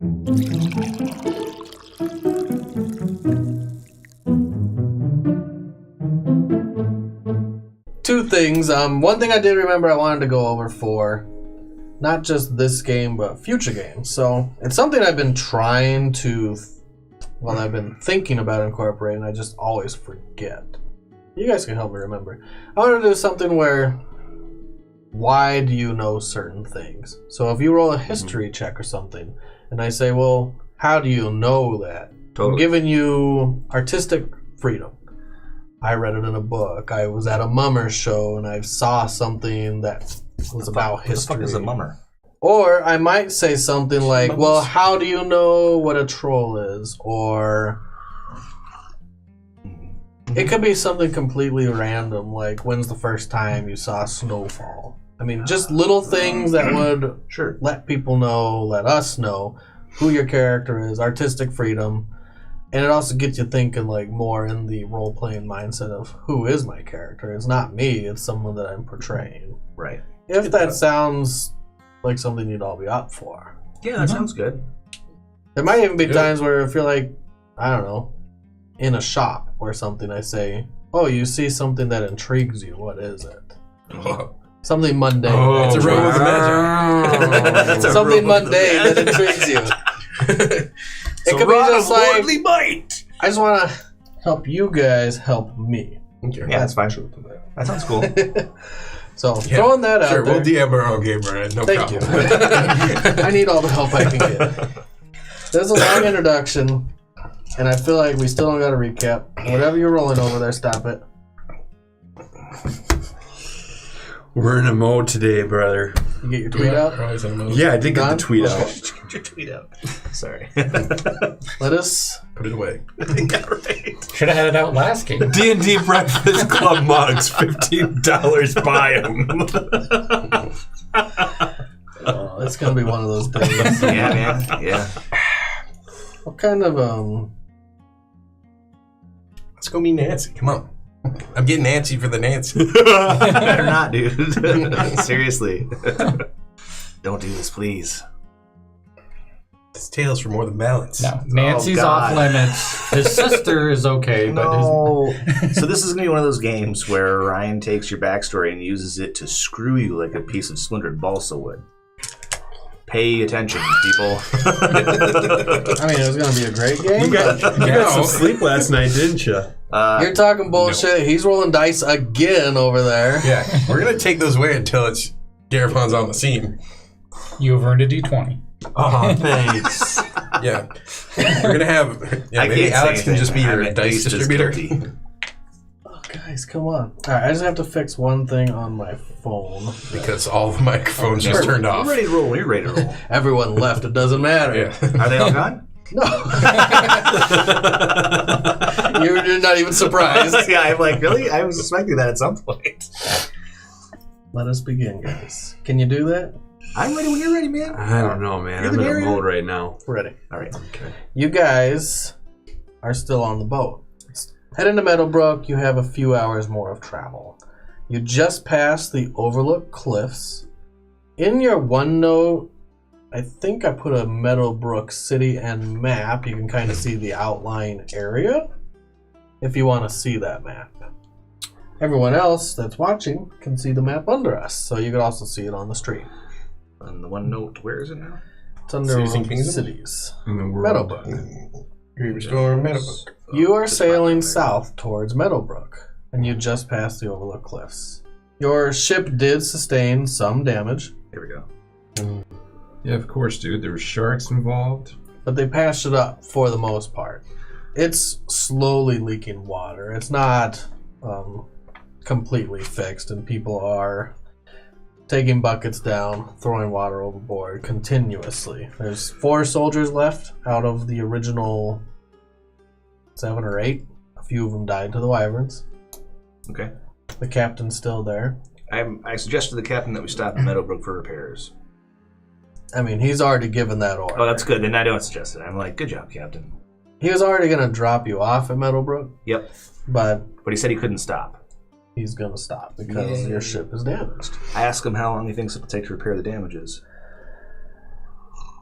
Two things. One thing I did remember I wanted to go over for not just this game, but future games. So it's something I've been trying to, well, I've been thinking about incorporating. I just always forget. You guys can help me remember. I want to do something where, why do you know certain things? So if you roll a history check or something, and I say, well, how do you know that? Totally. I'm giving you artistic freedom. I read it in a book. I was at a mummer show and I saw something that was about history. What the fuck is a mummer? Or I might say something like, well, how do you know what a troll is? Or it could be something completely random, like when's the first time you saw snowfall? I mean, just little things that would let people know, let us know who your character is, artistic freedom. And it also gets you thinking like more in the role-playing mindset of who is my character. It's not me, it's someone that I'm portraying. Right. If that sounds like something you'd all be up for. Yeah, that sounds good. There might even be times where if you're like, I don't know, in a shop or something, I say, oh, you see something that intrigues you. What is it? Something mundane. Oh, it's a room with magic. Something mundane that intrigues you. It could be just like, might. I just want to help you guys help me. Okay. Yeah, that's fine. That sounds cool. So, throwing that out there. We'll DM our own game, right? No Thank problem. you. I need all the help I can get. There's a long introduction, and I feel like we still don't got a recap. Whatever you're rolling over there, stop it. We're in a mode today, brother. You get your tweet out? Yeah, I did get the tweet out. Get your tweet out. Sorry. Let us put it away. Yeah, right. Should have had it out last game. D&D Breakfast Club mugs, $15. Buy them. Oh, it's gonna be one of those days. Yeah, man. Yeah. What kind of Let's go meet Nancy. Come on. I'm getting antsy for the Nancy. Better not, dude. Seriously. Don't do this, please. This tales for more than balance. No, Nancy's off limits. His sister is okay, but So this is going to be one of those games where Ryan takes your backstory and uses it to screw you like a piece of splintered balsa wood. Pay attention, people. I mean, it was gonna be a great game. You got some sleep last night, didn't you? You're talking bullshit. No. He's rolling dice again over there. Yeah, we're gonna take those away until it's Garafon's on the scene. You have earned a D20. Oh, thanks. Yeah, we're gonna have. Yeah, maybe Alex can just be your dice distributor. Oh, guys, come on! All right, I just have to fix one thing on my phone because all the microphones just turned off. We're ready to roll. We're ready to roll. Everyone left. It doesn't matter. Yeah. Are they all gone? No. You're not even surprised. Yeah, I'm like, really? I was expecting that at some point. Let us begin, guys. Can you do that? I'm ready when you're ready, man. I don't know, man. I'm in a mode right now. Ready. All right. Okay. You guys are still on the boat. Heading to Meadowbrook, you have a few hours more of travel. You just passed the Overlook Cliffs. In your OneNote, I think I put a Meadowbrook city and map. You can kind of see the outline area if you want to see that map. Everyone else that's watching can see the map under us, so you could also see it on the stream. On the OneNote, where is it now? It's under cities. In the world. Meadowbrook. Restore Meadowbrook. You are sailing south towards Meadowbrook, and you just passed the Overlook Cliffs. Your ship did sustain some damage. Here we go. Yeah, of course, dude. There were sharks involved. But they patched it up for the most part. It's slowly leaking water. It's not completely fixed, and people are taking buckets down, throwing water overboard continuously. There's 4 soldiers left out of the original 7 or 8. A few of them died to the wyverns. Okay. The captain's still there. I suggested to the captain that we stop in Meadowbrook for repairs. I mean, he's already given that order. Oh, that's good. Then I don't suggest it. I'm like, good job, Captain. He was already going to drop you off at Meadowbrook. Yep. But he said he couldn't stop. He's going to stop because your ship is damaged. I asked him how long he thinks it will take to repair the damages.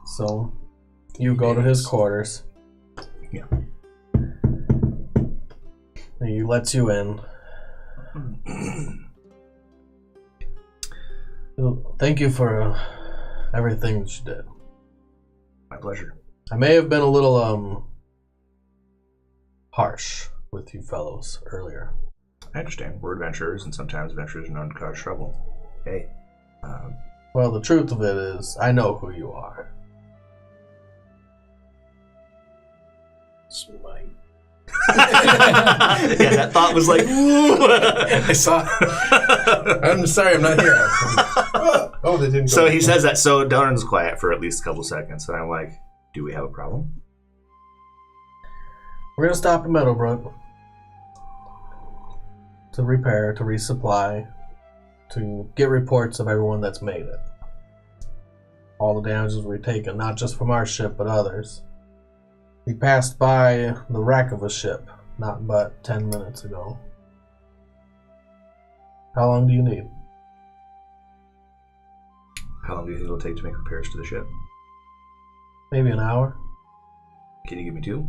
So, You go to his quarters. Yeah. He lets you in. Thank you for everything that you did. My pleasure. I may have been a little harsh with you fellows earlier. I understand. We're adventurers, and sometimes adventurers are known to cause trouble. Hey. Well, the truth of it is, I know who you are. Smite. Yeah, that thought was like, I saw. I'm sorry, I'm not here. Oh, they didn't. So he says that. So Darren's quiet for at least a couple seconds, and I'm like, "Do we have a problem?" We're gonna stop in Meadowbrook to repair, to resupply, to get reports of everyone that's made it. All the damages we've taken, not just from our ship, but others. We passed by the wreck of a ship not but 10 minutes ago. How long do you need? How long do you think it'll take to make repairs to the ship? Maybe an hour. Can you give me 2?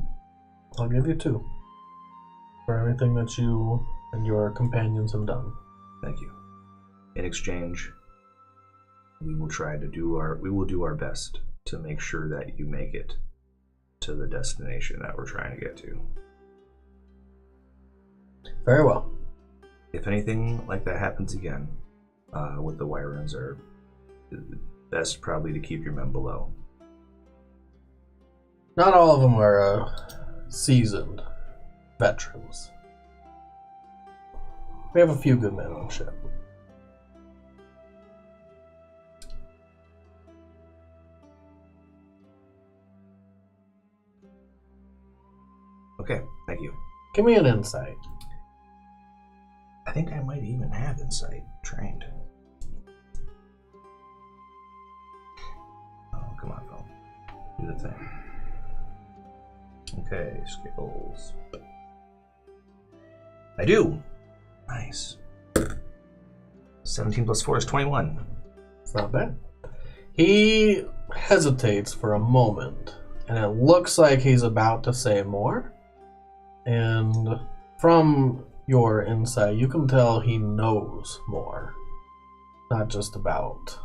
I'll give you 2. For everything that you and your companions have done. Thank you. In exchange, we will do our best to make sure that you make it to the destination that we're trying to get to. Very well. If anything like that happens again, with the Wyrens, best probably to keep your men below. Not all of them are seasoned veterans. We have a few good men on the ship. Okay, thank you. Give me an insight. I think I might even have insight trained. Oh, come on, phone. Do the thing. Okay, skills. I do! Nice. 17 plus 4 is 21. It's not bad. He hesitates for a moment, and it looks like he's about to say more. And from your insight, you can tell he knows more. Not just about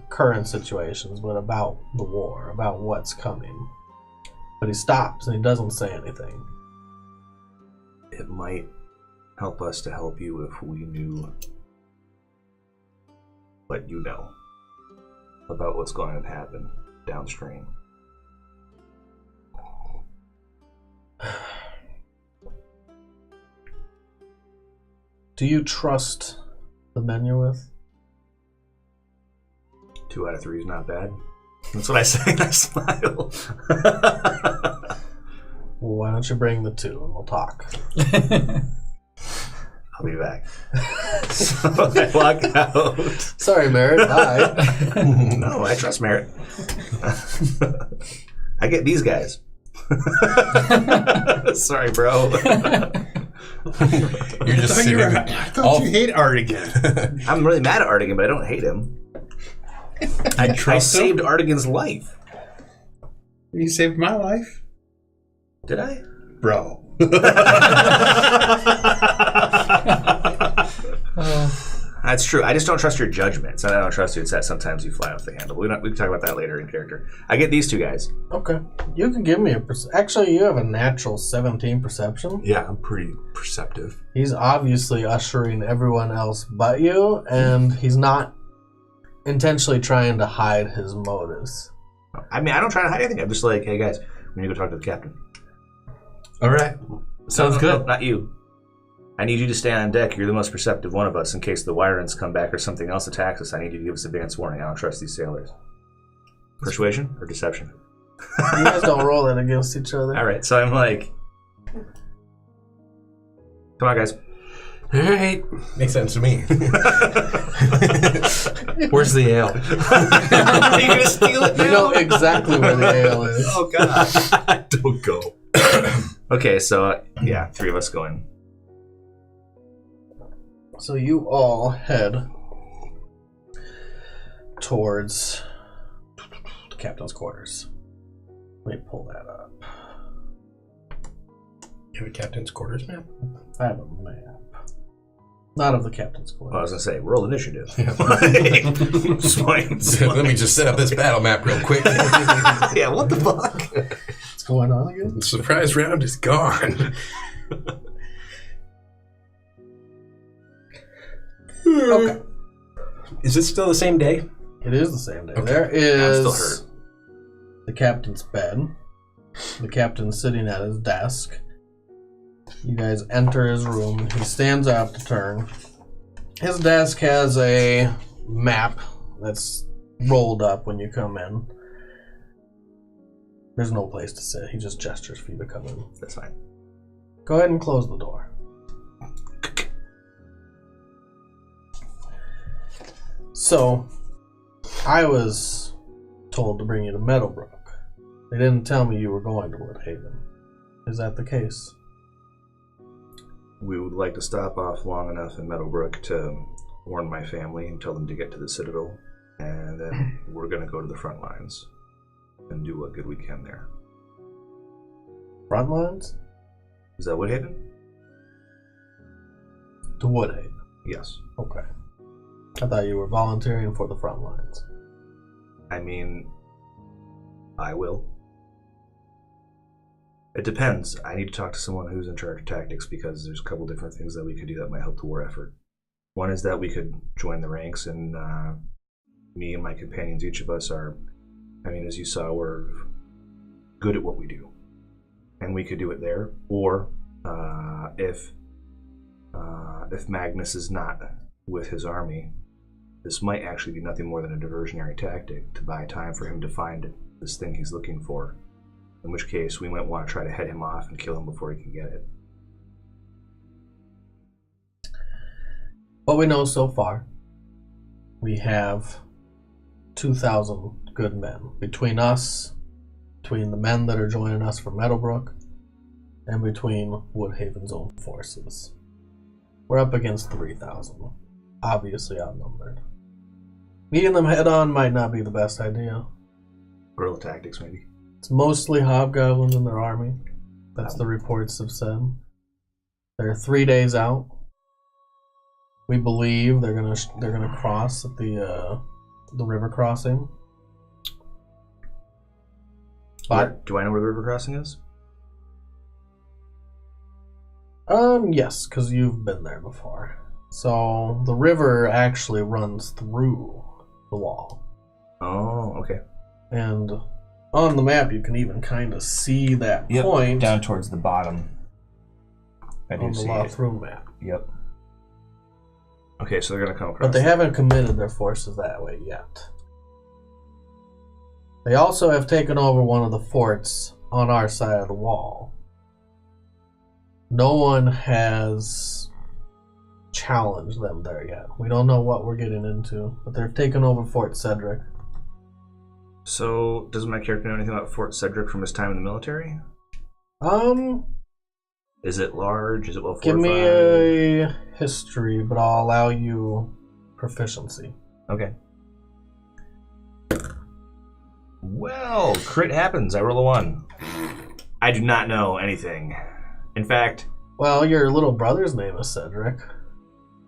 current situations, but about the war, about what's coming. But he stops and he doesn't say anything. It might help us to help you if we knew what you know about what's going to happen downstream. Do you trust the men you're with? 2 out of 3 is not bad. That's what I say and I smile. Well, why don't you bring the 2 and we'll talk? I'll be back. So I walk out. Sorry, Merritt. Bye. No, I trust Merritt. I get these guys. Sorry, bro. You're just sitting. I thought you hate Artigan. I'm really mad at Artigan, but I don't hate him. I saved Artigan's life. You saved my life. Did I? Bro. That's true. I just don't trust your judgment. It's not that I don't trust you. It's that sometimes you fly off the handle. We can talk about that later in character. I get these 2 guys. Okay. You can give me a actually, you have a natural 17 perception. Yeah, I'm pretty perceptive. He's obviously ushering everyone else but you, and he's not intentionally trying to hide his motives. I mean, I don't try to hide anything. I'm just like, hey guys, we need to go talk to the captain. All right. Sounds good. No, not you. I need you to stay on deck. You're the most perceptive one of us. In case the Wyrens come back or something else attacks us, I need you to give us advance warning. I don't trust these sailors. Persuasion or deception? You guys don't roll it against each other. All right, so I'm like, come on, guys. All right. Makes sense to me. Where's the ale? Are you going to steal it now? You know exactly where the ale is. Oh, God. Don't go. Okay, so, yeah, 3 of us go in. So you all head towards the captain's quarters. Let me pull that up. You have a captain's quarters map? I have a map. Not of the captain's quarters. Well, I was gonna say, roll initiative. Let me just set up this battle map real quick. Yeah, what the fuck? What's going on again? The surprise round is gone. Okay. Is it still the same day? It is the same day. Okay. There is I'm still hurt. the captain's bed. The captain's sitting at his desk. You guys enter his room. He stands up to turn. His desk has a map that's rolled up when you come in. There's no place to sit. He just gestures for you to come in. That's fine. Go ahead and close the door. So, I was told to bring you to Meadowbrook. They didn't tell me you were going to Woodhaven. Is that the case? We would like to stop off long enough in Meadowbrook to warn my family and tell them to get to the Citadel, and then we're going to go to the front lines and do what good we can there. Front lines? Is that Woodhaven? To Woodhaven. Yes. Okay. I thought you were volunteering for the front lines. I mean, I will. It depends. I need to talk to someone who's in charge of tactics because there's a couple different things that we could do that might help the war effort. One is that we could join the ranks, and me and my companions, each of us are, I mean, as you saw, we're good at what we do. And we could do it there. Or if Magnus is not with his army, this might actually be nothing more than a diversionary tactic to buy time for him to find this thing he's looking for. In which case, we might want to try to head him off and kill him before he can get it. What we know so far, we have 2,000 good men. Between us, between the men that are joining us from Meadowbrook, and between Woodhaven's own forces. We're up against 3,000. Obviously outnumbered. Meeting them head on might not be the best idea. Guerrilla tactics, maybe. It's mostly hobgoblins in their army. That's the reports have said. They're 3 days out. We believe they're gonna cross at the river crossing. But Do I know where the river crossing is? yes, because you've been there before. So the river actually runs through the wall. Oh, okay. And on the map, you can even kind of see that point down towards the bottom. I do on the see law it. through map. Yep. Okay, so they're going to come across. But they haven't committed their forces that way yet. They also have taken over one of the forts on our side of the wall. No one has challenged them there yet. We don't know what we're getting into, but they've taken over Fort Cedric. So, does my character know anything about Fort Cedric from his time in the military? Is it large? Is it well Give fortified? me a history, but I'll allow you proficiency. Okay. Well, crit happens. I roll a 1. I do not know anything. In fact... Well, your little brother's name is Cedric.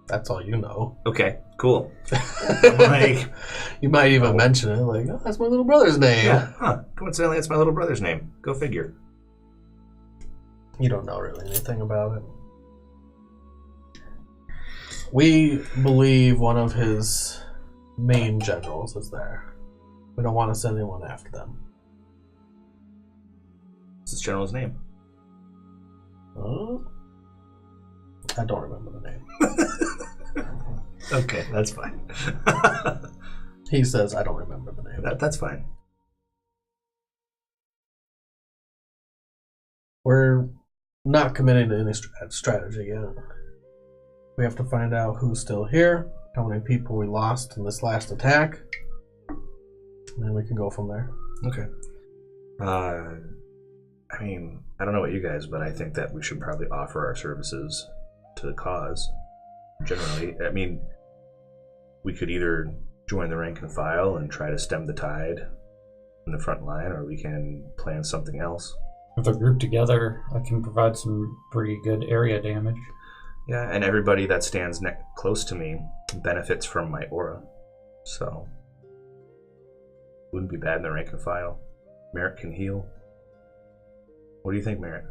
That's all you know. Okay, cool. I'm like... You might even mention it, like, oh, that's my little brother's name. Yeah, huh. Coincidentally, that's my little brother's name. Go figure. You don't know really anything about it. We believe one of his main generals is there. We don't want to send anyone after them. What's this general's name? I don't remember the name. Okay, that's fine. He says I don't remember the name. That's fine. We're not committing to any strategy yet. We have to find out who's still here, how many people we lost in this last attack, and then we can go from there. Okay. I mean, I don't know about you guys, but I think that we should probably offer our services to the cause. Generally, I mean, we could either join the rank and file and try to stem the tide, in the front line, or we can plan something else. If they're grouped together, I can provide some pretty good area damage. Yeah, and everybody that stands close to me benefits from my aura. So, wouldn't be bad in the rank and file. Merritt can heal. What do you think, Merritt?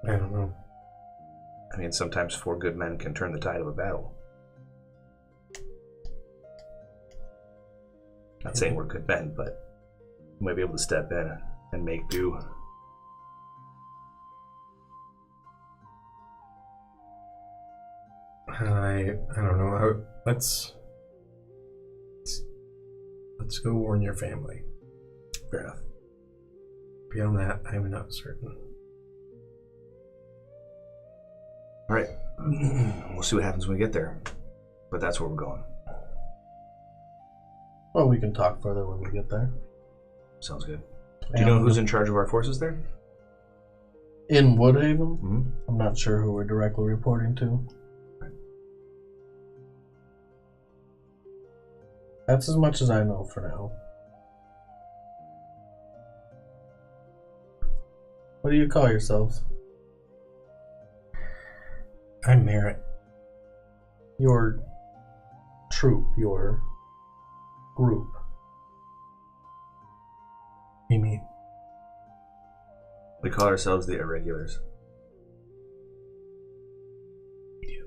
I don't know. I mean, sometimes 4 good men can turn the tide of a battle. Not saying we're good men, but we might be able to step in and make do. I don't know. Let's go warn your family. Fair enough. Beyond that, I'm not certain. All right. We'll see what happens when we get there. But that's where we're going. Well, we can talk further when we get there. Sounds good. Do you know who's in charge of our forces there? In Woodhaven? Mm-hmm. I'm not sure who we're directly reporting to. That's as much as I know for now. What do you call yourselves? I'm Merritt. Your troop, your group. You mean? We call ourselves the Irregulars. We do.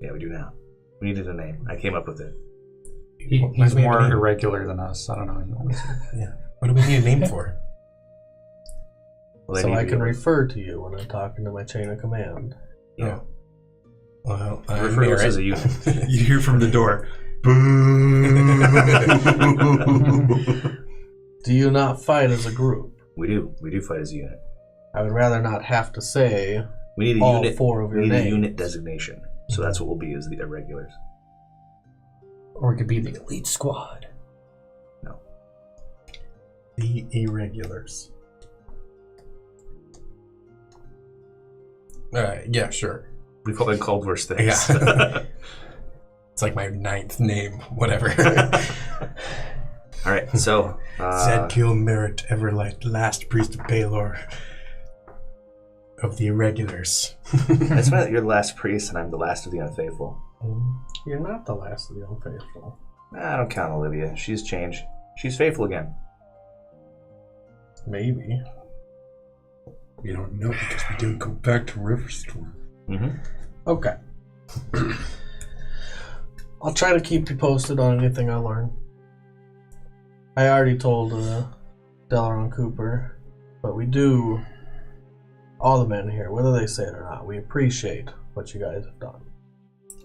Yeah, we do now. We needed a name. I came up with it. He's more irregular than us. I don't know. Yeah. What do we need a name for? Well, So I can refer to you when I'm talking to my chain of command. Yeah. Well, Refer to us as a unit. You hear from the door. Do you not fight as a group? We do. We do fight as a unit. I would rather not have to say We need a all unit. 4 of your We need names. a unit designation. So that's what we'll be, is the Irregulars. Or it could be the elite squad. No. The Irregulars. Yeah, sure. We've all been called worse things. Yeah. It's like my 9th name, whatever. All right, so Zadkiel Merritt, Everlight, last priest of Baelor. Of the Irregulars. it's funny that you're the last priest and I'm the last of the unfaithful. You're not the last of the unfaithful. I don't count Olivia. She's changed. She's faithful again. Maybe. We don't know because we didn't go back to Riverstone. Mm-hmm. Okay. I'll try to keep you posted on anything I learn. I already told Delaron Cooper, but we do, all the men here, whether they say it or not, we appreciate what you guys have done.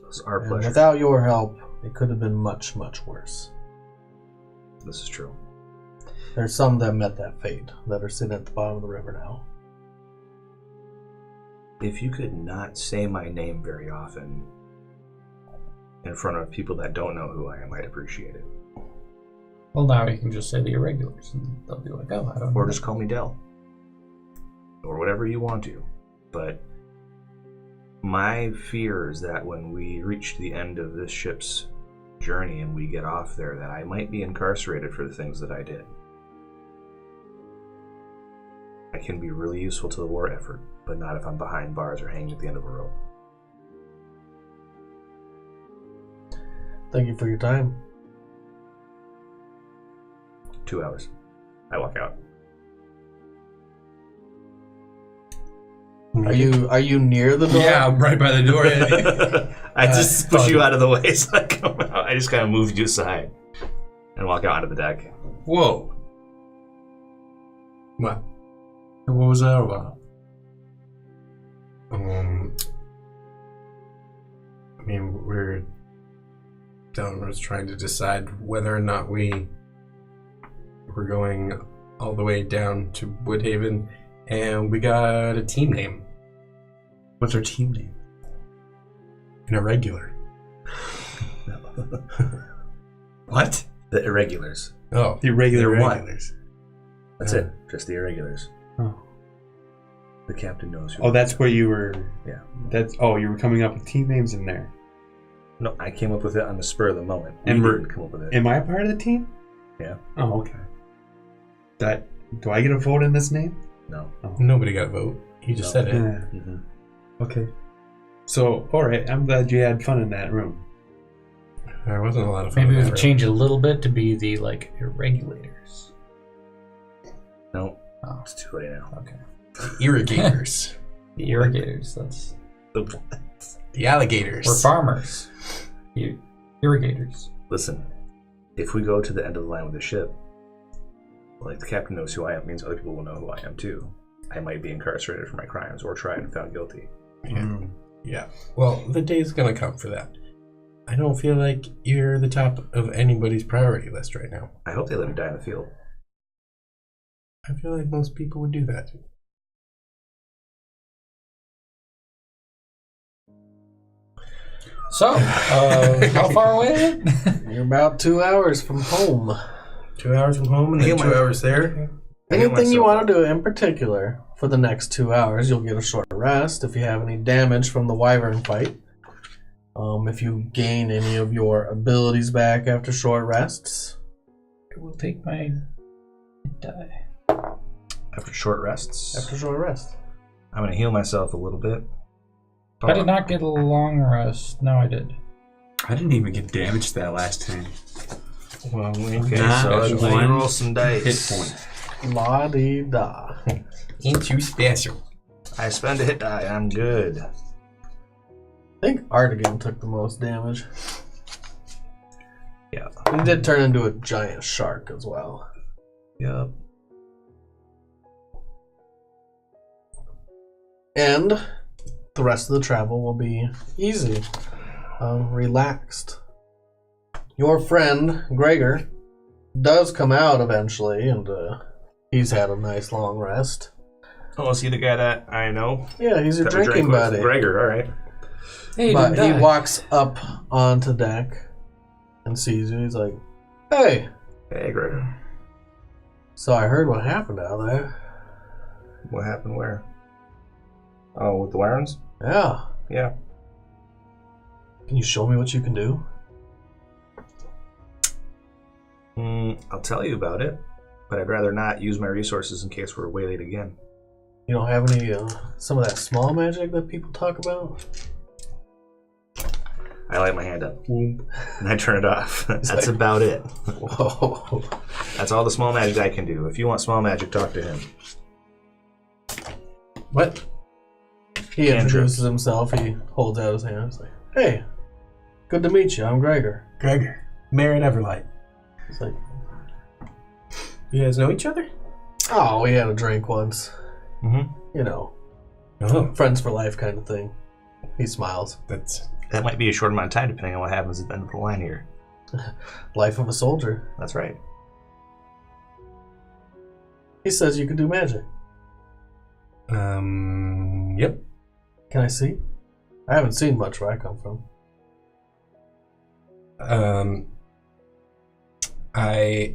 It's our And pleasure. without your help, it could have been much, much worse. This is true. There's some that met that fate that are sitting at the bottom of the river now. If you could not say my name very often in front of people that don't know who I am, I'd appreciate it. Well, now you can just say the irregulars, and they'll be like, oh, I don't know. Or just call me Del. Or whatever you want to. But my fear is that when we reach the end of this ship's journey and we get off there, that I might be incarcerated for the things that I did. I can be really useful to the war effort, but not if I'm behind bars or hanging at the end of a rope. Thank you for your time. 2 hours. I walk out. Are you near the door? Yeah, I'm right by the door. I just push you out of the way so I come out. I just kind of move you aside and walk out onto the deck. Whoa. What? What was that about? I mean, we're trying to decide whether or not we're going all the way down to Woodhaven, and we got a team name. What's our team name? An Irregular. What? The Irregulars. Oh, The irregular what? Irregulars. That's it. Just the Irregulars. Oh. The captain knows who. Oh, that's where you were. Yeah. You were coming up with team names in there. No, I came up with it on the spur of the moment. And We we're- didn't come up with it. Am I a part of the team? Yeah. Oh, okay. Do I get a vote in this name? No. Oh. Nobody got a vote. He just said it. Yeah. Mm-hmm. Okay. So, all right. I'm glad you had fun in that room. There wasn't a lot of fun. Maybe we in could that change it a little bit to be the like irregulators. No. Oh. It's too late now. Okay. room. Irrigators. The irrigators. That's The alligators. we're farmers. Irrigators. Listen, if we go to the end of the line with the ship, like the captain knows who I am, means other people will know who I am too. I might be incarcerated for my crimes or tried and found guilty. Yeah. Well, the day's gonna come for that. I don't feel like you're the top of anybody's priority list right now. I hope they let me die in the field. I feel like most people would do that. So, how far away? You're about 2 hours from home. 2 hours from home and then 2 hours there. Anything you want to do in particular for the next 2 hours, you'll get a short rest. If you have any damage from the wyvern fight, if you gain any of your abilities back after short rests, I will take my die. After short rests, after short rest. I'm going to heal myself a little bit. I did not get a long rest. No, I did. I didn't even get damaged that last time. Well, Okay, Nah, so that's let me one roll some dice. Hit point. La-dee-da. ain't too special. I spend a hit die. I'm good. I think Artigan took the most damage. Yeah. He did turn into a giant shark as well. Yep. And the rest of the travel will be easy, relaxed. Your friend, Gregor, does come out eventually, and he's had a nice long rest. Oh, is he the guy that I know? Yeah, he's your That we drinking drank with? buddy. Gregor, alright. Hey, But didn't he die. walks up onto deck and sees you. He's like, "Hey, Hey, Gregor. so I heard what happened out there." What happened where? Oh, with the Wyrens? Yeah. Yeah. Can you show me what you can do? I'll tell you about it, but I'd rather not use my resources in case we're waylaid again. You don't have any, some of that small magic that people talk about? I light my hand up, and I turn it off. That's like- about it. Whoa. That's all the small magic I can do. If you want small magic, talk to him. What? He Cantrip. introduces himself. He holds out his hand. He's like, "Hey, good to meet you. I'm Gregor." Gregor, Mayor at Everlight. He's like, You guys know each other? "Oh, we had a drink once. Mm-hmm. You know, Oh, friends for life kind of thing." He smiles. That might be a short amount of time, depending on what happens at the end of the line here. Life of a soldier. That's right. He says you can do magic. Yep. Can I see? I haven't seen much where I come from. I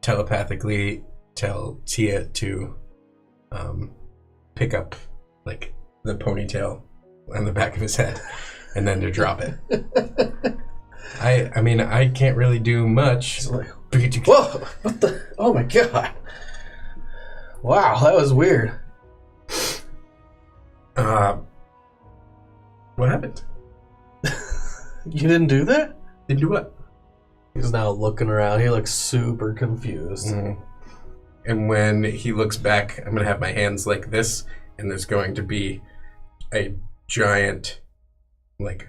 telepathically tell Tia to pick up like the ponytail on the back of his head and then to drop it. I mean I can't really do much. He's like, But you can- "Whoa! What the? Oh my god! Wow, that was weird." What happened? You didn't do that? Did you do what? He's now looking around. He looks super confused. And when he looks back, I'm gonna have my hands like this, and there's going to be a giant, like,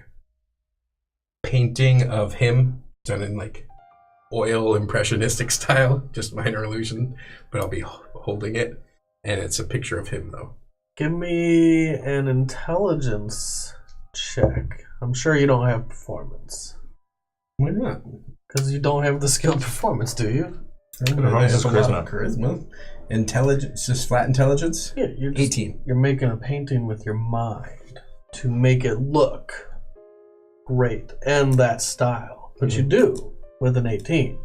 painting of him done in like oil impressionistic style, just minor illusion, but I'll be holding it, and it's a picture of him though. Give me an intelligence check. I'm sure you don't have performance. Why not? Because you don't have the skill performance, do you? Charisma. Intelligence, just flat intelligence. Yeah, you're 18. You're making a painting with your mind to make it look great and that style. But you do with an 18.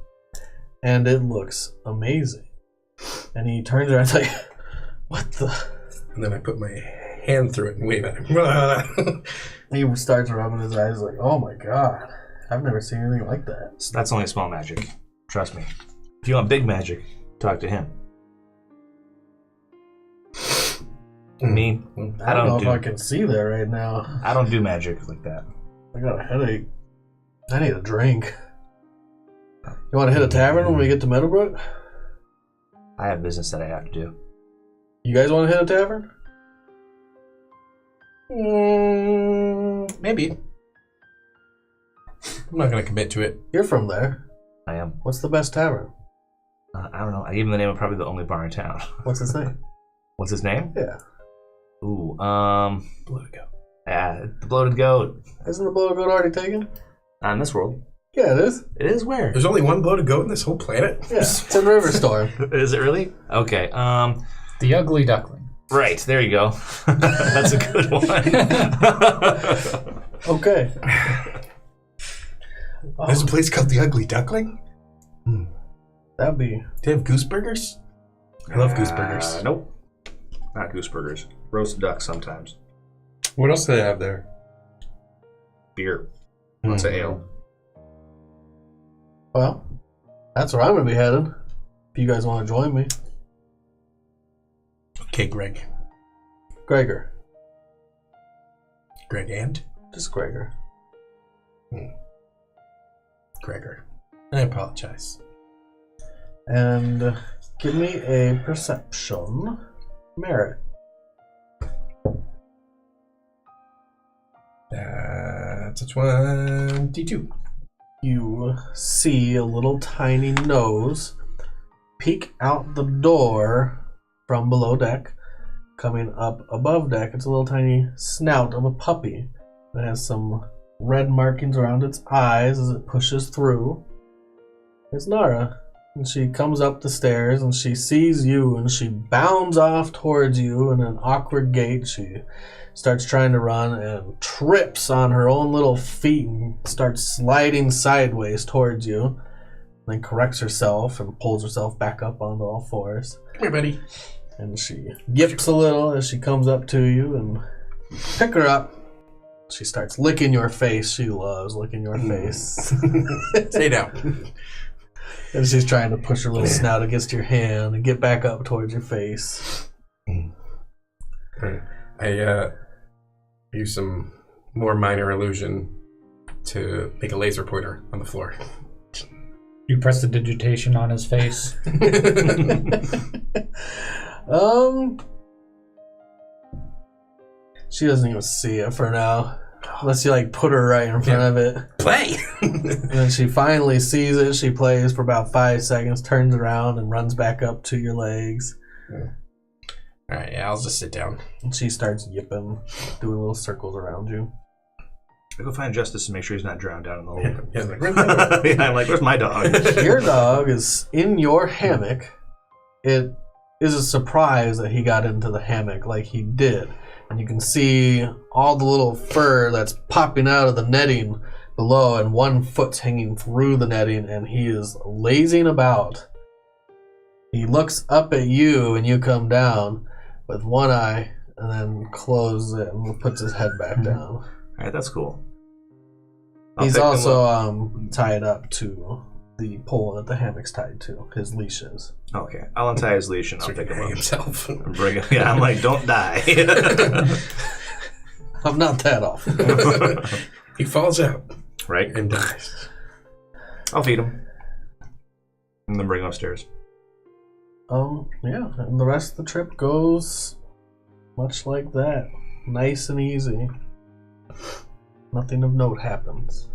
And it looks amazing. And he turns around and like, What the? And then I put my hand through it and wave at him. He starts rubbing his eyes like, oh my god. I've never seen anything like that. That's only small magic. Trust me. If you want big magic, talk to him. Me, I don't know if I can see that right now. I don't do magic like that. I got a headache. I need a drink. You want to hit a tavern when we get to Meadowbrook? I have business that I have to do. You guys want to hit a tavern? Maybe. I'm not going to commit to it. You're from there. I am. What's the best tavern? I don't know. I gave him the name of probably the only bar in town. What's his name? What's his name? Yeah. Ooh, Bloated Goat. the Bloated Goat. Isn't the Bloated Goat already taken? Not in this world. Yeah, it is. It is where? There's only one Bloated Goat in this whole planet? Yeah, it's in Riverstorm. Is it really? Okay. The Ugly Duckling. Right. There you go. That's a good one. Okay. There's a place called the Ugly Duckling? That'd be... Do they have goose burgers? I love goose burgers. Nope. Not goose burgers. Roast duck sometimes. What else do they have there? Beer. What's an ale? Well, that's where I'm going to be headed. If you guys want to join me. Okay, Greg. Gregor. Greg and? Just Gregor. Gregor. I apologize. And give me a perception merit. That's a 22. You see a little tiny nose peek out the door from below deck. Coming up above deck, it's a little tiny snout of a puppy that has some red markings around its eyes as it pushes through. It's Nara. And she comes up the stairs and she sees you and she bounds off towards you in an awkward gait. She starts trying to run and trips on her own little feet and starts sliding sideways towards you. Then corrects herself and pulls herself back up onto all fours. Come here, buddy. And she yips a little as she comes up to you and pick her up. She starts licking your face. She loves licking your face. Stay down. And she's trying to push her little snout against your hand and get back up towards your face. I use some more minor illusion to make a laser pointer on the floor. You press the digitation on his face. She doesn't even see it for now. Unless you like put her right in front of it. Play! And then she finally sees it. She plays for about 5 seconds, turns around, and runs back up to your legs. Alright, yeah, I'll just sit down. And she starts yipping, doing little circles around you. I go find Justice and make sure he's not drowned down in the hole. Yeah, like, where's my dog? Yeah, I'm like, where's my dog? Your dog is in your hammock. It is a surprise that he got into the hammock like he did. And you can see all the little fur that's popping out of the netting below, and one foot's hanging through the netting, and he is lazing about. He looks up at you, and you come down with one eye, and then closes it and puts his head back down. Alright, that's cool. He's also tied up to the pole that the hammock's tied to. His leash is. Okay, I'll untie his leash and I'll So he pick can him hang up. himself. And bring him. Yeah, I'm like, don't die. I'm not that off. He falls out Right? and dies. I'll feed him. And then bring him upstairs. Yeah, and the rest of the trip goes much like that. Nice and easy. Nothing of note happens.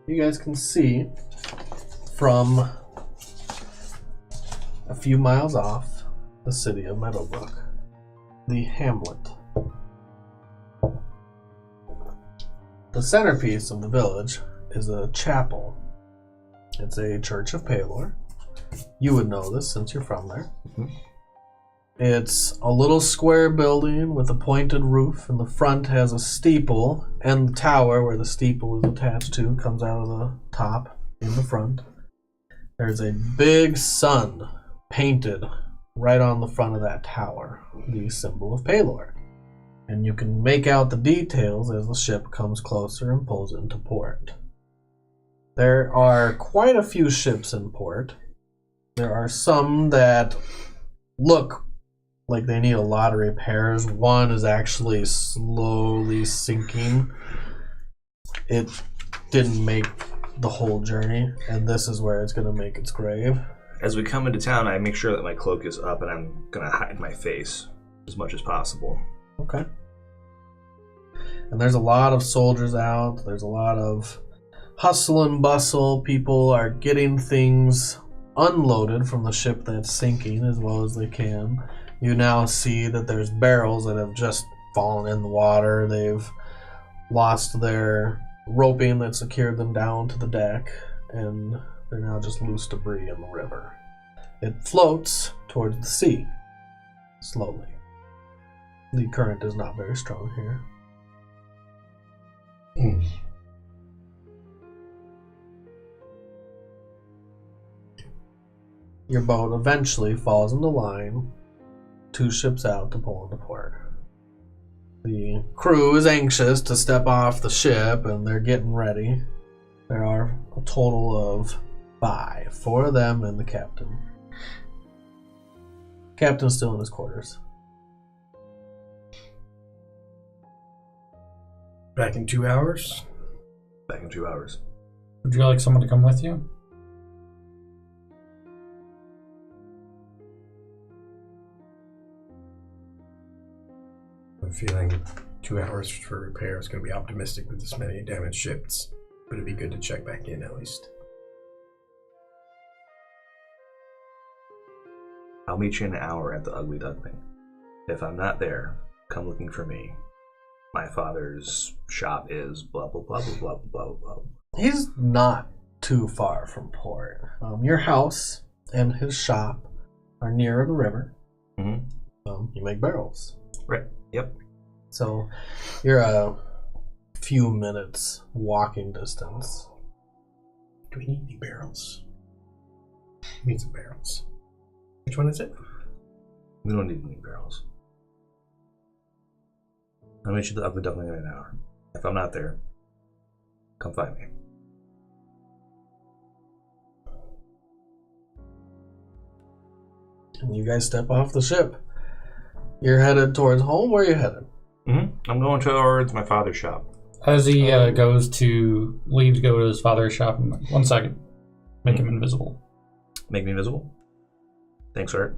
You guys can see from a few miles off the city of Meadowbrook, the hamlet. The centerpiece of the village is a chapel. It's a church of Palor. You would know this since you're from there. Mm-hmm. It's a little square building with a pointed roof, and the front has a steeple, and the tower where the steeple is attached to comes out of the top in the front. There's a big sun painted right on the front of that tower, the symbol of Palor. And you can make out the details as the ship comes closer and pulls into port. There are quite a few ships in port. There are some that look like they need a lot of repairs. One is actually slowly sinking. It didn't make the whole journey, and this is where it's going to make its grave. As we come into town, I make sure that my cloak is up and I'm going to hide my face as much as possible. Okay. And there's a lot of soldiers out. There's a lot of hustle and bustle. People are getting things unloaded from the ship that's sinking as well as they can. You now see that there's barrels that have just fallen in the water. They've lost their roping that secured them down to the deck, and they're now just loose debris in the river. It floats towards the sea, slowly. The current is not very strong here. Your boat eventually falls into line, 2 ships out to pull into port. The crew is anxious to step off the ship, and they're getting ready. There are a total of 5, 4 of them and the captain. Captain's still in his quarters. Back in 2 hours? Back in 2 hours. Would you like someone to come with you? I'm feeling 2 hours for repair is going to be optimistic with this many damaged ships, but it'd be good to check back in at least. I'll meet you in an hour at the Ugly Duckling. If I'm not there, come looking for me. My father's shop is blah, blah, blah, blah, blah, blah, blah. He's not too far from port. Your house and his shop are near the river. Mm-hmm. You make barrels. Right, yep. So you're a few minutes walking distance. Do we need any barrels? We need some barrels. Which one is it? We don't need any barrels. I'll meet you at the Ugly Duckling in an hour. If I'm not there, come find me. And you guys step off the ship. You're headed towards home. Where are you headed? Mm-hmm. I'm going towards my father's shop. As he goes to leave to go to his father's shop, I'm like, 1 second. Make him invisible. Make me invisible? Thanks, Art.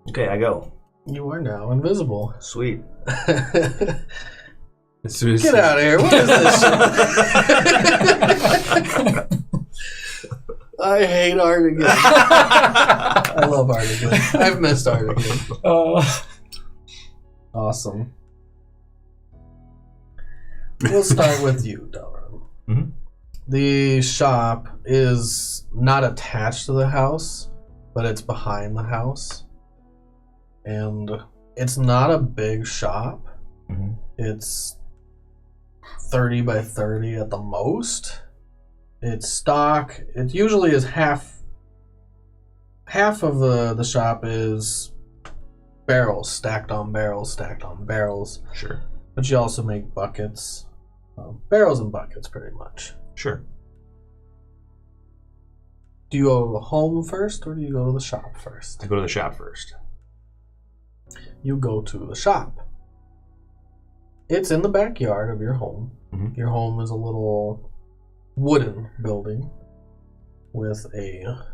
Okay, I go. You are now invisible. Sweet. Get out of here. What is this shit? I hate art again. I love art again. I've missed art again. Awesome. We'll start with you, Delron. Mm-hmm. The shop is not attached to the house, but it's behind the house. And it's not a big shop. Mm-hmm. It's 30 by 30 at the most. It's stock. It usually is half of the shop is barrels, stacked on barrels, stacked on barrels. Sure. But you also make buckets. Barrels and buckets, pretty much. Sure. Do you go home first, or do you go to the shop first? I go to the shop first. You go to the shop. It's in the backyard of your home. Mm-hmm. Your home is a little wooden building with a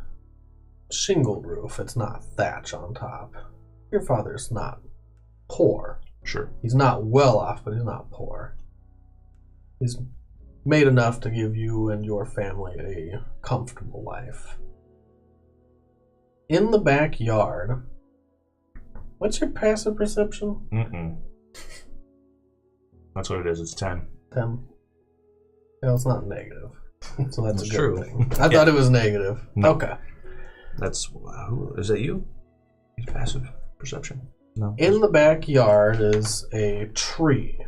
shingled roof. It's not thatch on top. Your father's not poor. Sure. He's not well off, but he's not poor. He's made enough to give you and your family a comfortable life. In the backyard, what's your passive perception? Mm-mm. That's what it is. It's 10. 10. Well, it's not negative. So that's a good true. thing. I thought it was negative. No. Okay. That's... is that you? Passive perception? No. In the backyard is a tree.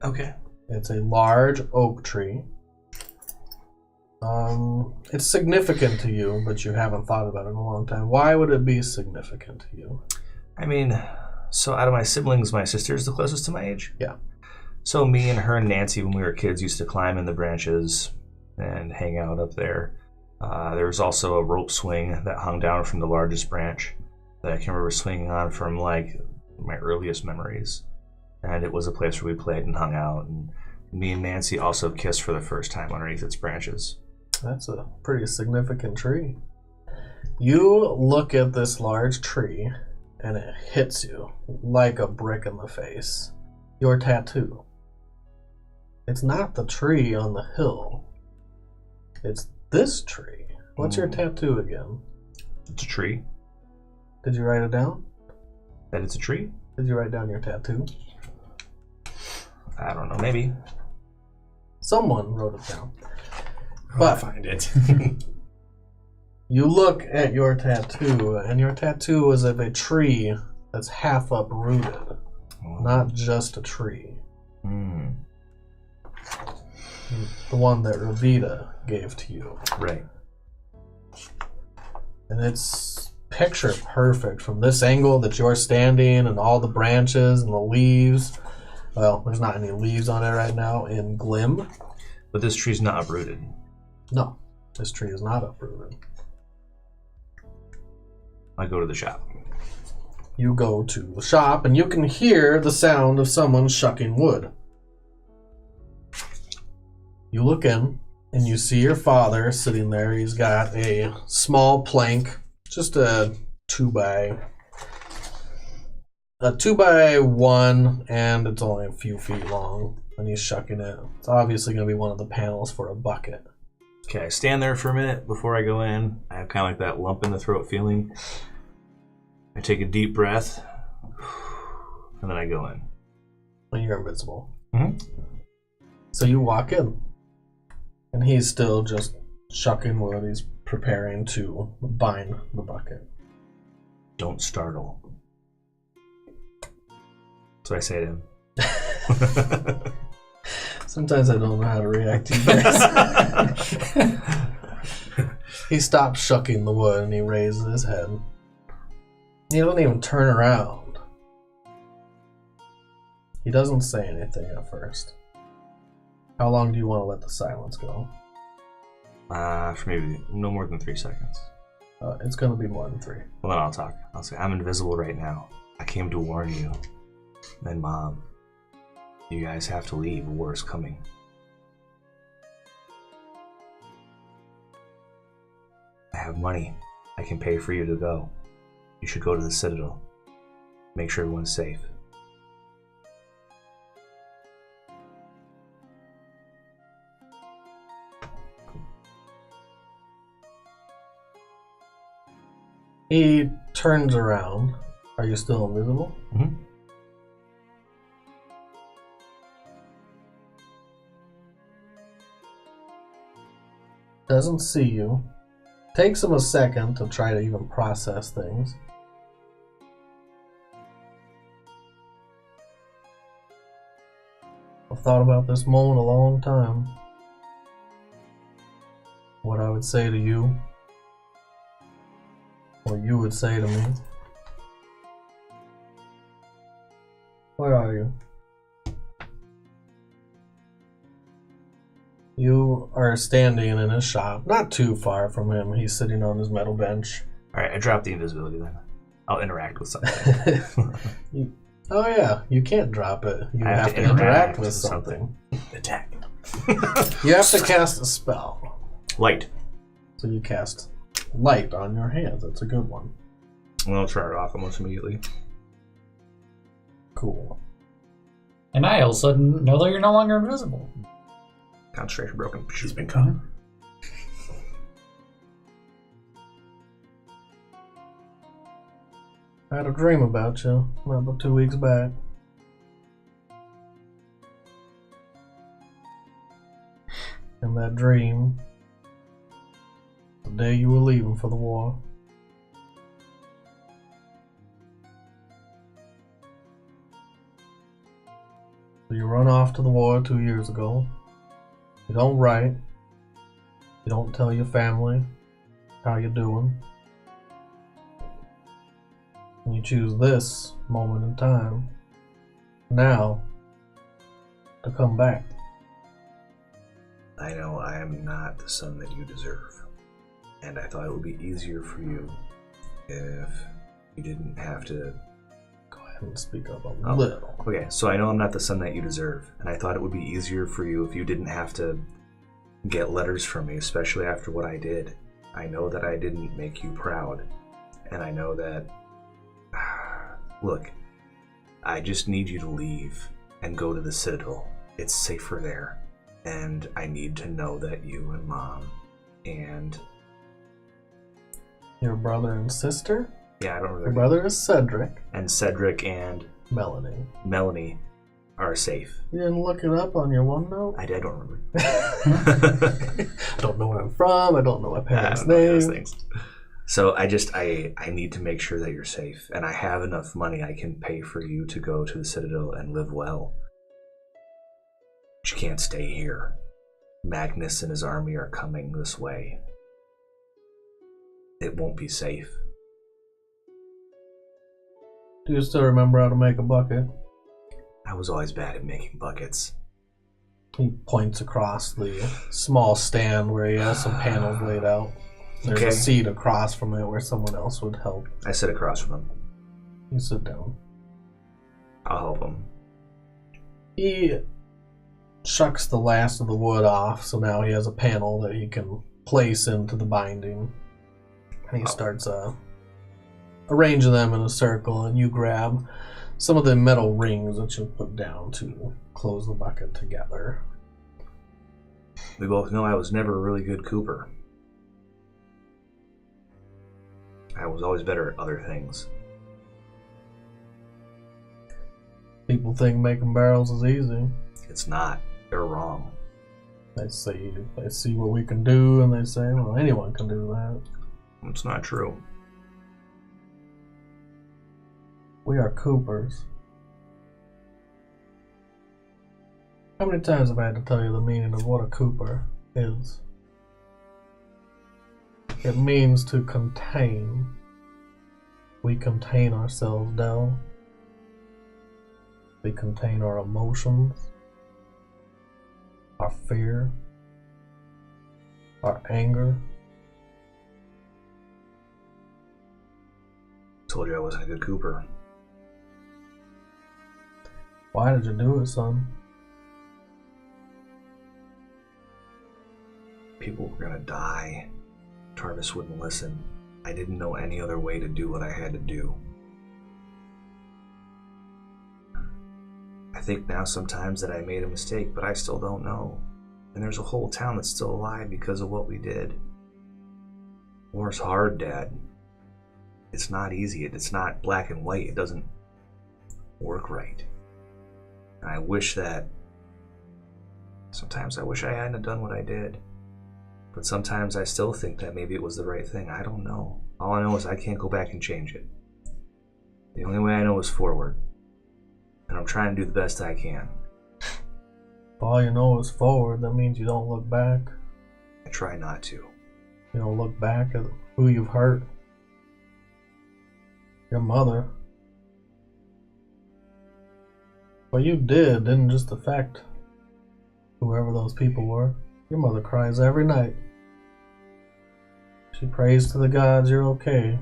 Okay. It's a large oak tree. It's significant to you, but you haven't thought about it in a long time. Why would it be significant to you? I mean, so out of my siblings, my sister's the closest to my age. Yeah. So me and her and Nancy, when we were kids, used to climb in the branches and hang out up there. There was also a rope swing that hung down from the largest branch that I can remember swinging on from like my earliest memories. And it was a place where we played and hung out. And me and Nancy also kissed for the first time underneath its branches. That's a pretty significant tree. You look at this large tree, and it hits you like a brick in the face. Your tattoo. It's not the tree on the hill. It's this tree. What's your tattoo again? It's a tree. Did you write it down? That it's a tree? Did you write down your tattoo? I don't know, maybe. Someone wrote it down. I'll But find it. you look at your tattoo, and your tattoo is of a tree that's half uprooted, not just a tree. Mm. The one that Ravita gave to you. Right. And it's picture perfect from this angle that you're standing and all the branches and the leaves. Well, there's not any leaves on it right now in Glim. But this tree's not uprooted. No, this tree is not uprooted. I go to the shop. You go to the shop and you can hear the sound of someone shucking wood. You look in and you see your father sitting there. He's got a small plank, just a 2x1, and it's only a few feet long, and he's shucking it. It's obviously going to be one of the panels for a bucket. Okay, I stand there for a minute before I go in. I have kind of like that lump in the throat feeling. I take a deep breath, and then I go in. When you're invisible. Mm-hmm. So you walk in, and he's still just shucking wood. He's preparing to bind the bucket. Don't startle. That's what I say to him. Sometimes I don't know how to react to you guys. He stops shucking the wood and he raises his head. He doesn't even turn around. He doesn't say anything at first. How long do you want to let the silence go? For maybe no more than 3 seconds. It's going to be more than 3. Well, then I'll talk. I'll say, I'm invisible right now. I came to warn you. And Mom, you guys have to leave. War's coming. I have money. I can pay for you to go. You should go to the Citadel. Make sure everyone's safe. He turns around. Are you still invisible? Mm-hmm. Doesn't see you. Takes him a second to try to even process things. I've thought about this moment a long time. What I would say to you. What you would say to me. Where are you? You are standing in his shop, not too far from him. He's sitting on his metal bench. Alright, I drop the invisibility then. I'll interact with something. Oh yeah, you can't drop it. You have to interact with something. Attack. You have to cast a spell. Light. So you cast light on your hands. That's a good one. Well, I'll try it off almost immediately. Cool. And I all of a sudden know that you're no longer invisible. Concentration broken. She's been caught. I had a dream about you about 2 weeks back. In that dream, the day you were leaving for the war, so you run off to the war 2 years ago. You don't write. You don't tell your family how you're doing. And you choose this moment in time, now, to come back. I know I am not the son that you deserve. And I thought it would be easier for you if you didn't have to... Go ahead and speak up a little. Okay, so I know I'm not the son that you deserve. And I thought it would be easier for you if you didn't have to get letters from me, especially after what I did. I know that I didn't make you proud. And I know that... Look, I just need you to leave and go to the Citadel. It's safer there. And I need to know that you and Mom and... Your brother and sister? Yeah, I don't really... Your brother is Cedric. And Cedric and... Melanie are safe. You didn't look it up on your OneNote? I don't remember. I don't know where I'm from. I don't know my parents' those name. things. So I need to make sure that you're safe. And I have enough money I can pay for you to go to the Citadel and live well. But you can't stay here. Magnus and his army are coming this way. It won't be safe. Do you still remember how to make a bucket? I was always bad at making buckets. He points across the small stand where he has some panels laid out. There's Okay. a seat across from it where someone else would help. I sit across from him. You sit down. I'll help him. He shucks the last of the wood off, so now he has a panel that he can place into the binding. And he starts arranging them in a circle, and you grab some of the metal rings that you put down to close the bucket together. We both know I was never a really good cooper. I was always better at other things. People think making barrels is easy. It's not. They're wrong. They see what we can do, and they say, well, anyone can do that. It's not true. We are coopers. How many times have I had to tell you the meaning of what a cooper is? It means to contain. We contain ourselves, Del. We contain our emotions, our fear, our anger. Told you I wasn't a good cooper. Why did you do it, son? People were gonna die. Tarvis wouldn't listen. I didn't know any other way to do what I had to do. I think now sometimes that I made a mistake, but I still don't know. And there's a whole town that's still alive because of what we did. War's hard, Dad. It's not easy. It's not black and white. It doesn't work right. And I wish that... Sometimes I wish I hadn't done what I did. But sometimes I still think that maybe it was the right thing. I don't know. All I know is I can't go back and change it. The only way I know is forward. And I'm trying to do the best I can. If all you know is forward, that means you don't look back. I try not to. You don't look back at who you've hurt. Your mother. What you did didn't just affect whoever those people were. Your mother cries every night. She prays to the gods you're okay.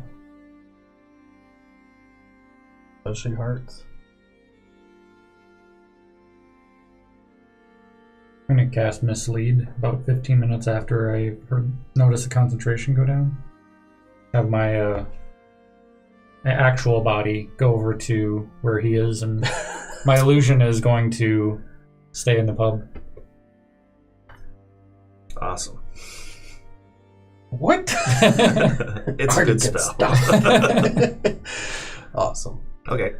But she hurts. I'm going to cast Mislead about 15 minutes after I notice the concentration go down. Have my actual body go over to where he is, and my illusion is going to stay in the pub. Awesome. What? It's a good spell. Awesome. Okay.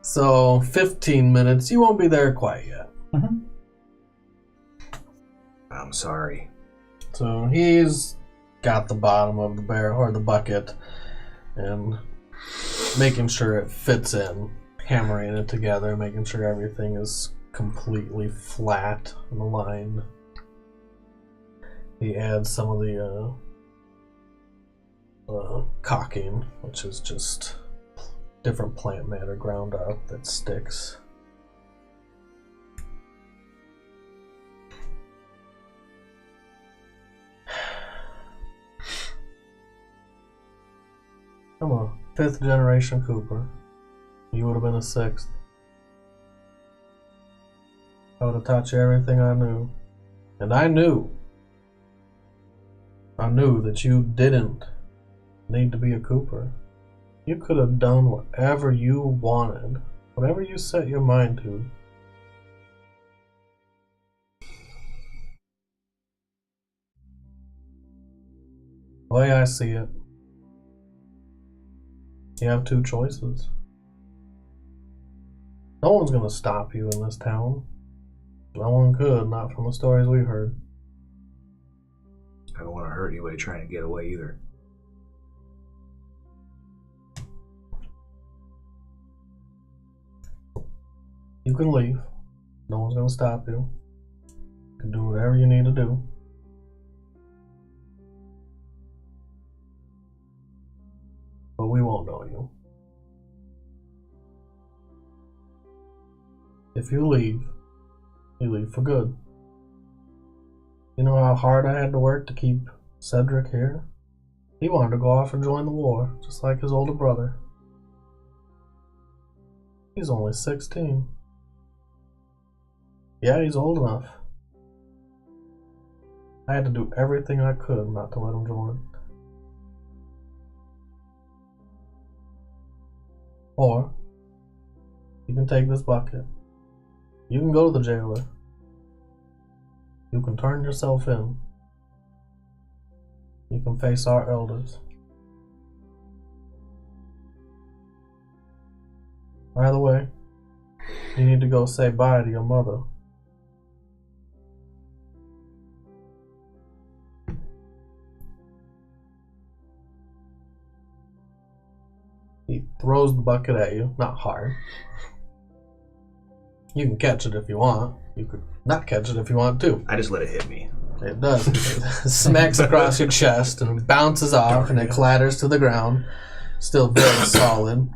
So, 15 minutes. You won't be there quite yet. Mm-hmm. I'm sorry. So, he's got the bottom of the barrel, or the bucket, and making sure it fits in, hammering it together, making sure everything is completely flat and aligned. He adds some of the caulking, which is just different plant matter ground up that sticks. I'm a 5th generation Cooper. You would have been a 6th. I would have taught you everything I knew. And I knew that you didn't need to be a Cooper. You could have done whatever you wanted, whatever you set your mind to. The way I see it, you have 2 choices. No one's gonna stop you in this town. No one could, not from the stories we heard. I don't want to hurt anybody trying to get away either. You can leave. No one's gonna stop you. You can do whatever you need to do. But we won't know you. If you leave for good. You know how hard I had to work to keep Cedric here? He wanted to go off and join the war, just like his older brother. He's only 16. Yeah, he's old enough. I had to do everything I could not to let him join. Or, you can take this bucket. You can go to the jailer. You can turn yourself in. You can face our elders. By the way, you need to go say bye to your mother. He throws the bucket at you, not hard. You can catch it if you want. You could not catch it if you want to. I just let it hit me. It does. It smacks across your chest and bounces off and it clatters to the ground. Still very solid.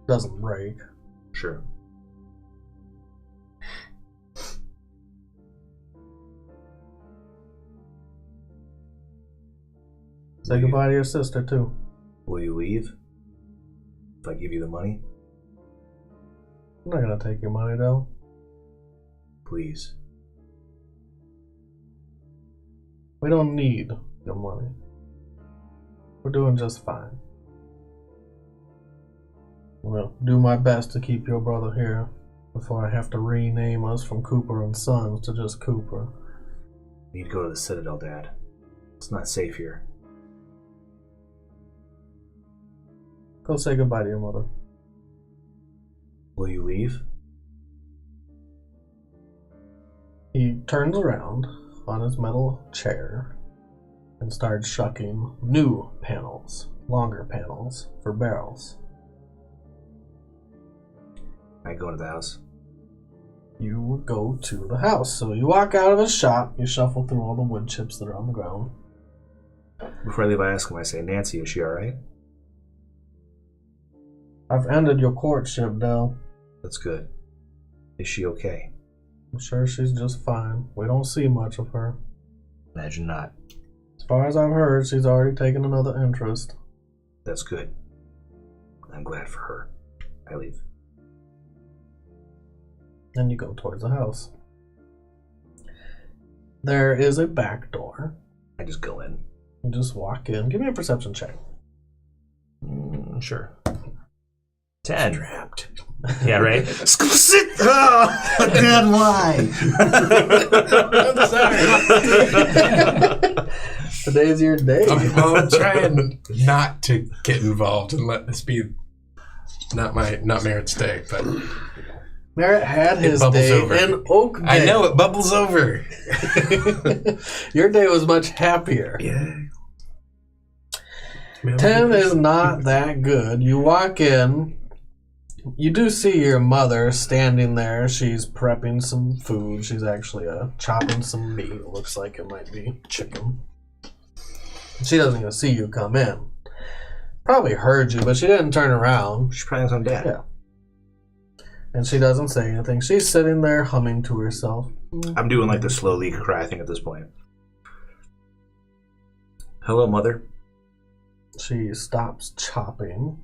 Doesn't break. Sure. Say goodbye to your sister, too. Will you leave? If I give you the money? I'm not gonna take your money, though. Please. We don't need your money. We're doing just fine. I'm gonna do my best to keep your brother here before I have to rename us from Cooper and Sons to just Cooper. We need to go to the Citadel, Dad. It's not safe here. Go say goodbye to your mother. Will you leave? He turns around on his metal chair and starts shucking new panels, longer panels, for barrels. I go to the house. You would go to the house. So you walk out of his shop, you shuffle through all the wood chips that are on the ground. Before I leave, I ask him, I say, Nancy, is she alright? I've ended your courtship, Del. That's good. Is she okay? I'm sure she's just fine. We don't see much of her. Imagine not. As far as I've heard, she's already taken another interest. That's good. I'm glad for her. I leave. And you go towards the house. There is a back door. I just go in. You just walk in. Give me a perception check. Sure. 10. Trapped. Yeah, right? Sit! Oh, Dad, why? I'm sorry. Today's your day. I'm trying not to get involved and let this be not Merritt's day, but Merritt had his bubbles day over. in Oak Day. I know it bubbles over. Your day was much happier. Yeah. 10 is not that good. You walk in, You do see your mother standing there. She's prepping some food. She's actually chopping some meat. It looks like it might be chicken. She doesn't even see you come in. Probably heard you, but she didn't turn around. She's probably on dad. Yeah. And she doesn't say anything. She's sitting there humming to herself. I'm doing like the slow leak cry thing at this point. Hello, mother. She stops chopping.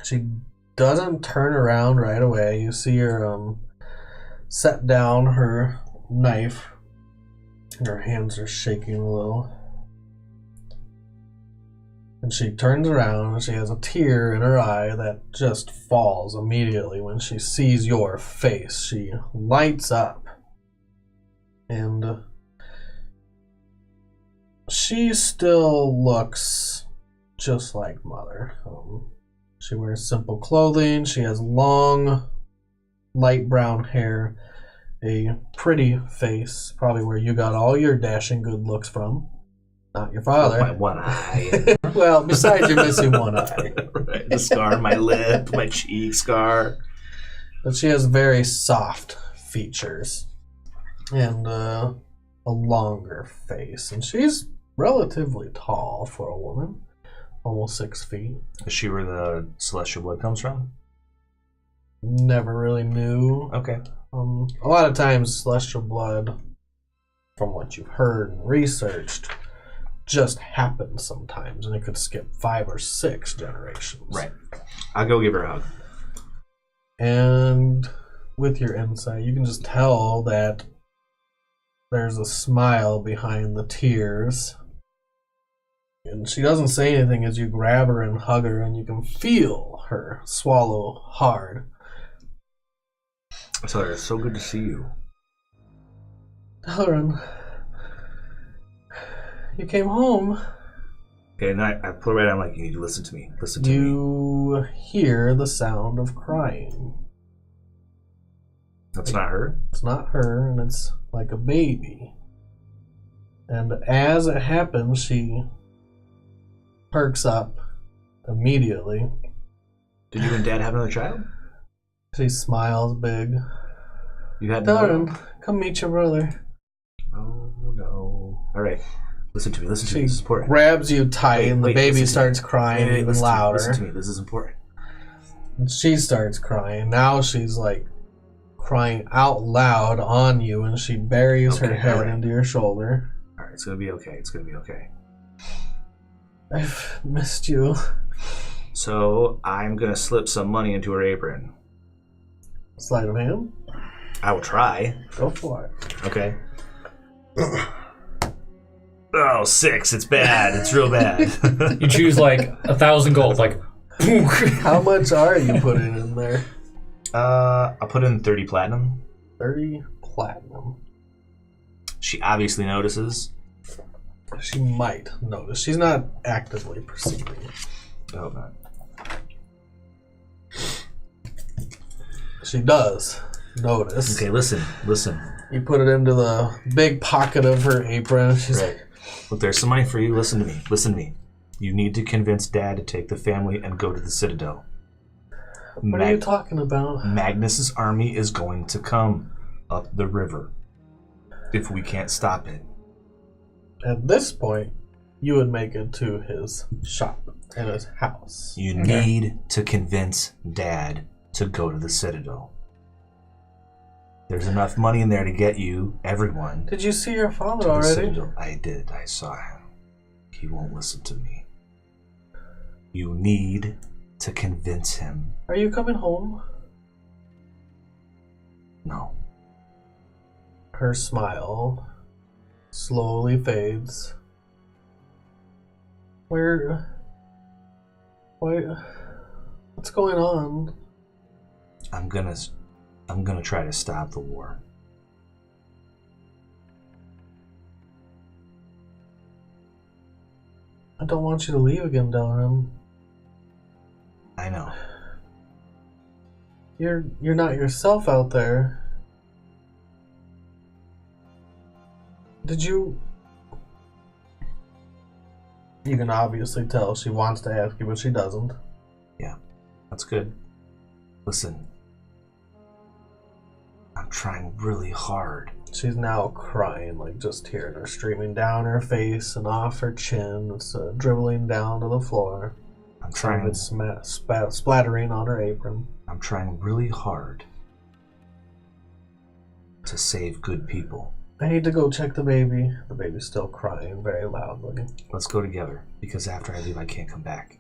She doesn't turn around right away. You see her set down her knife. Her hands are shaking a little. And she turns around and she has a tear in her eye that just falls immediately when she sees your face. She lights up. And she still looks just like Mother. She wears simple clothing. She has long, light brown hair. A pretty face. Probably where you got all your dashing good looks from. Not your father. My one eye. Well, besides your missing one eye. Right, the scar on my lip, my cheek scar. But she has very soft features. And a longer face. And she's relatively tall for a woman. Almost 6 feet. Is she where the celestial blood comes from? Never really knew. Okay. A lot of times, celestial blood, from what you've heard and researched, just happens sometimes, and it could skip 5 or 6 generations. Right. I'll go give her a hug. And with your insight, you can just tell that there's a smile behind the tears. And she doesn't say anything as you grab her and hug her, and you can feel her swallow hard. I tell her, it's so good to see you. Helen, you came home. Okay, and I pull her right out. I'm like, you need to listen to me. Listen to me. You hear the sound of crying. That's not her? It's not her, and it's like a baby. And as it happens, she perks up immediately. Did you and Dad have another child? She smiles big. You had another? Darren, come meet your brother. Oh, no. All right. Listen to me. Listen to me. She This is important. grabs you tight, and the baby listen to starts me. crying even Listen to me. louder. Listen to me. This is important. And she starts crying. Now she's like crying out loud on you, and she buries her Okay, head alright. into your shoulder. All right, it's going to be okay. It's going to be okay. I've missed you. So I'm going to slip some money into her apron. Sleight of hand? I will try. Go for it. Okay. Oh, 6. It's bad. It's real bad. You choose like 1,000 gold, like. How much are you putting in there? I'll put in 30 platinum. 30 platinum. She obviously notices. She might notice. She's not actively perceiving. I hope not. She does notice. Okay, listen. You put it into the big pocket of her apron. She's Right. Look, there's some money for you. Listen to me. You need to convince Dad to take the family and go to the Citadel. What are you talking about? Magnus's army is going to come up the river if we can't stop it. At this point, you would make it to his shop and his house. You need to convince Dad to go to the Citadel. There's enough money in there to get you, everyone, Did you see your father to the already? Citadel. I did. I saw him. He won't listen to me. You need to convince him. Are you coming home? No. Her smile slowly fades. What's going on? I'm gonna try to stop the war. I don't want you to leave again, Delrin. I know. You're not yourself out there. Did you... You can obviously tell she wants to ask you, but she doesn't. Yeah, that's good. Listen. I'm trying really hard. She's now crying, like just hearing her streaming down her face and off her chin. It's dribbling down to the floor. I'm trying. It's splattering on her apron. I'm trying really hard to save good people. I need to go check the baby. The baby's still crying very loudly. Let's go together, because after I leave, I can't come back.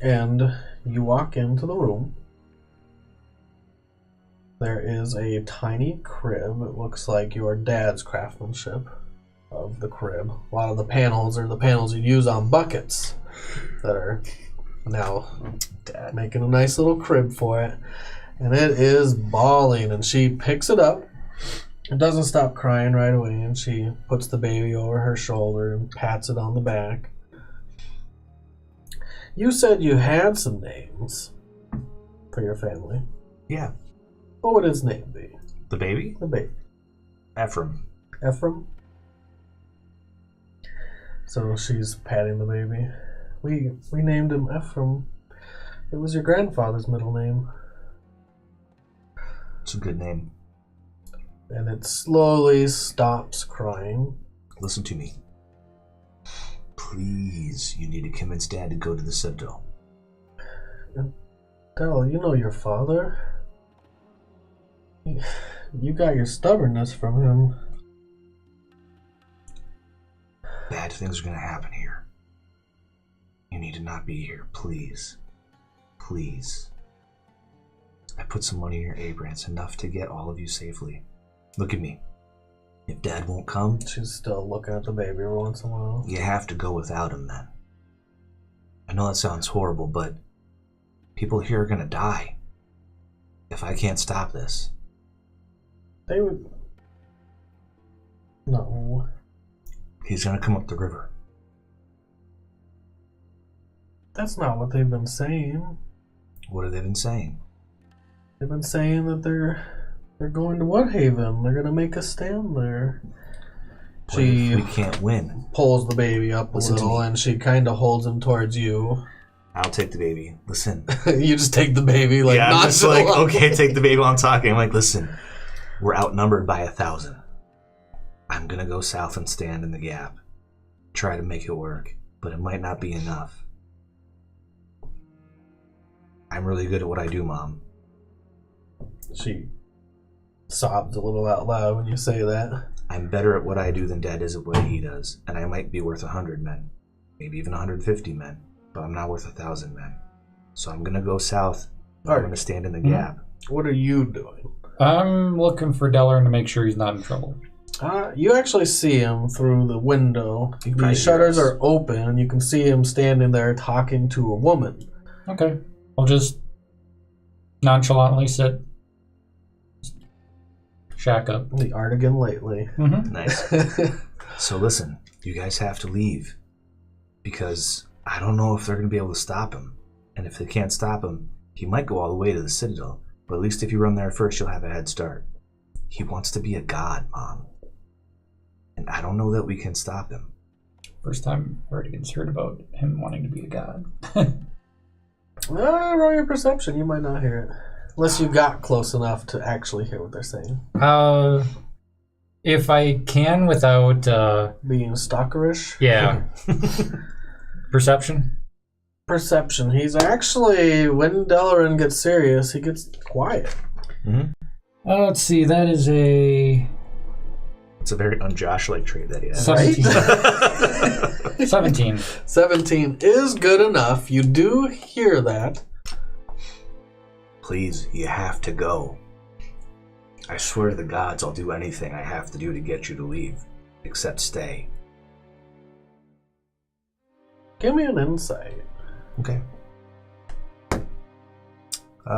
And you walk into the room. There is a tiny crib. It looks like your dad's craftsmanship of the crib. A lot of the panels are the panels you'd use on buckets that are now making a nice little crib for it. And it is bawling, and she picks it up. It doesn't stop crying right away, and she puts the baby over her shoulder and pats it on the back. You said you had some names for your family. Yeah. What would his name be? The baby? The baby. Ephraim. Ephraim? So she's patting the baby. We named him Ephraim. It was your grandfather's middle name. It's a good name. And it slowly stops crying. Listen to me. Please, you need to convince Dad to go to the Citadel. Del, you know your father. You got your stubbornness from him. Bad things are going to happen here. You need to not be here, please. Please. I put some money in your apron. It's enough to get all of you safely. Look at me. If Dad won't come... She's still looking at the baby every once in a while. You have to go without him then. I know that sounds horrible, but people here are going to die. If I can't stop this. They would... No. He's going to come up the river. That's not what they've been saying. What have they been saying? They've been saying that they're going to Woodhaven. They're going to make a stand there. What if we can't win? Pulls the baby up a Listen to little, me. and she kind of holds him towards you. I'll take the baby. Listen. You just take the baby, like, yeah, I'm just nonchalant. like, okay, take the baby while I'm talking. I'm like, listen, we're outnumbered by 1,000. I'm going to go south and stand in the gap. Try to make it work, but it might not be enough. I'm really good at what I do, Mom. She sobs a little out loud when you say that. I'm better at what I do than Dad is at what he does, and I might be worth 100 men, maybe even 150 men, but I'm not worth 1,000 men. So I'm gonna go south. I'm gonna stand in the gap. What are you doing? I'm looking for Delrin to make sure he's not in trouble. You actually see him through the window. The probably shutters hears. are open, and you can see him standing there talking to a woman. Okay. I'll just nonchalantly sit. Shack up. The Artigan lately. Mm-hmm. Nice. So listen, you guys have to leave, because I don't know if they're gonna be able to stop him. And if they can't stop him, he might go all the way to the Citadel. But at least if you run there first, you'll have a head start. He wants to be a god, Mom. And I don't know that we can stop him. First time Artigan's heard about him wanting to be a god. Roll your perception. You might not hear it. Unless you got close enough to actually hear what they're saying. If I can without... Being stalkerish? Yeah. Perception? Perception. He's actually, when Delrin gets serious, he gets quiet. Mm-hmm. Let's see, that is a... It's a very un-Josh-like trait that he has. 17. 17. 17 is good enough. You do hear that. Please, you have to go. I swear to the gods I'll do anything I have to do to get you to leave. Except stay. Give me an insight. Okay.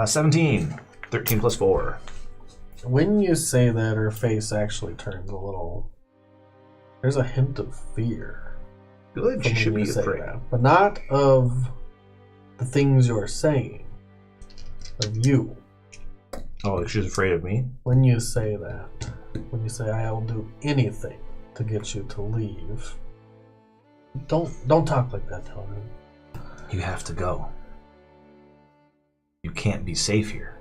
17. 13 plus 4. When you say that, her face actually turns a little... There's a hint of fear. Good, she from should when be you say afraid. that. But not of the things you're saying. Of you. Oh, she's afraid of me? When you say that. When you say, I will do anything to get you to leave. Don't talk like that, Delrin. You have to go. You can't be safe here.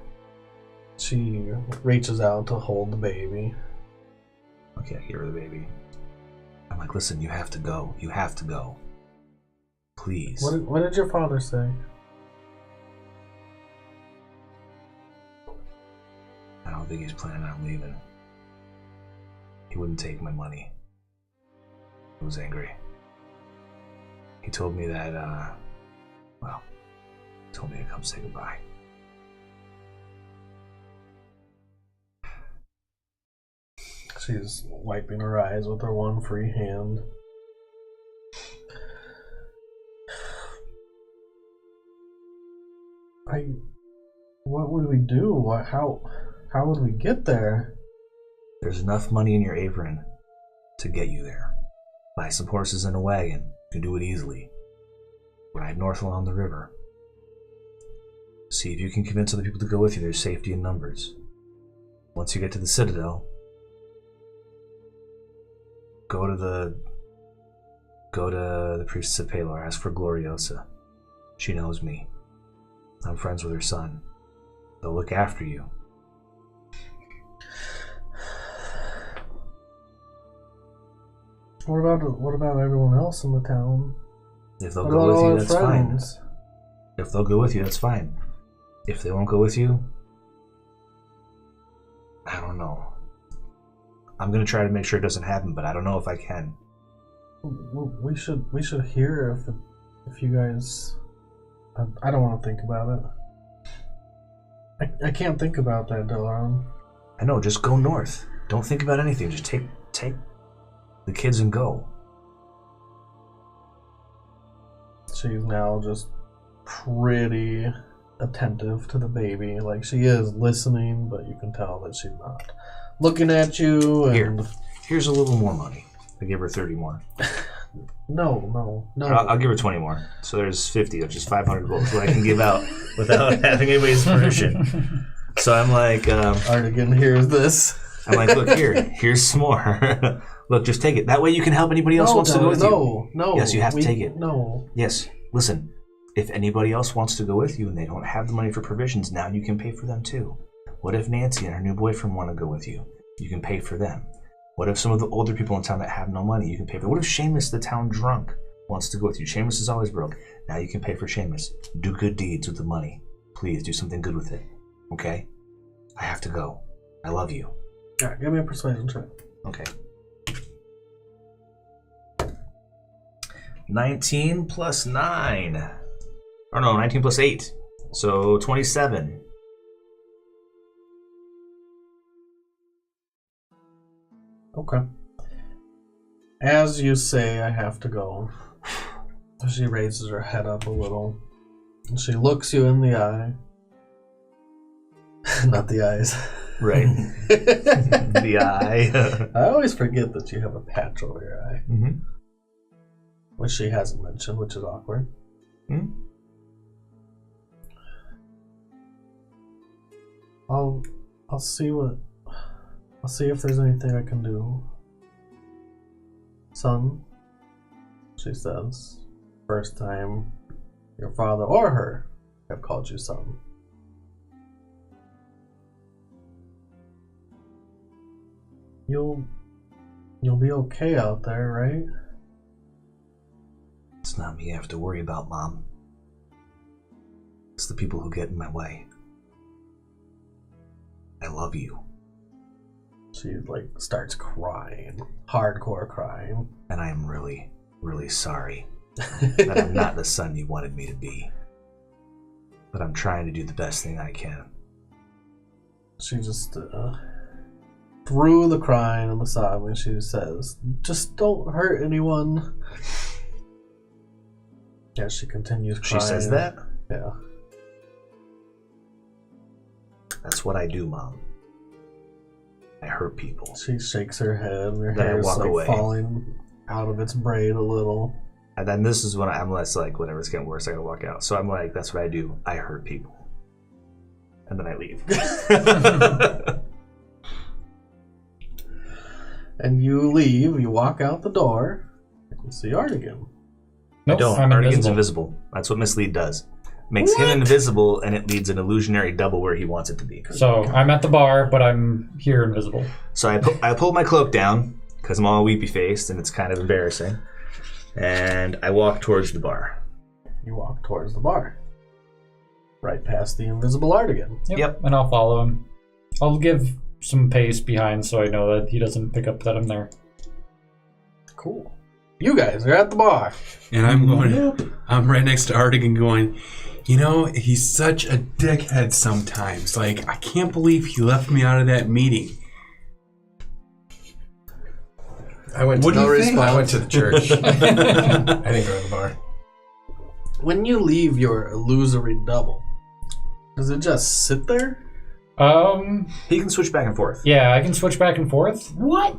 She reaches out to hold the baby. Okay, I give her the baby. I'm like, listen, you have to go. You have to go. Please. What did your father say? I don't think he's planning on leaving. He wouldn't take my money. He was angry. He told me that, told me to come say goodbye. She's wiping her eyes with her one free hand. What would we do? How would we get there? There's enough money in your apron to get you there. Buy some horses and a wagon. You can do it easily. Ride north along the river. See if you can convince other people to go with you. There's safety in numbers. Once you get to the Citadel, go to the Priestess of Palor. Ask for Gloriosa. She knows me. I'm friends with her son. They'll look after you. What about everyone else in the town? If they'll What go about with all you, our that's fine. friends? If they'll go with you, that's fine. If they won't go with you, I don't know. I'm gonna try to make sure it doesn't happen, but I don't know if I can. We should hear if you guys. I don't want to think about it. I can't think about that, Delaron. I know. Just go north. Don't think about anything. Just take the kids and go. She's now just pretty attentive to the baby. Like, she is listening, but you can tell that she's not looking at you. And Here's a little more money. I give her 30 more. No. I'll give her 20 more. So there's 50, which is 500 gold, so I can give out without having anybody's permission. So I'm like, Artigan hears this. I'm like, look, here's some more. Look, just take it. That way you can help anybody else wants to go with you. No. Yes, you have to take it. No. Yes. Listen, if anybody else wants to go with you and they don't have the money for provisions, now you can pay for them too. What if Nancy and her new boyfriend want to go with you? You can pay for them. What if some of the older people in town that have no money, you can pay for them? What if Seamus, the town drunk, wants to go with you? Seamus is always broke. Now you can pay for Seamus. Do good deeds with the money. Please, do something good with it. Okay? I have to go. I love you. Alright, give me a persuasion check. Okay. 19 plus 9. Or no, 19 plus 8. So 27. Okay. As you say, I have to go. She raises her head up a little. And she looks you in the eye. Not the eyes. Right. The eye. I always forget that you have a patch over your eye. Mm-hmm. Which she hasn't mentioned, which is awkward. Hmm? I'll see if there's anything I can do. Son, she says, first time your father or her have called you son. You'll be okay out there, right? It's not me I have to worry about, Mom. It's the people who get in my way. I love you. She starts crying, hardcore crying. And I am really, really sorry that I'm not the son you wanted me to be. But I'm trying to do the best thing I can. She just, through the crying and the sobbing, she says, just don't hurt anyone. Yeah, she continues crying. She says that? Yeah. That's what I do, Mom. I hurt people. She shakes her head and her Then I hair is walk away. falling out of its braid a little. And then this is when I'm less like, whatever, it's getting worse, I gotta walk out. So I'm like, that's what I do. I hurt people. And then I leave. And you leave, you walk out the door, you see Artigan. I don't. I'm Artigan's invisible. invisible. That's what Mislead does. makes him invisible, and it leads an illusionary double where he wants it to be. So I'm at the bar, but I'm here invisible. So I pulled my cloak down because I'm all weepy faced and it's kind of embarrassing, and I walk towards the bar. You walk towards the bar. Right past the invisible art again. Yep. And I'll follow him. I'll give some pace behind so I know that he doesn't pick up that I'm there. Cool. You guys are at the bar. And I'm right next to Artigan going, you know, he's such a dickhead sometimes. Like, I can't believe he left me out of that meeting. I went What to do you the think? I went to the church. I didn't go to the bar. When you leave your illusory double, does it just sit there? He can switch back and forth. Yeah, I can switch back and forth. What?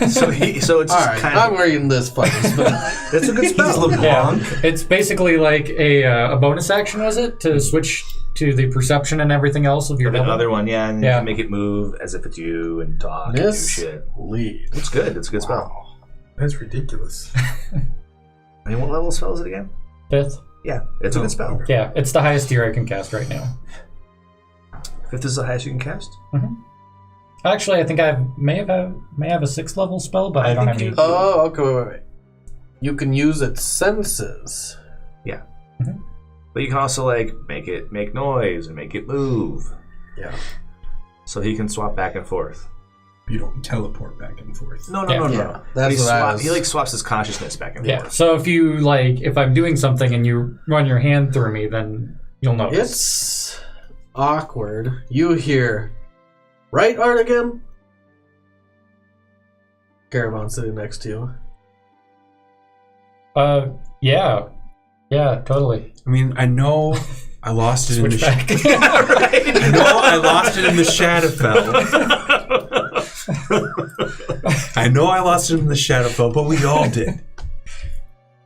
So it's just Alright, kind of... I'm reading this fucking spell. That's a good spell. Yeah, it's basically like a bonus action, was it? To switch to the perception and everything else of your The double? other one, yeah, and Yeah. you can make it move as if it's you and talk and do Miss shit. Lead. It's good. It's a good spell. That's ridiculous. I mean, what level spell is it again? 5th. Yeah, it's a good spell. Yeah, it's the highest tier I can cast right now. 5th is the highest you can cast? Actually, I think I may have a 6th level spell, but I don't have any. Oh, okay, wait. You can use its senses. Yeah. But you can also, like, make it make noise and make it move. Yeah. So he can swap back and forth. You don't teleport back and forth. No. Yeah, that's what I was... He, like, swaps his consciousness back and Yeah, forth. so if I'm doing something and you run your hand through me, then you'll notice. It's awkward. You hear, right, Artigan? Caravan sitting next to you. Yeah, totally. I mean, I know I lost it in the Switch back. I know I lost it in the Shadowfell. I know I lost it in the Shadowfell, but we all did.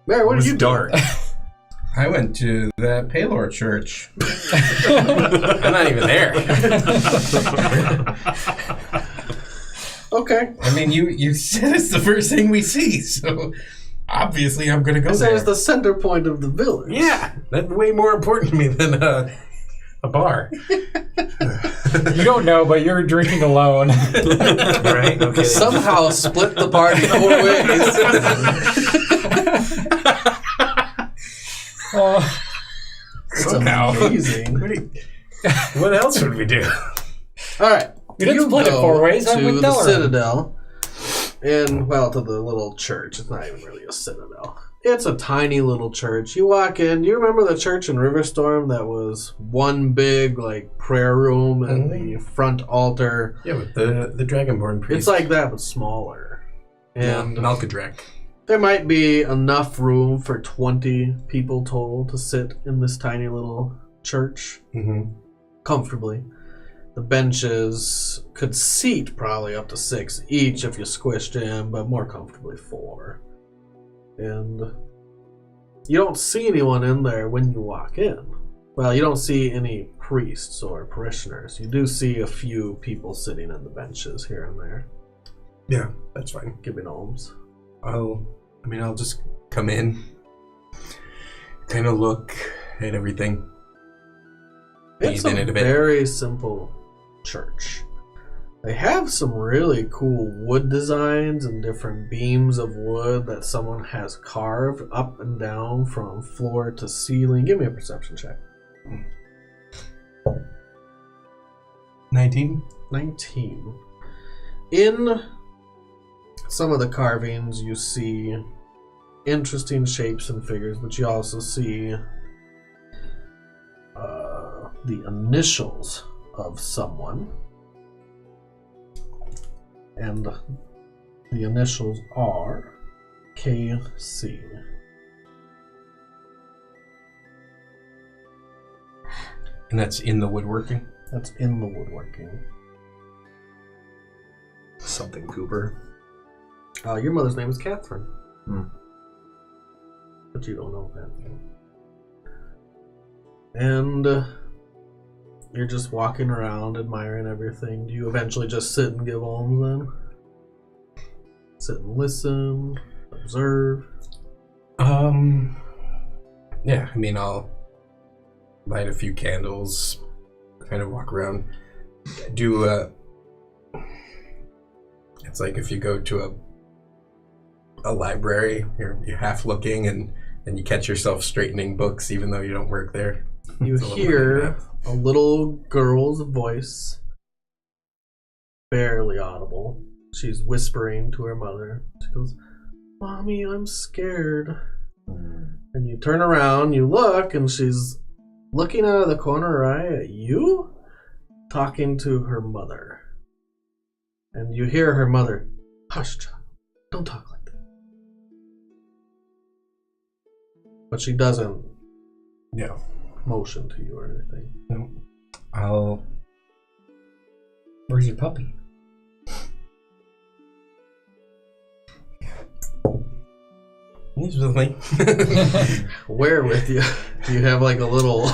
Mary, what It did was you do? dark. I went to the Palor church. I'm not even there. Okay. I mean, you said it's the first thing we see, so obviously I'm going to go I said there. it's the center point of the village. Yeah, that's way more important to me than a bar. You don't know, but you're drinking alone. Right? Okay. Somehow split the party 4 ways. It's amazing. What else would we do? All right. We didn't split it go 4 ways. How'd to we the tell her? Citadel, and to the little church. It's not even really a citadel. It's a tiny little church. You walk in. Do you remember the church in Riverstorm that was one big prayer room and the front altar? Yeah, with the Dragonborn priest. It's like that, but smaller. And Malkadrak. there might be enough room for 20 people total to sit in this tiny little church comfortably. The benches could seat probably up to 6 each if you squished in, but more comfortably 4. And you don't see anyone in there when you walk in. Well, you don't see any priests or parishioners. You do see a few people sitting in the benches here and there, Yeah, that's fine. giving alms. I'll just come in, kind of look at everything. It's Bathe in a it a bit. very simple church. They have some really cool wood designs and different beams of wood that someone has carved up and down from floor to ceiling. Give me a perception check. 19. 19. In some of the carvings, you see interesting shapes and figures, but you also see the initials of someone. And the initials are KC. And that's in the woodworking? That's in the woodworking. Something Cooper. Your mother's name is Catherine. Hmm. But you don't know that name. And you're just walking around admiring everything. Do you eventually just sit and give alms then? Sit and listen, observe. Yeah, I mean, I'll light a few candles, kind of walk around, do it's like if you go to a library, you're half looking and you catch yourself straightening books even though you don't work there. You It's a little bit hear like that. a little girl's voice, barely audible. She's whispering to her mother. She goes, "Mommy, I'm scared." And you turn around, you look, and she's looking out of the corner of her eye at you, talking to her mother. And you hear her mother, "Hush, child, don't talk like that." But she doesn't Yeah. motion to you or anything. No. I'll Where's your puppy? He's with me. Where with you? Do you have like a little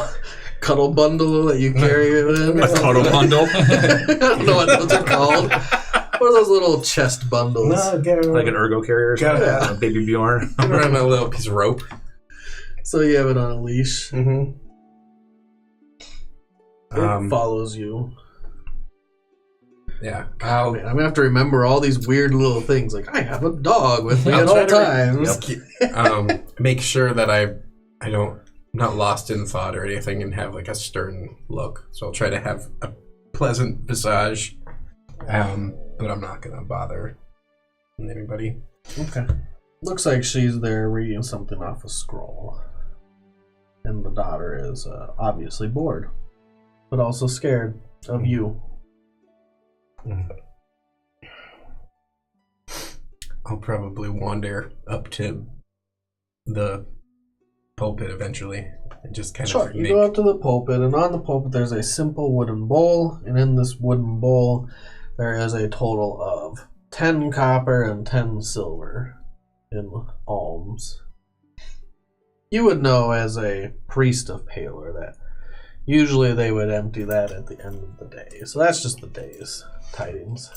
cuddle bundle that you carry it in? A cuddle bundle. I don't know what those are called. What are those little chest bundles? Like an ergo carrier or something. Yeah. A baby Bjorn. Get around a little piece of rope. So you have it on a leash. Mm-hmm. It follows you. Yeah. Man, I'm gonna have to remember all these weird little things. Like I have a dog with me I'll at try all to times. Make sure that I'm not lost in thought or anything and have like a stern look. So I'll try to have a pleasant visage, but I'm not gonna bother anybody. Okay. Looks like she's there reading something off a scroll, and the daughter is obviously bored, but also scared of you. I'll probably wander up to the pulpit eventually and just kind Sure, of you make... go up to the pulpit, and on the pulpit there's a simple wooden bowl, and in this wooden bowl there is a total of 10 copper and 10 silver in alms. You would know as a priest of Palor that usually they would empty that at the end of the day. So that's just the day's tidings.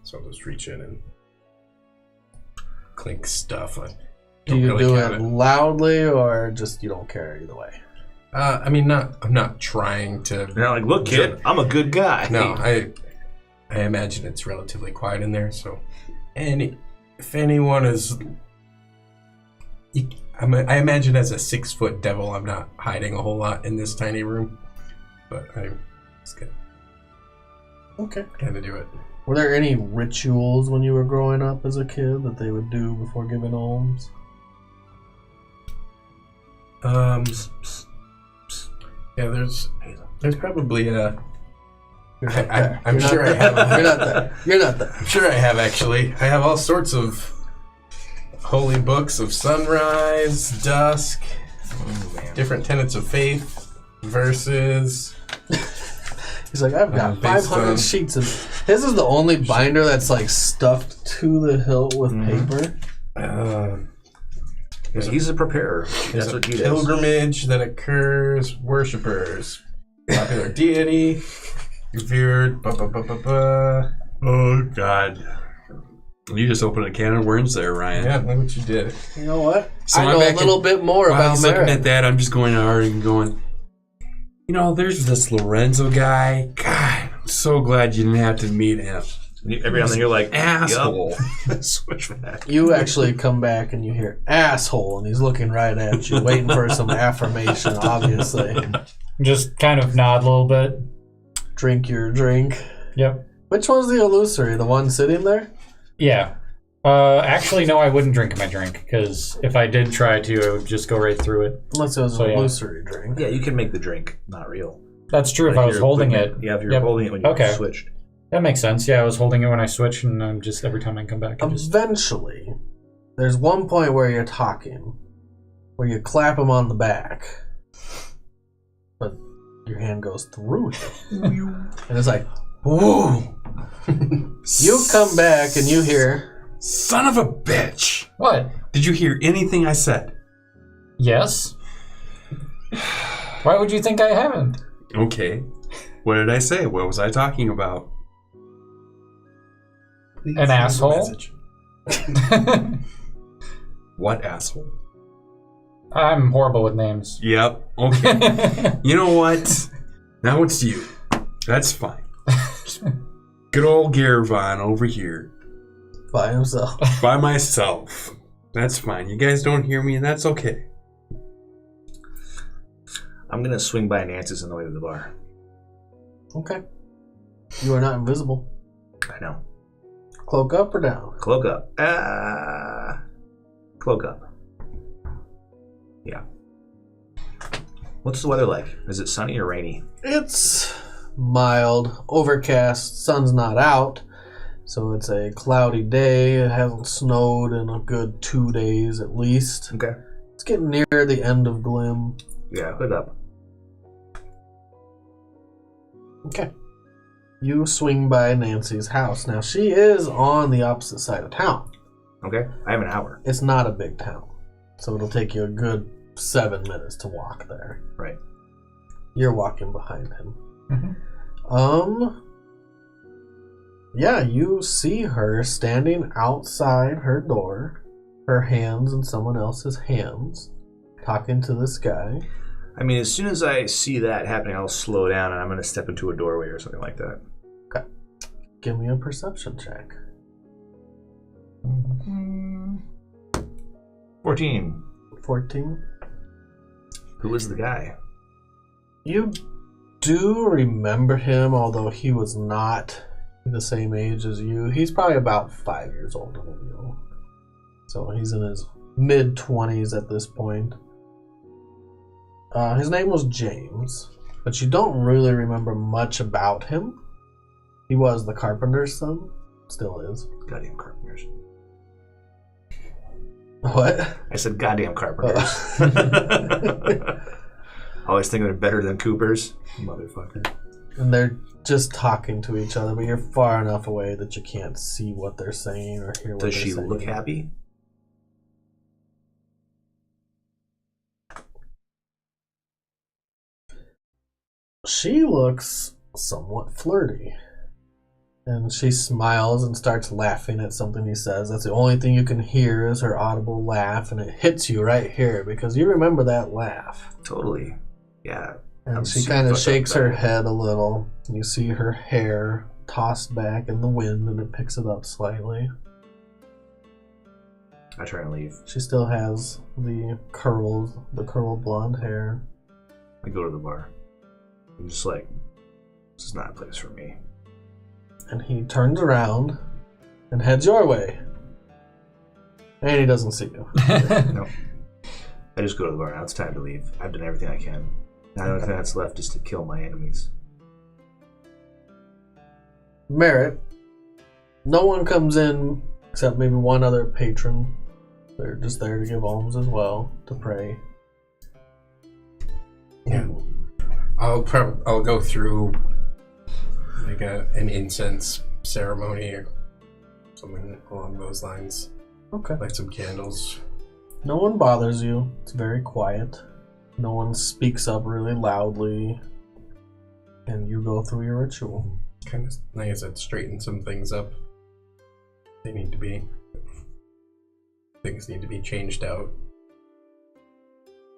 So I'll just reach in and clink stuff. I Do don't you really do count it loudly or just you don't care either way? I mean, I'm not trying to... You're not like, look, kid, I'm a good guy. No, I imagine it's relatively quiet in there, so... And if anyone is... I imagine as a 6-foot devil, I'm not hiding a whole lot in this tiny room. But I'm just gonna Okay. kind of do it. Were there any rituals when you were growing up as a kid that they would do before giving alms? Yeah, there's probably a... You're not I- there. I'm You're sure not I have. there. You're not there. You're not there. I'm sure I have, actually. I have all sorts of holy books of sunrise, dusk, different tenets of faith, verses. He's like, I've got Based 500 on- sheets of... His is the only binder that's like stuffed to the hilt with paper. Yeah, he's a preparer. There's That's a what he does. pilgrimage that occurs, worshippers, popular deity, revered, Oh, God. You just opened a can of worms there, Ryan. Yeah, look what you did. You know what? So I I'm know a back little bit more While about he's looking Merrick. at that, I'm just going to Art and going, you know, there's this Lorenzo guy. God, I'm so glad you didn't have to meet him. Every now and then you're like, Asshole. yup. Switch back. You actually come back and you hear asshole, and he's looking right at you, waiting for some affirmation, obviously. Just kind of nod a little bit. Drink your drink. Yep. Which one's the illusory? The one sitting there? Yeah. Actually, no, I wouldn't drink my drink, because if I did try to, I would just go right through it. Unless it was So, an yeah. illusory drink. Yeah, you can make the drink not real. That's true if Like I was your holding equipment. it. Yeah, if you're Yep. holding it when you Okay. switched. That makes sense. Yeah, I was holding it when I switched, and I'm just every time I come back, I just... Eventually, there's one point where you're talking, where you clap him on the back, but your hand goes through him. And it's like, whoa! You come back and you hear, Son of a bitch. What? Did you hear anything I said? Yes? Why would you think I haven't? Okay. What did I say? What was I talking about? An asshole? What asshole? I'm horrible with names. Yep. Okay. You know what? Now it's you. That's fine. Good old Garvon over here. By himself. By myself. That's fine. You guys don't hear me, and that's okay. I'm gonna swing by Nancy's on the way to the bar. Okay. You are not invisible. I know. Cloak up or down? Cloak up. Cloak up. Yeah. What's the weather like? Is it sunny or rainy? It's mild, overcast, sun's not out, so it's a cloudy day. It hasn't snowed in a good 2 days at least. Okay. It's getting near the end of Glim. Yeah, hood up. Okay. You swing by Nancy's house. Now, she is on the opposite side of town. Okay. I have an hour. It's not a big town, so it'll take you a good 7 minutes to walk there. Right. You're walking behind him. Mhm. Yeah, you see her standing outside her door, her hands in someone else's hands, talking to this guy. I mean, as soon as I see that happening, I'll slow down and I'm going to step into a doorway or something like that. Okay. Give me a perception check. 14. 14. Who is the guy? You do remember him, although he was not the same age as you. He's probably about 5 years older than you. So he's in his mid-20s at this point. His name was James, but you don't really remember much about him. He was the carpenter's son. Still is. Goddamn carpenters. What? I said goddamn carpenters. Always think they're better than Coopers. Motherfucker. And they're just talking to each other, but you're far enough away that you can't see what they're saying or hear what Does they're she saying. look happy? She looks somewhat flirty. And she smiles and starts laughing at something he says. That's the only thing you can hear is her audible laugh, and it hits you right here because you remember that laugh. Totally. Yeah. And I'm she super kind of fucked up shakes about her it. head a little. You see her hair tossed back in the wind, and it picks it up slightly. I try and leave. She still has the curled blonde hair. I go to the bar. I'm just like, this is not a place for me. And he turns around and heads your way. And he doesn't see you. No. I just go to the bar. Now it's time to leave. I've done everything I can. Now the only thing that's left is to kill my enemies. Merritt. No one comes in except maybe one other patron. They're just there to give alms as well, to pray. Yeah. I'll go through like an incense ceremony or something along those lines. Okay. Light some candles. No one bothers you. It's very quiet. No one speaks up really loudly. And you go through your ritual. Kind of, like I said, straighten some things up. Things need to be changed out.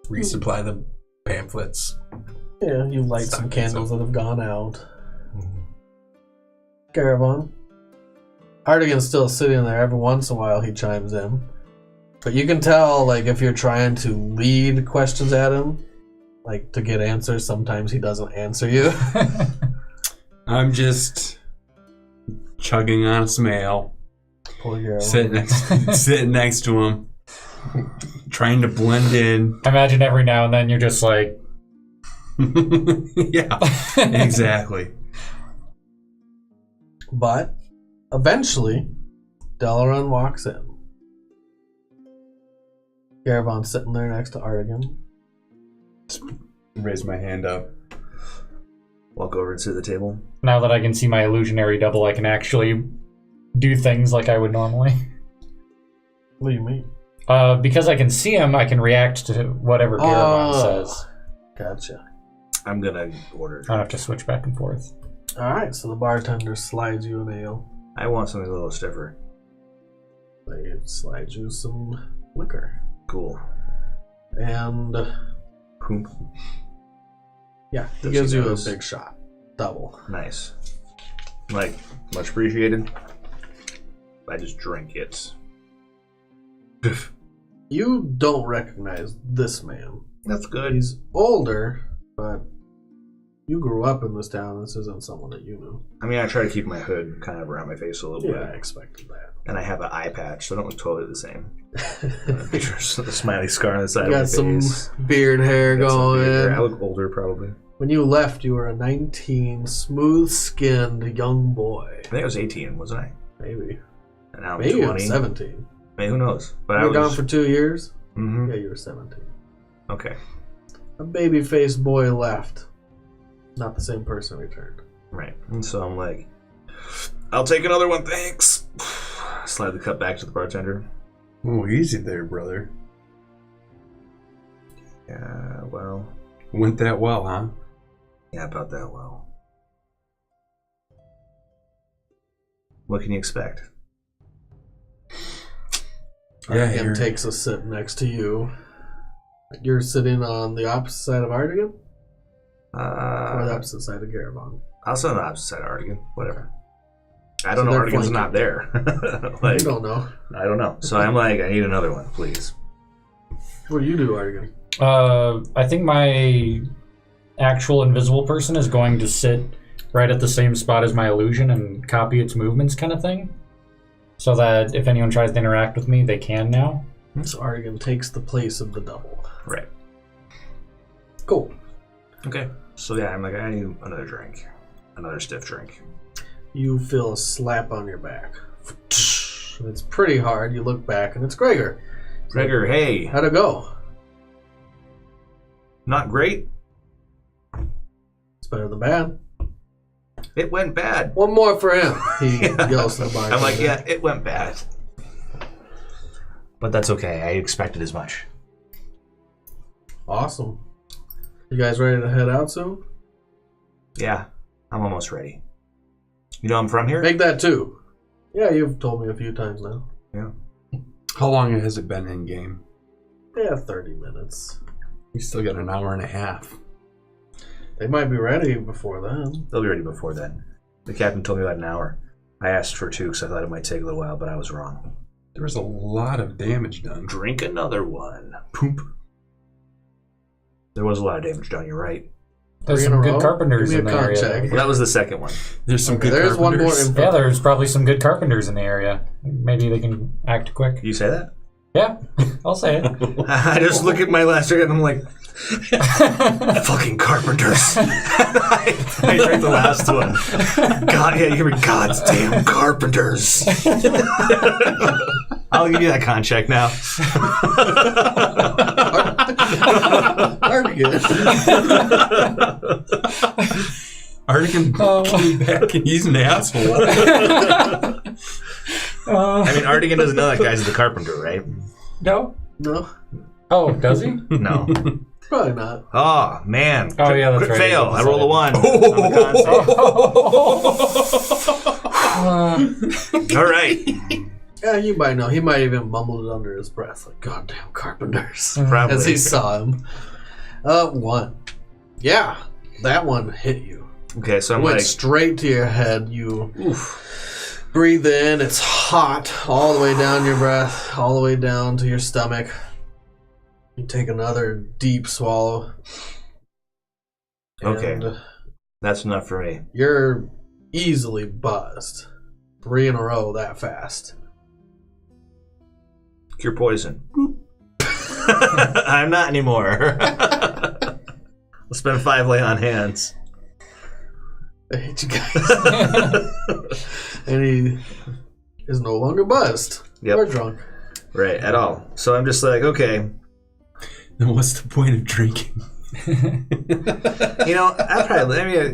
Resupply the pamphlets. Yeah, you light Stock some things candles up. that have gone out. Mhm. Caravan. Artigan's still sitting there. Every once in a while he chimes in. But you can tell, like, if you're trying to lead questions at him, like, to get answers, sometimes he doesn't answer you. I'm just chugging on some ale, Poor Caravan. sitting next to him, trying to blend in. I imagine every now and then you're just like, Yeah, exactly. But eventually, Delaran walks in. Caravan's sitting there next to Artigan. Raise my hand up. Walk over and sit at the table. now that I can see my illusionary double, I can actually do things like I would normally. What do you mean? Because I can see him, I can react to whatever Garabon says. Gotcha. I'm gonna order. I don't have to switch back and forth. Alright, so the bartender slides you an ale. I want something a little stiffer. They slide you some liquor. Cool. And Poop. yeah, he Does gives he you a notice? big shot. Double. Nice. Like, much appreciated. I just drink it. You don't recognize this man. That's good. He's older, but you grew up in this town. This isn't someone that you knew. I mean, I try to keep my hood kind of around my face a little Yeah, I bit. expected that. And I have an eye patch, so I don't look totally the same. Just the smiley scar on the side You of my got some face. beard hair Got some going. beard hair. I look older, probably. When you left, you were a 19, smooth-skinned young boy. I think I was 18, wasn't I? Maybe. And now I'm Maybe 20. 17. I mean, who knows? But You were gone for 2 years? Mm-hmm. Yeah, you were 17. Okay. A baby-faced boy left. Not the same person returned. Right. And so I'm like, I'll take another one, thanks. Slide the cup back to the bartender. Oh, easy there, brother. Yeah, well. Went that well, huh? Yeah, about that well. What can you expect? Yeah, Artigan you're- takes a sip next to you. You're sitting on the opposite side of Artigan? Or the opposite side of Garabon? I'll sit on the opposite side of Artigan. Whatever. I So don't know. they're Artigan's flanking. not there. You Like, don't know. I don't know. So I'm like, I need another one, please. What do you do, Artigan? I think my actual invisible person is going to sit right at the same spot as my illusion and copy its movements, kind of thing, so that if anyone tries to interact with me, they can now. So Artigan takes the place of the double. Right. Cool. Okay. So yeah, I'm like, I need another drink. Another stiff drink. You feel a slap on your back. It's pretty hard. You look back and it's Gregor. Gregor, hey. How'd it go? Not great. It's better than bad. It went bad. One more for him. He Yeah. yells to the bartender. I'm like, yeah, it went bad. But that's okay. I expected as much. Awesome. You guys ready to head out soon? Yeah, I'm almost ready. You know I'm from here? Make that 2. Yeah, you've told me a few times now. Yeah. How long has it been in game? Yeah, 30 minutes. We still got an hour and a half. They might be ready before then. They'll be ready before then. The captain told me about an hour. I asked for 2 because I thought it might take a little while, but I was wrong. There was a lot of damage done. Drink another one. Poop. There was a lot of damage done, you're right. There's 3 in some a good row? carpenters Give in me the a con area. check. Well, that was the second one. There's some good There's one more carpenters. in Yeah, there's probably some good carpenters in the area. Maybe they can act quick. You say that? Yeah, I'll say it. I just look at my last drink and I'm like, fucking carpenters. I drank the last one. God, yeah, you hear me? God's damn carpenters. I'll give you that con check now. Artigan. Artigan came back and he's an asshole. I mean, Artigan doesn't know that guy's the carpenter, right? No? No, Oh, does he? No. probably not. Oh, man. Oh, yeah, that's Crit right. fail. He I rolled a 1. On the con save. All right. Yeah, you might know. He might even mumble it under his breath, like "goddamn carpenters," Probably. as he saw him. 1. Yeah, that one hit you. Okay, so I'm Went like, straight to your head. You breathe in. It's hot all the way down your breath, all the way down to your stomach. You take another deep swallow. Okay. And that's enough for me. you're easily buzzed. 3 in a row that fast. Cure poison. I'm not anymore. I'll spend 5 lay on hands. I hate you guys. And he is no longer buzzed Yep. or drunk. Right, at all. So I'm just like, okay. Then what's the point of drinking? You know,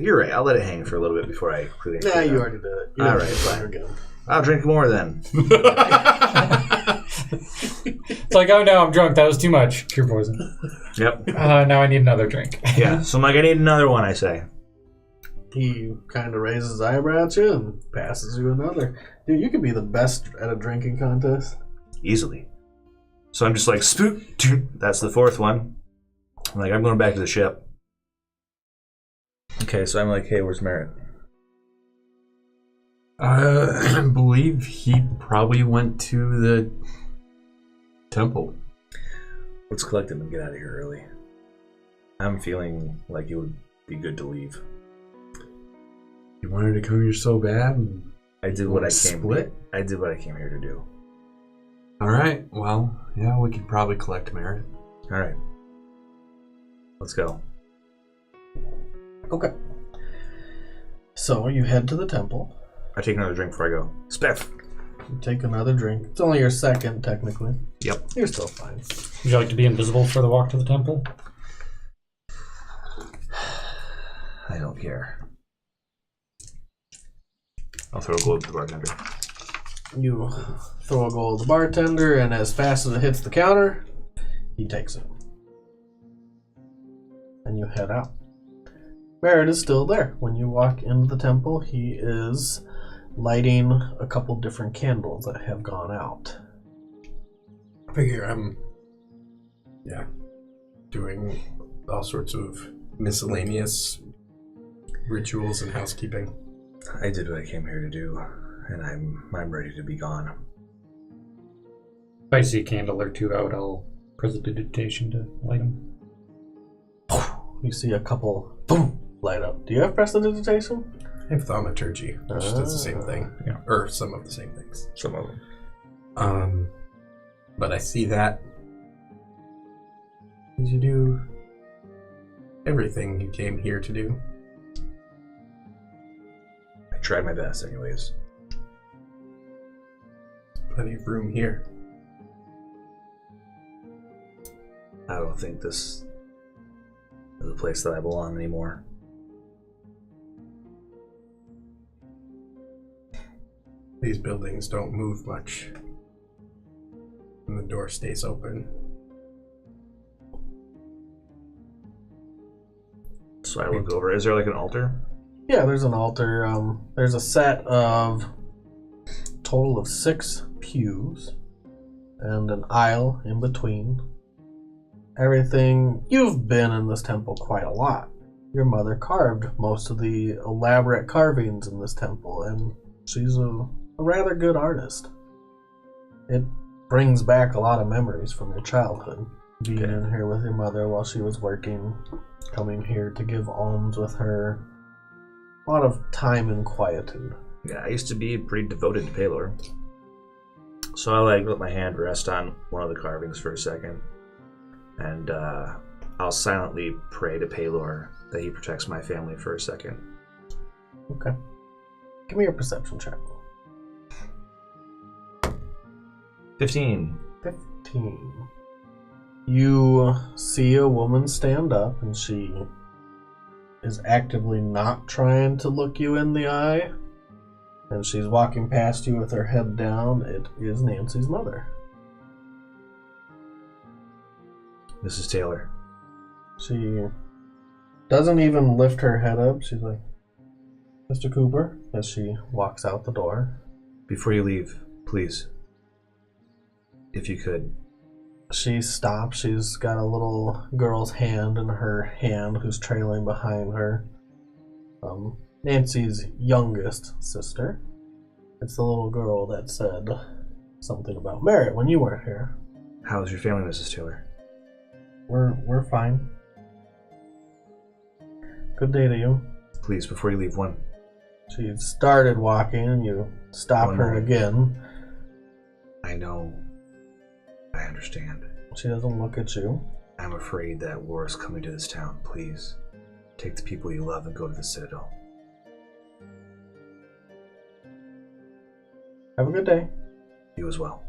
you're right. I'll let it hang for a little bit before I clean it. Nah, you already did it. You All don't right, need to fine. again. I'll drink more then. It's like, oh no, I'm drunk. That was too much. Cure poison. Yep. Now I need another drink. Yeah. So I'm like, I need another one, I say. He kind of raises his eyebrow at you and passes you another. Dude, you could be the best at a drinking contest. Easily. So I'm just like, spook. That's the fourth one. I'm like, I'm going back to the ship. Okay, so I'm like, hey, where's Merritt? I believe he probably went to the temple. Let's collect him and get out of here early. I'm feeling like it would be good to leave. You wanted to come here so bad? I did what I came. Split? I did what I came here to do. All right. Well, yeah, we could probably collect merit. All right. Let's go. Okay. So you head to the temple. I take another drink before I go. Spiff. You take another drink. It's only your second, technically. Yep. You're still fine. Would you like to be invisible for the walk to the temple? I don't care. I'll throw a gold at the bartender. You throw a gold at the bartender, and as fast as it hits the counter, he takes it. And you head out. Merritt is still there. When you walk into the temple, he is lighting a couple different candles that have gone out. I figure I'm, doing all sorts of miscellaneous rituals and housekeeping. I did what I came here to do, and I'm ready to be gone. If I see a candle or two out, I'll prestidigitation to light them. You see a couple boom light up. Do you have prestidigitation? I have thaumaturgy, which does the same thing. Yeah. Or some of the same things. Some of them. But I see that. Did you do everything you came here to do? I tried my best anyways. Plenty of room here. I don't think this is a place that I belong anymore. These buildings don't move much. And the door stays open. So I look over. Is there like an altar? Yeah, there's an altar. There's a set of total of 6 pews and an aisle in between. Everything. You've been in this temple quite a lot. Your mother carved most of the elaborate carvings in this temple, and she's a rather good artist. It brings back a lot of memories from your childhood. Being in here with your mother while she was working, coming here to give alms with her. A lot of time and quietude. Yeah, I used to be pretty devoted to Palor. So I let my hand rest on one of the carvings for a second. And I'll silently pray to Palor that he protects my family for a second. Okay. Give me your perception check. 15. 15. You see a woman stand up, and she is actively not trying to look you in the eye. And she's walking past you with her head down. It is Nancy's mother. Mrs. Taylor. She doesn't even lift her head up. She's like, Mr. Cooper, as she walks out the door. Before you leave, please, if you could. She stops. She's got a little girl's hand in her hand who's trailing behind her. Nancy's youngest sister. It's the little girl that said something about Merritt when you weren't here. How's your family, Mrs. Taylor? We're fine. Good day to you. Please, before you leave, one. She started walking and you stop One her moment. again. I know. I understand. She doesn't look at you. I'm afraid that war is coming to this town. Please, take the people you love and go to the Citadel. Have a good day. You as well.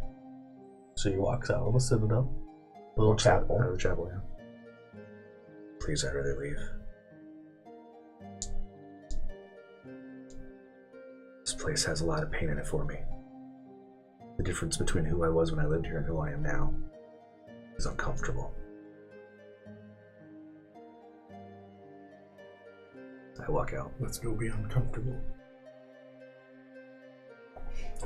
She walks out of the Citadel. Little chapel. Out of the chapel, yeah. Please, I'd rather leave. This place has a lot of pain in it for me. The difference between who I was when I lived here and who I am now is uncomfortable. I walk out. Let's go be uncomfortable.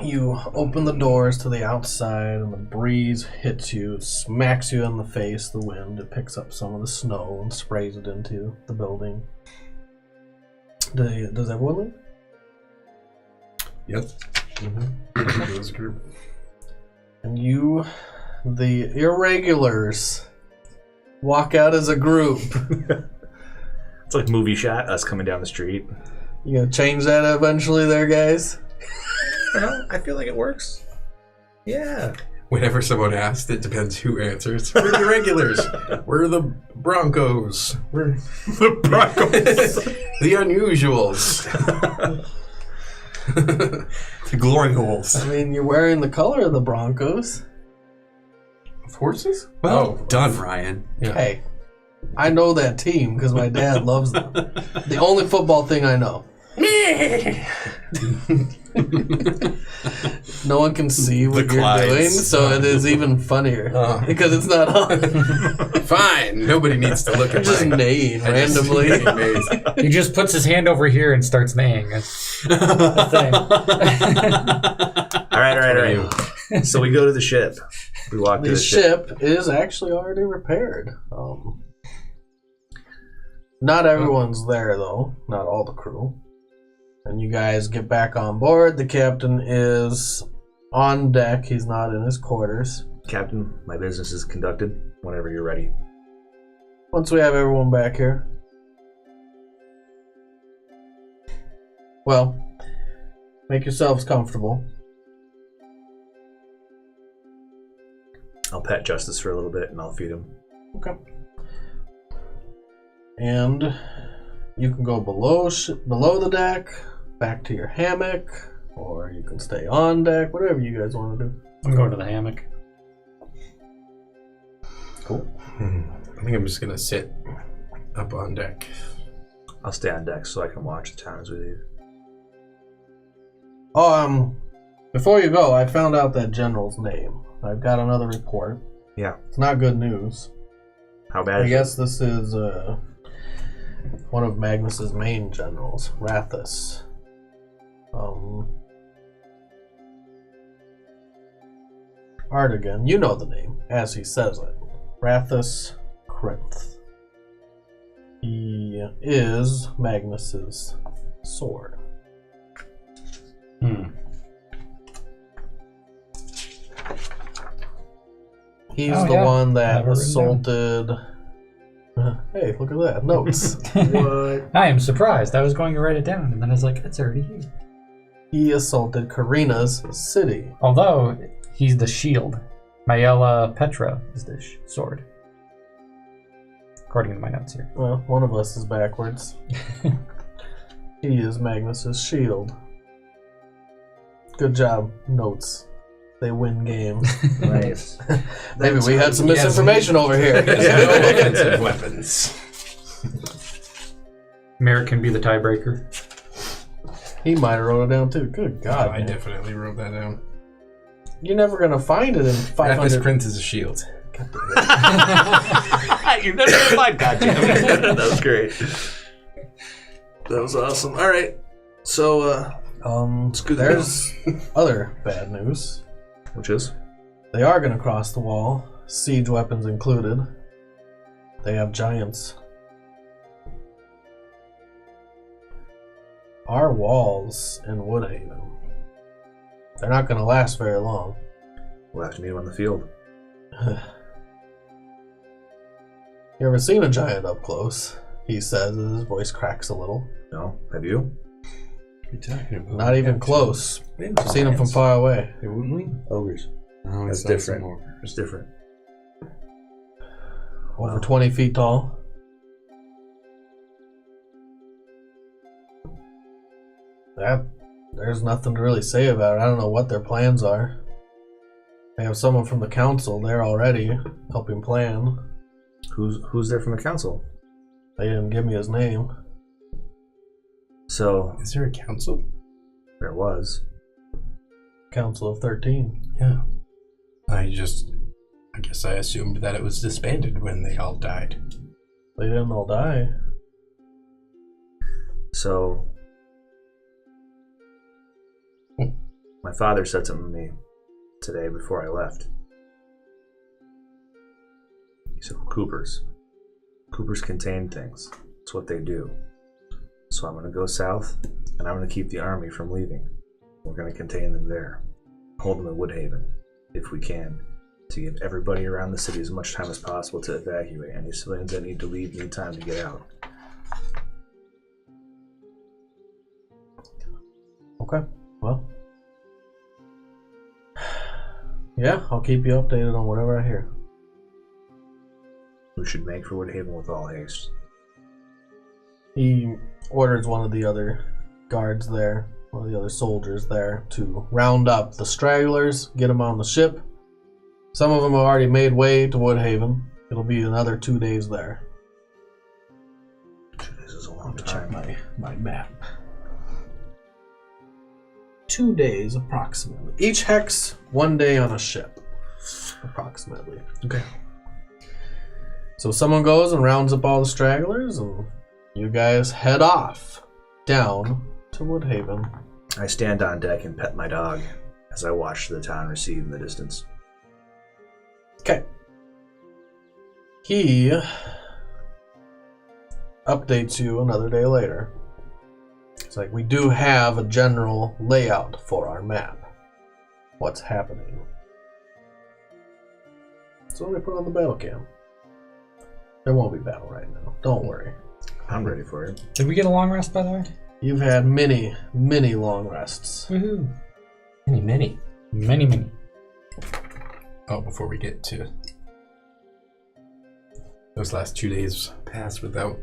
You open the doors to the outside, and the breeze hits you, smacks you in the face. The wind, it picks up some of the snow and sprays it into the building. Does everyone leave? Yep. Mm-hmm. It was a group. And you, the irregulars, walk out as a group. It's like movie shot, us coming down the street. You gonna change that eventually there, guys? I don't know. I feel like it works. Yeah. Whenever someone asks, it depends who answers. We're the regulars. We're the Broncos. We're the Broncos. The unusuals. The glory holes. I mean, you're wearing the color of the Broncos. Of horses? Well, done, Ryan. Yeah. Hey, I know that team because my dad loves them. The only football thing I know. No one can see what you're Clydes. doing, so it is even funnier because it's not on. Fine. Nobody needs to look at Just mine. neighing I just- randomly. Amazing. He just puts his hand over here and starts neighing. That's the thing. All right. So we go to the ship. We walk to The the ship. ship is actually already repaired. Not everyone's there, though. Not all the crew. And you guys get back on board. The captain is on deck. He's not in his quarters. Captain, my business is conducted. Whenever you're ready. Once we have everyone back here. Well, make yourselves comfortable. I'll pet Justice for a little bit and I'll feed him. Okay. And you can go below the deck, back to your hammock, or you can stay on deck, whatever you guys want to do. I'm going to the hammock. Cool. I think I'm just going to sit up on deck. I'll stay on deck so I can watch the time as we leave. Oh, before you go, I found out that general's name. I've got another report. Yeah. It's not good news. How bad I is guess this is one of Magnus's main generals, Rathus. Artigan, you know the name, as he says it. Rathus Krinth. He is Magnus's sword. He's Oh, the yeah. one that Have it written assaulted. Hey, look at that. Notes. What? I am surprised. I was going to write it down, and then I was like, it's already here. He assaulted Karina's city. Although, he's the shield. Mayela Petra is the sword. According to my notes here. Well, one of us is backwards. He is Magnus's shield. Good job, notes. They win games. Nice. Maybe we had some Yes. misinformation over here. No offensive weapons. Merrick can be the tiebreaker. He might have wrote it down too. Good God, I man. definitely wrote that down. You're never gonna find it in Rathus 500. Krinth is a shield. You're never gonna find. Goddamn it. That was great. That was awesome. All right. So, good. There's other bad news. which is They are gonna cross the wall, siege weapons included. They have giants. Our walls in Woodhaven, they're not gonna last very long. we'll have to meet him on the field. You ever seen a giant up close? He says as his voice cracks a little. No, have you? What are you talking about? Not even close. I've seen him from far away. Hey, wouldn't we? Ogres. No, That's it's not different. some ogre. It's different. Over 20 feet tall. There's nothing to really say about it. I don't know what their plans are. They have someone from the council there already helping plan. Who's there from the council? They didn't give me his name. So Is there a council? there was. Council of 13. Yeah. I guess I assumed that it was disbanded when they all died. They didn't all die. So My father said something to me today before I left. He said, Coopers contain things. It's what they do. So I'm going to go south, and I'm going to keep the army from leaving. We're going to contain them there. Hold them in Woodhaven, if we can, to give everybody around the city as much time as possible to evacuate. Any civilians that need to leave need time to get out. Okay, well. Yeah, I'll keep you updated on whatever I hear. We should make for Woodhaven with all haste. He orders one of the other guards there, one of the other soldiers there, to round up the stragglers, get them on the ship. Some of them have already made way to Woodhaven. It'll be another 2 days there. 2 days is a long Check time. my map. 2 days approximately. Each hex, 1 day on a ship. Approximately. Okay. So someone goes and rounds up all the stragglers, and you guys head off down to Woodhaven. I stand on deck and pet my dog as I watch the town recede in the distance. Okay. He updates you another day later. It's like, we do have a general layout for our map. What's happening? So let me put on the battle cam. There won't be battle right now. Don't worry. I'm ready for it. Did we get a long rest, by the way? You've had many, many long rests. Woohoo. Many. Many. Oh, before we get to those last 2 days passed without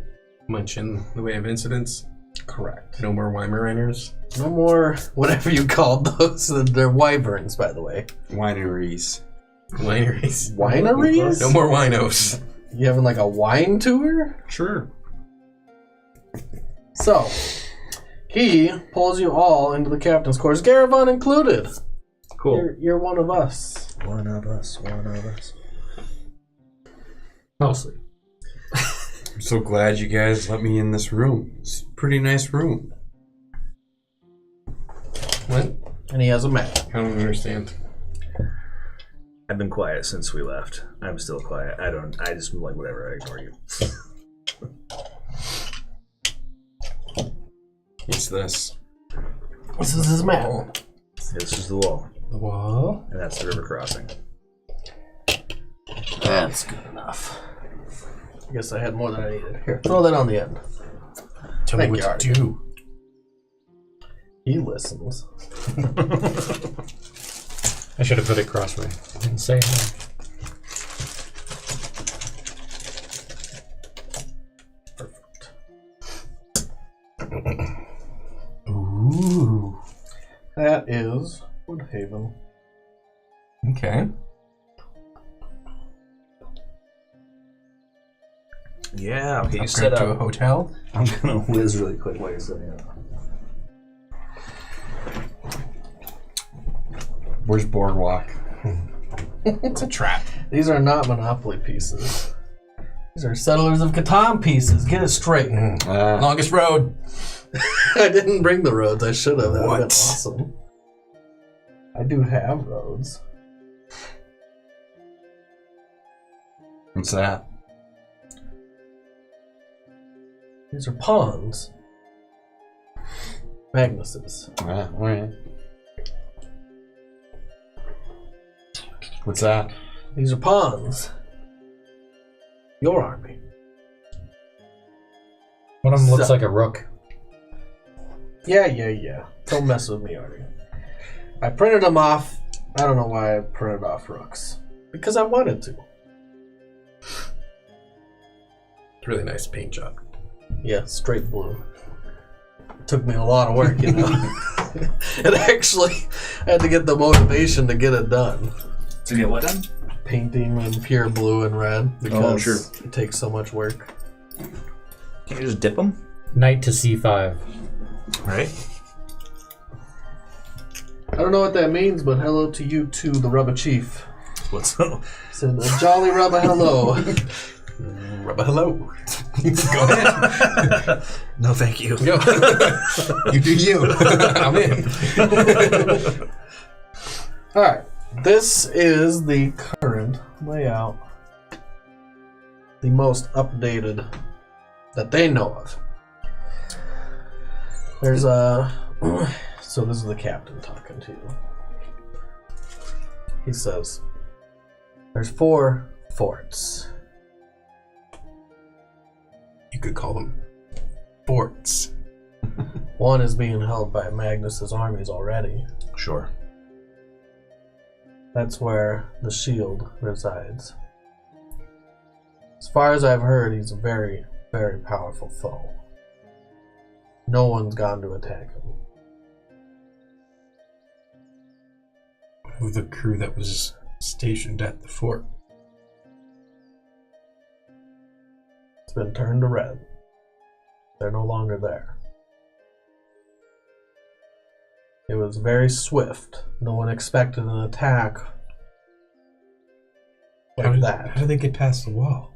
much in the way of incidents. Correct. No more Weimaraners. No more whatever you called those. They're wyverns, by the way. Wineries. Wineries. Wineries? No more winos. You having like a wine tour? Sure. So, he pulls you all into the captain's quarters, Garavon included. Cool. You're one of us. One of us. Mostly. I'm so glad you guys let me in this room. It's a pretty nice room. What? And he has a map. I don't understand. I've been quiet since we left. I'm still quiet. I just like whatever. I ignore you. What's this? This is his map. This is the wall, The wall? and that's the river crossing. That's good enough. I guess I had more than I needed. Here, throw that on the end. Tell me Thank what you, to do. He listens. I should have put it crossway. Didn't say how. Perfect. Ooh. That is Woodhaven. Okay. Yeah. Okay. You Upgrade set to a up. hotel. I'm gonna whiz really quick while you're setting up. Where's Boardwalk? It's a trap. These are not Monopoly pieces. These are Settlers of Catan pieces. Get it straight. Longest road. I didn't bring the roads. I should have. That would have been What? awesome. I do have roads. What's that? These are pawns. Magnus's. Alright. What's that? These are pawns. Your army. One of them looks So- like a rook. Yeah. Don't mess with me, Artie. I printed them off. I don't know why I printed off rooks. Because I wanted to. It's really nice paint job. Yeah, straight blue. It took me a lot of work, you know. And actually, I had to get the motivation to get it done. To get what done? Painting in pure blue and red because sure. it takes so much work. Can you just dip them? Knight to C5. Right. I don't know what that means, but hello to you too, the Rubber Chief. What's up? Said a jolly rubber hello. Rubba hello. Go ahead. No, thank you. Go. You do you. I'm in. All right. This is the current layout. The most updated that they know of. There's a... So this is the captain talking to you. He says, there's 4 forts. You could call them forts. One is being held by Magnus's armies already. Sure. That's where the shield resides. As far as I've heard, he's a very, very powerful foe. No one's gone to attack him. Of the crew that was stationed at the fort. It's been turned to red. They're no longer there. It was very swift. No one expected an attack like that. How did they get past the wall?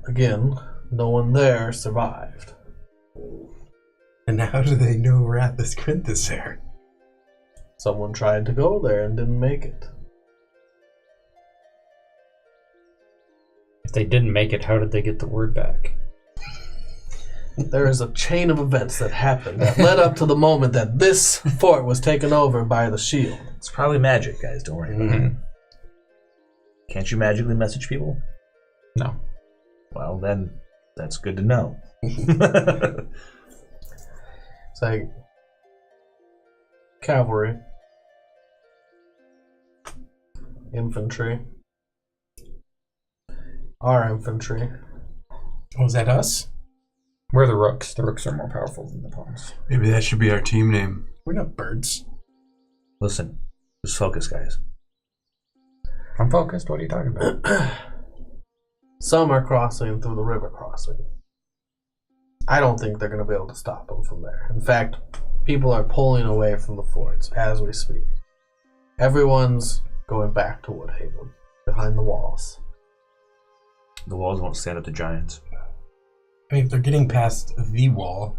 Again, no one there survived. And how do they know Rathus Quintus there? Someone tried to go there and didn't make it. If they didn't make it, how did they get the word back? There is a chain of events that happened that led up to the moment that this fort was taken over by the shield. It's probably magic, guys. Don't worry about it. Can't you magically message people? No. Well, then that's good to know. It's like cavalry, infantry, our infantry. Oh, is that us? We're the rooks. The rooks are more powerful than the pawns. Maybe that should be our team name. We're not birds. Listen, just focus, guys. I'm focused. What are you talking about? Some are crossing through the river crossing. I don't think they're going to be able to stop them from there. In fact, people are pulling away from the forts as we speak. Everyone's going back to Woodhaven, behind the walls. The walls won't stand up to giants. I mean, if they're getting past the wall,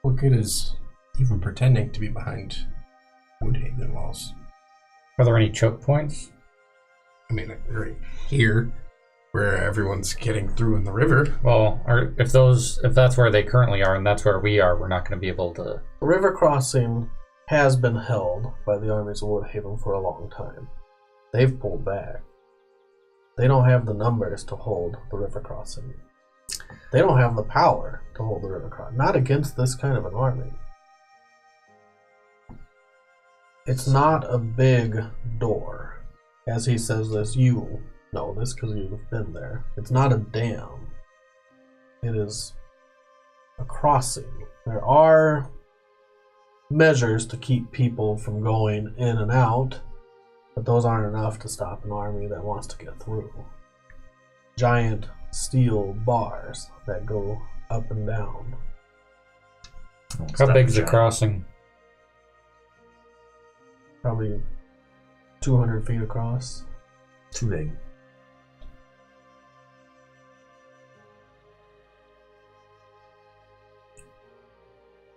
what good is even pretending to be behind Woodhaven walls? Are there any choke points? I mean, right here, where everyone's getting through in the river. Well, if that's where they currently are and that's where we are, we're not going to be able to. The river crossing has been held by the armies of Woodhaven for a long time. They've pulled back. They don't have the numbers to hold the river crossing. They don't have the power to hold the river crossing. Not against this kind of an army. It's not a big door. As he says this, you know this because you've been there. It's not a dam. It is a crossing. There are measures to keep people from going in and out, but those aren't enough to stop an army that wants to get through. Giant steel bars that go up and down. How big is the crossing? Probably 200 feet across. Too big.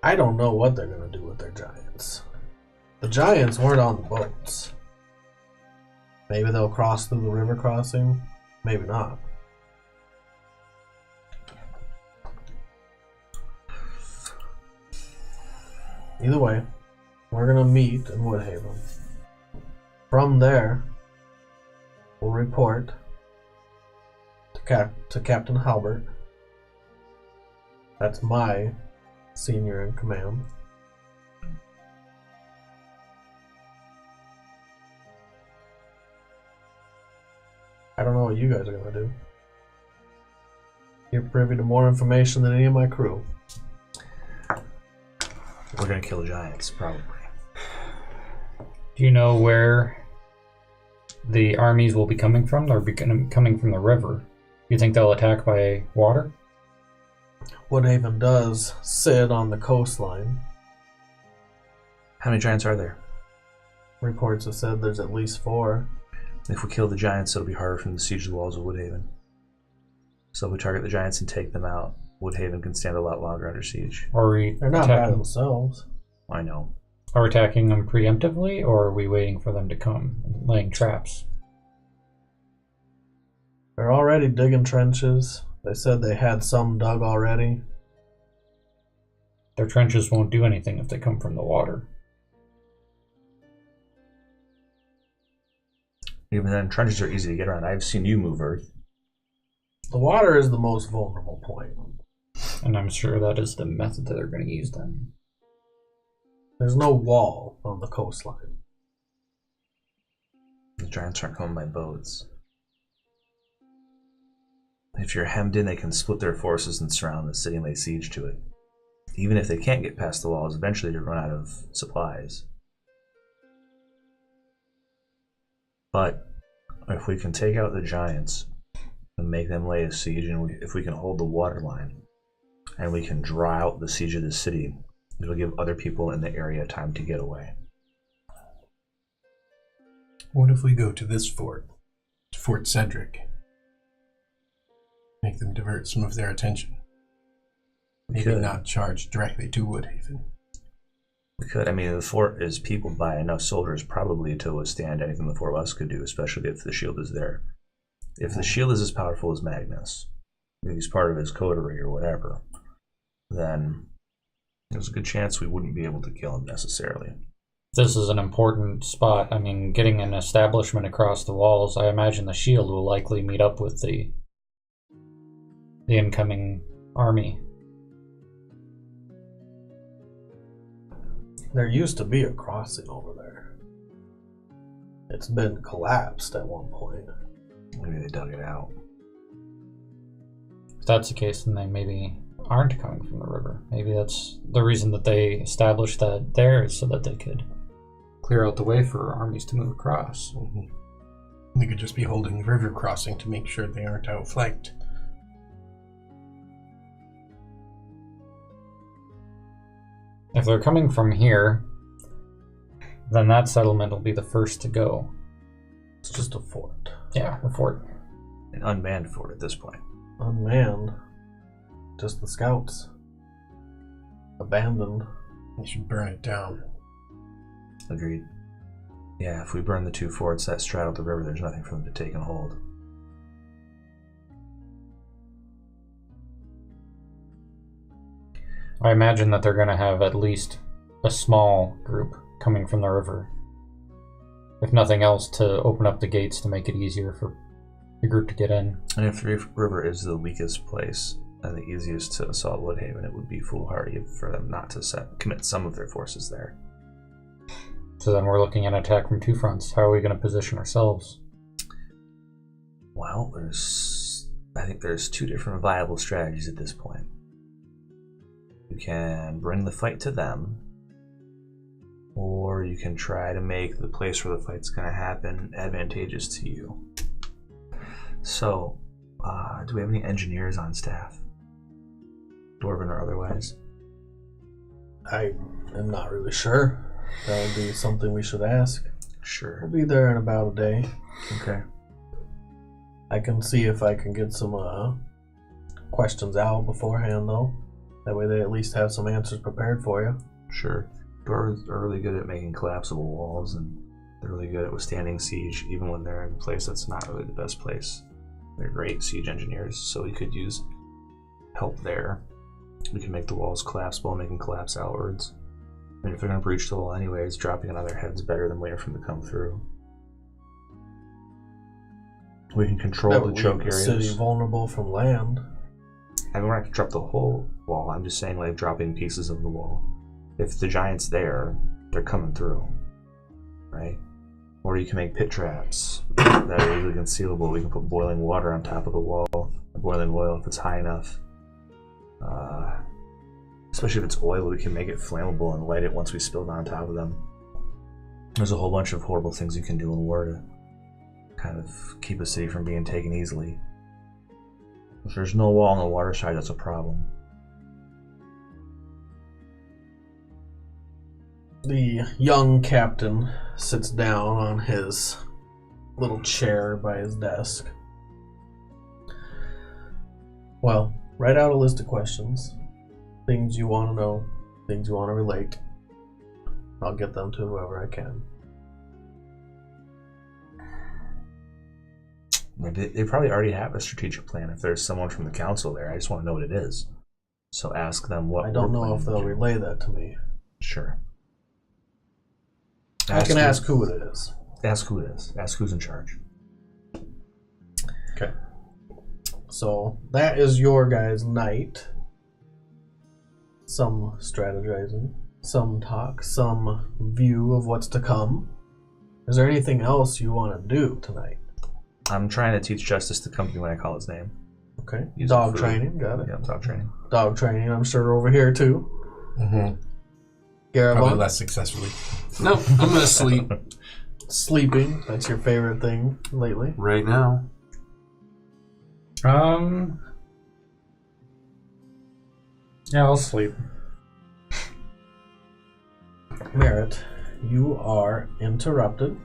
I don't know what they're going to do with their giants. The giants weren't on the boats. Maybe they'll cross through the river crossing. Maybe not. Either way, we're going to meet in Woodhaven. From there, we'll report to Captain Halbert. That's my senior in command. I don't know what you guys are going to do. You're privy to more information than any of my crew. We're gonna kill giants, probably. Do you know where the armies will be coming from? They're coming from the river. You think they'll attack by water? Woodhaven does sit on the coastline. How many giants are there? Reports have said there's at least 4. If we kill the giants, it'll be harder for them to siege the walls of Woodhaven. So if we target the giants and take them out, Woodhaven can stand a lot longer under siege. They're not by themselves. I know. Are we attacking them preemptively, or are we waiting for them to come, laying traps? They're already digging trenches. They said they had some dug already. Their trenches won't do anything if they come from the water. Even then, trenches are easy to get around. I've seen you move earth. The water is the most vulnerable point. And I'm sure that is the method that they're going to use then. There's no wall on the coastline. The giants aren't coming by boats. If you're hemmed in, they can split their forces and surround the city and lay siege to it. Even if they can't get past the walls, eventually they'll run out of supplies. But if we can take out the giants and make them lay a siege, and if we can hold the water line, and we can draw out the siege of the city, it'll give other people in the area time to get away. What if we go to this fort, to Fort Cedric? Make them divert some of their attention. Maybe not charge directly to Woodhaven. We could. I mean, the fort is peopled by enough soldiers probably to withstand anything the four of us could do, especially if the shield is there. If the shield is as powerful as Magnus, if he's part of his coterie or whatever, then there's a good chance we wouldn't be able to kill him necessarily. This is an important spot. I mean, getting an establishment across the walls, I imagine the shield will likely meet up with the incoming army. There used to be a crossing over there. It's been collapsed at one point. Maybe they dug it out. If that's the case, then they maybe aren't coming from the river. Maybe that's the reason that they established that there, is so that they could clear out the way for armies to move across. Mm-hmm. They could just be holding the river crossing to make sure they aren't outflanked. If they're coming from here, then that settlement will be the first to go. It's just a fort. Yeah, the fort. An unmanned fort at this point. Unmanned. Just the scouts. Abandoned. You should burn it down. Agreed. Yeah, if we burn the two forts that straddle the river, there's nothing for them to take and hold. I imagine that they're going to have at least a small group coming from the river. If nothing else, to open up the gates to make it easier for the group to get in. And if the river is the weakest place and the easiest to assault Woodhaven, it would be foolhardy for them not to commit some of their forces there. So then we're looking at an attack from two fronts. How are we going to position ourselves? Well, I think there's two different viable strategies at this point. You can bring the fight to them, or you can try to make the place where the fight's going to happen advantageous to you. So, do we have any engineers on staff? Dwarven or otherwise? I am not really sure. That would be something we should ask. Sure. We'll be there in about a day. Okay. I can see if I can get some questions out beforehand, though. That way they at least have some answers prepared for you. Sure. Dwarves are really good at making collapsible walls, and they're really good at withstanding siege, even when they're in a place that's not really the best place. They're great siege engineers, so we could use help there. We can make the walls collapsible and make them collapse outwards. I mean, if they're going to breach the wall anyways, dropping it on their heads better than waiting for them to come through. We can control That the would choke leave the areas. city vulnerable from land. I don't have to drop the whole wall. I'm just saying, like, dropping pieces of the wall. If the giant's there, they're coming through, right? Or you can make pit traps that are easily concealable. We can put boiling water on top of the wall, or boiling oil if it's high enough. Especially if it's oil, we can make it flammable and light it once we spill it on top of them. There's a whole bunch of horrible things you can do in war to kind of keep a city from being taken easily. If there's no wall on the water side, that's a problem. The young captain sits down on his little chair by his desk. Well, write out a list of questions. Things you want to know, things you want to relate. I'll get them to whoever I can. They probably already have a strategic plan. If there's someone from the council there, I just want to know what it is. So ask them what. I don't we're know if planning they'll to do. relay that to me. Sure. I can ask who it is. Ask who it is. Ask who's in charge. Okay. So that is your guys' night. Some strategizing, some talk, some view of what's to come. Is there anything else you want to do tonight? I'm trying to teach Justice to come to me when I call his name. Okay. Use Dog it for- training, got it. Yeah, dog training. Dog training, I'm sure over here too. Probably Garabon, less successfully. No, I'm gonna sleep sleeping. That's your favorite thing lately. right now. Yeah, I'll sleep. Merritt, you are interrupted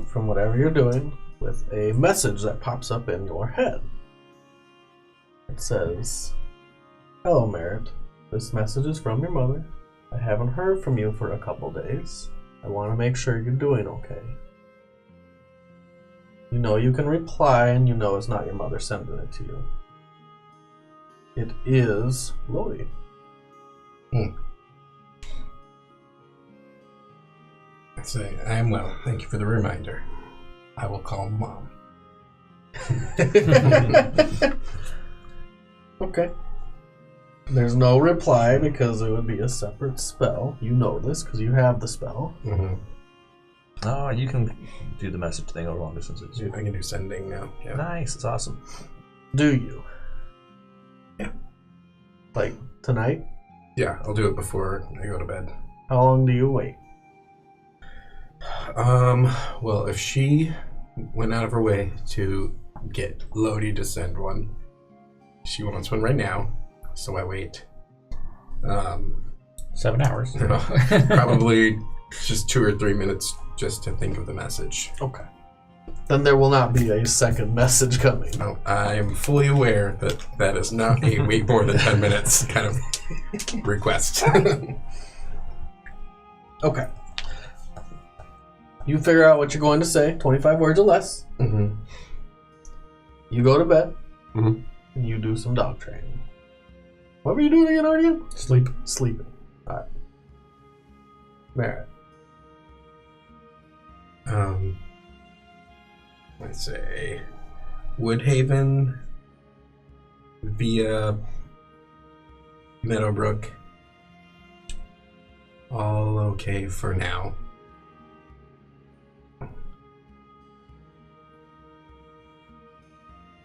from whatever you're doing with a message that pops up in your head. It says, "Hello, Merritt. This message is from your mother. I haven't heard from you for a couple days. I want to make sure you're doing okay. You know you can reply, and you know it's not your mother sending it to you. It is Lodi." I say, I am well. Thank you for the reminder. I will call Mom. Okay. There's no reply because it would be a separate spell. You know this because you have the spell. Oh, you can do the message thing over long distances. I can do sending now. Yeah. Nice. It's awesome. Do you? Yeah. Like tonight? Yeah, I'll do it before I go to bed. How long do you wait? Well, if she went out of her way to get Lodi to send one, she wants one right now, so I wait. 7 hours. Probably just 2 or 3 minutes just to think of the message. Okay. Then there will not be a second message coming. No, I'm fully aware that that is not a wait more than 10 minutes kind of request. Okay. You figure out what you're going to say, 25 words or less. Mm-hmm. You go to bed. Mhm. And you do some dog training. What were you doing again, Ardian? Sleep. Sleeping. Alright. Merritt. Let's say Woodhaven via Meadowbrook. All okay for now.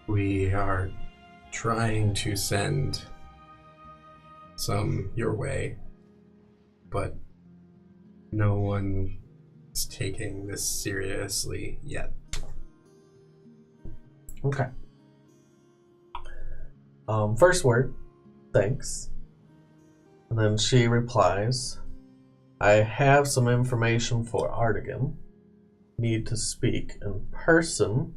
We are trying to send some your way, but no one is taking this seriously yet. Okay. First word, thanks. And then she replies, "I have some information for Artigan. Need to speak in person.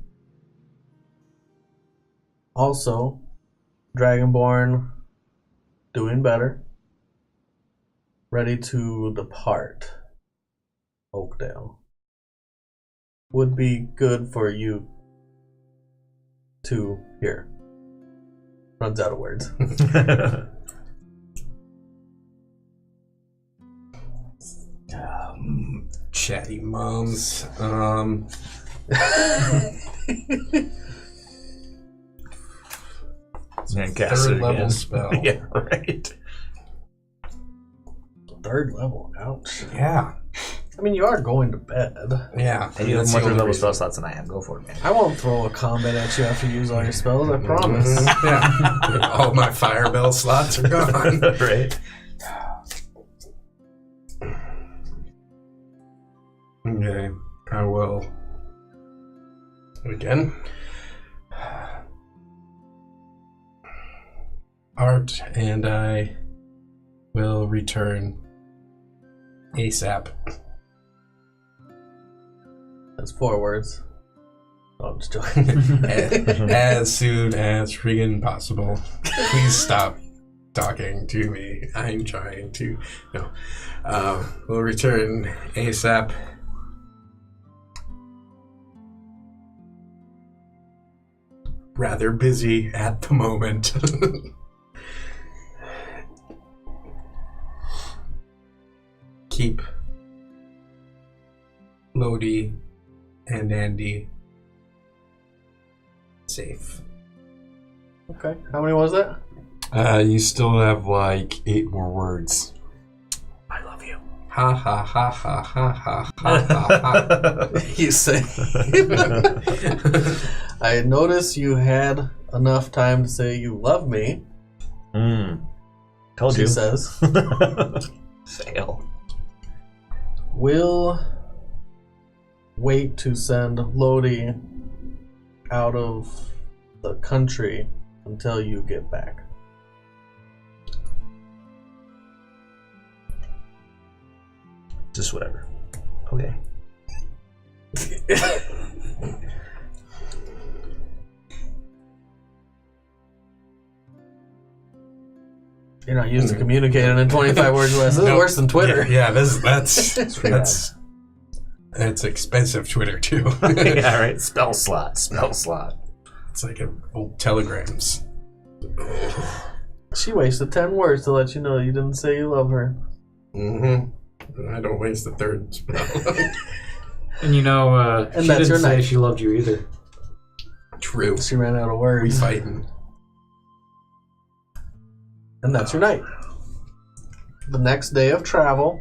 Also, Dragonborn doing better. Ready to depart. Oakdale. Would be good for you to hear." Runs out of words. Chatty moms. Man, cast it Third level again. spell. Yeah, right. Third level, ouch. Yeah. I mean, you are going to bed. Yeah. Hey, you have That's more the only level reason. spell slots than I am. Go for it, man. I won't throw a combat at you after you use all your spells, I promise. Yeah. All my fire bell slots are gone. Right. Okay. I will. Again. Art and I will return ASAP. That's 4 words. Oh, I'm just joking. as soon as friggin' possible. Please stop talking to me. I'm trying to. No. We'll return ASAP. Rather busy at the moment. Keep Lodi and Andy safe. Okay. How many was that? You still have like 8 more words. I love you. Ha ha ha ha ha ha ha ha. You say. I noticed you had enough time to say you love me. Told She you. says. Fail. We'll wait to send Lodi out of the country until you get back. Just whatever. Okay. You're not used to communicating in 25 words or less. This is Nope. worse than Twitter. Yeah, that's pretty that's expensive Twitter too. Yeah, right. Spell slot. Spell slot. It's like old telegrams. She wasted 10 words to let you know you didn't say you love her. Mm-hmm. I don't waste the third spell. And you know, And she that's didn't your say night. she loved you either. True. She ran out of We words. fighting. And that's your night. The next day of travel,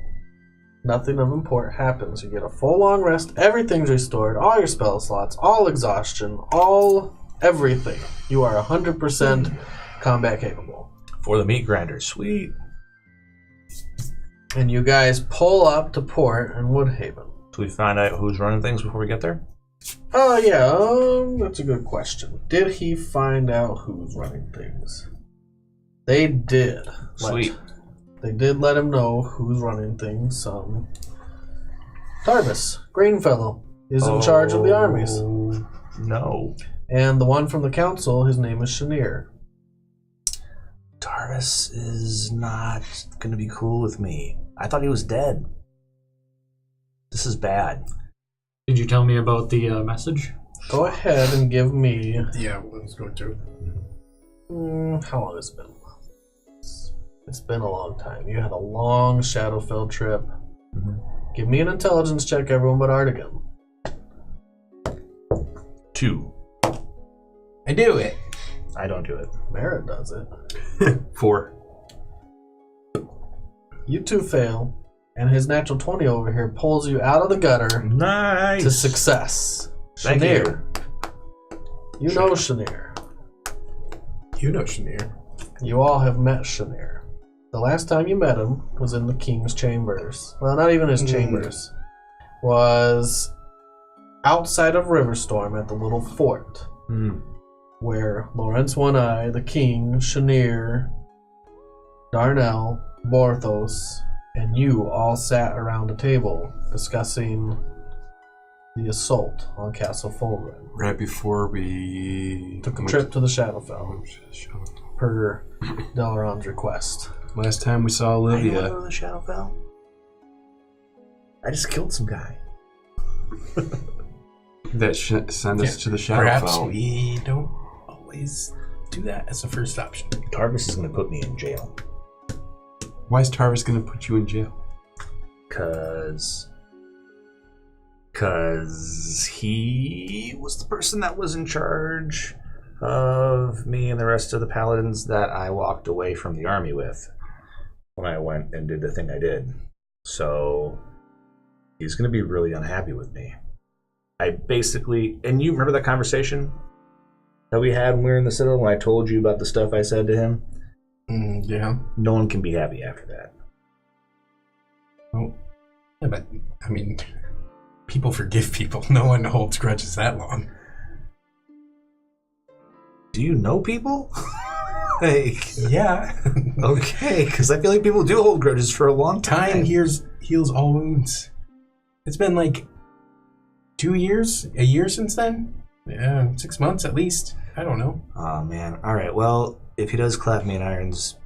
nothing of import happens. You get a full long rest, everything's restored, all your spell slots, all exhaustion, all everything. You are 100% combat capable. For the meat grinder. Sweet. And you guys pull up to port in Woodhaven. Do we find out who's running things before we get there? Oh, yeah, that's a good question. Did he find out who's running things? They did. Sweet. They did let him know who's running things. Tarvis, Greenfellow, is in charge of the armies. No. And the one from the council, his name is Shanir. Tarvis is not going to be cool with me. I thought he was dead. This is bad. Did you tell me about the message? Go ahead and give me... Yeah, let's go to. how long has it been? It's been a long time. You had a long Shadowfell trip. Give me an intelligence check, everyone but Artigan. 2. I do it. I don't do it. Merritt does it. 4. You two fail, and his natural 20 over here pulls you out of the gutter Nice. to success. Thank Shanir. You know Shanir. You know Shanir. You all have met Shanir. The last time you met him was in the king's chambers. Well, not even his chambers. Was outside of Riverstorm at the little fort. Where Lawrence One Eye, the king, Shanir, Darnell, Borthos, and you all sat around a table discussing the assault on Castle Fulgrim. Right before we Took a trip to the Shadowfell, per Delaron's request. Last time we saw I don't Olivia. know the Shadowfell. I just killed some guy. That sent us to the Perhaps Shadowfell. we don't always do that as a first option. Tarvis is going to put me in jail. Why is Tarvis going to put you in jail? Cause he was the person that was in charge of me and the rest of the paladins that I walked away from the army with when I went and did the thing I did. So he's going to be really unhappy with me. I basically, and you remember that conversation that we had when we were in the Citadel when I told you about the stuff I said to him? Yeah. No one can be happy after that. Well, yeah, but I mean, people forgive people. No one holds grudges that long. Do you know people? Like, Yeah. okay, because I feel like people do hold grudges for a long Time time. heals all wounds. It's been like 2 years, a year since then. Yeah, 6 months at least. I don't know. Oh, man. All right, well, if he does clap me in irons,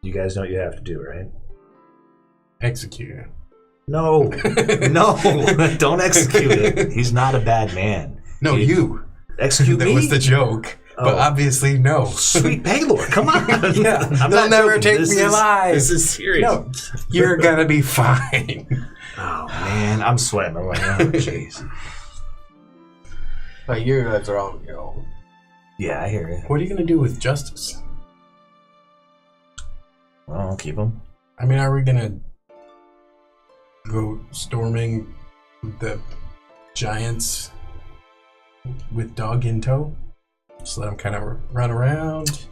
you guys know what you have to do, right? Execute it. No. No. Don't execute it. He's not a bad man. No, you. Execute That me? was the joke. But Oh. obviously, no. Sweet Paylor, come on. Yeah, I'm they'll not never joking. take This me is- alive. This is serious. No, you're gonna be fine. Oh, man. I'm sweating. I'm like, oh, jeez. But you guys are on your own. Yeah, I hear you. What are you gonna do with justice? Well, I'll keep him. I mean, are we gonna go storming the giants with dog in tow? Just let them kind of run around.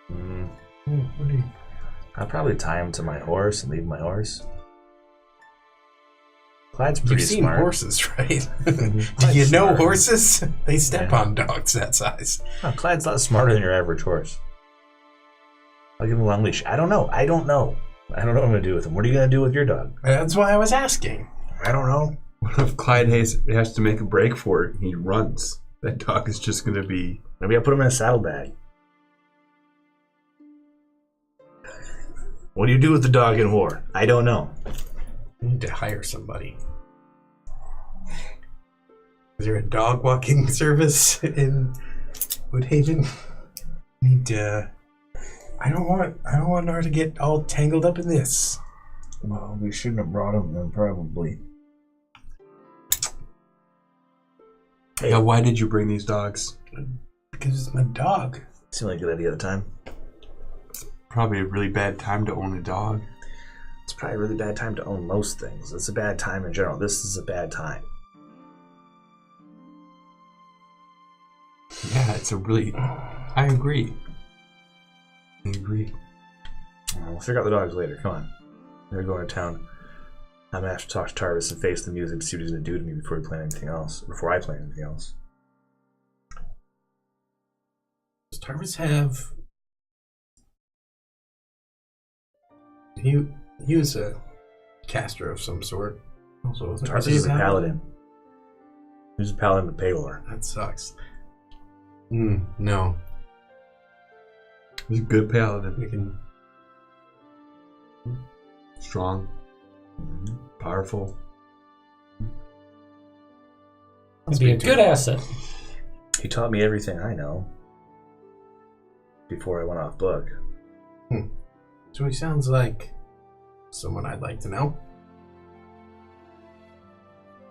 What do you? I'll probably tie him to my horse and leave my horse. Clyde's pretty You've seen smart. horses, right? Do Clyde's you know smart. horses? They step Yeah. on dogs that size. Oh, Clyde's a lot smarter than your average horse. I'll give him a long leash. I don't know. I don't know what I'm going to do with him. What are you going to do with your dog? That's why I was asking. I don't know. What if Clyde has to make a break for it? He runs. That dog is just going to be... Maybe I'll put him in a saddlebag. What do you do with the dog in war? I don't know. You need to hire somebody. Is there a dog walking service in Woodhaven? Need to. I don't want her to get all tangled up in this. Well, we shouldn't have brought him then, probably. Yeah, why did you bring these dogs? Because it's my dog. Seemed like a good idea at the time. Probably a really bad time to own a dog. It's probably a really bad time to own most things. It's a bad time in general. This is a bad time. Yeah, it's a really... I agree. I agree. We'll figure out the dogs later. Come on. We're going to town. I'm going to have to talk to Tarvis and face the music to see what he's going to do to me before we plan anything else. Before I plan anything else. Does Tarvis have? He was a caster of some sort. Also, wasn't Tarvis he is a paladin. He's a paladin with Paylor. That sucks. No. He's a good paladin. We can. Strong. Powerful. It'd be a good asset. He taught me everything I know before I went off book. So he sounds like someone I'd like to know.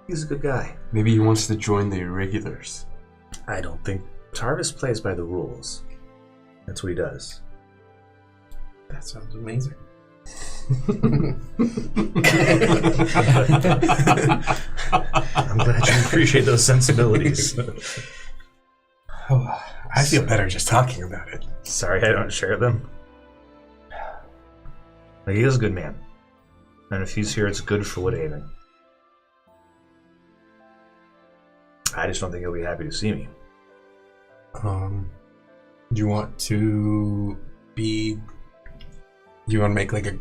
He's a good guy. Maybe he wants to join the irregulars. I don't think Tarvis plays by the rules. That's what he does. That sounds amazing. I'm glad you appreciate those sensibilities. Oh, I feel better just talking about it. Sorry I don't share them. But he is a good man. And if he's here, it's good for Woodhaven. I just don't think he'll be happy to see me. Do you want to be? Do you want to make like a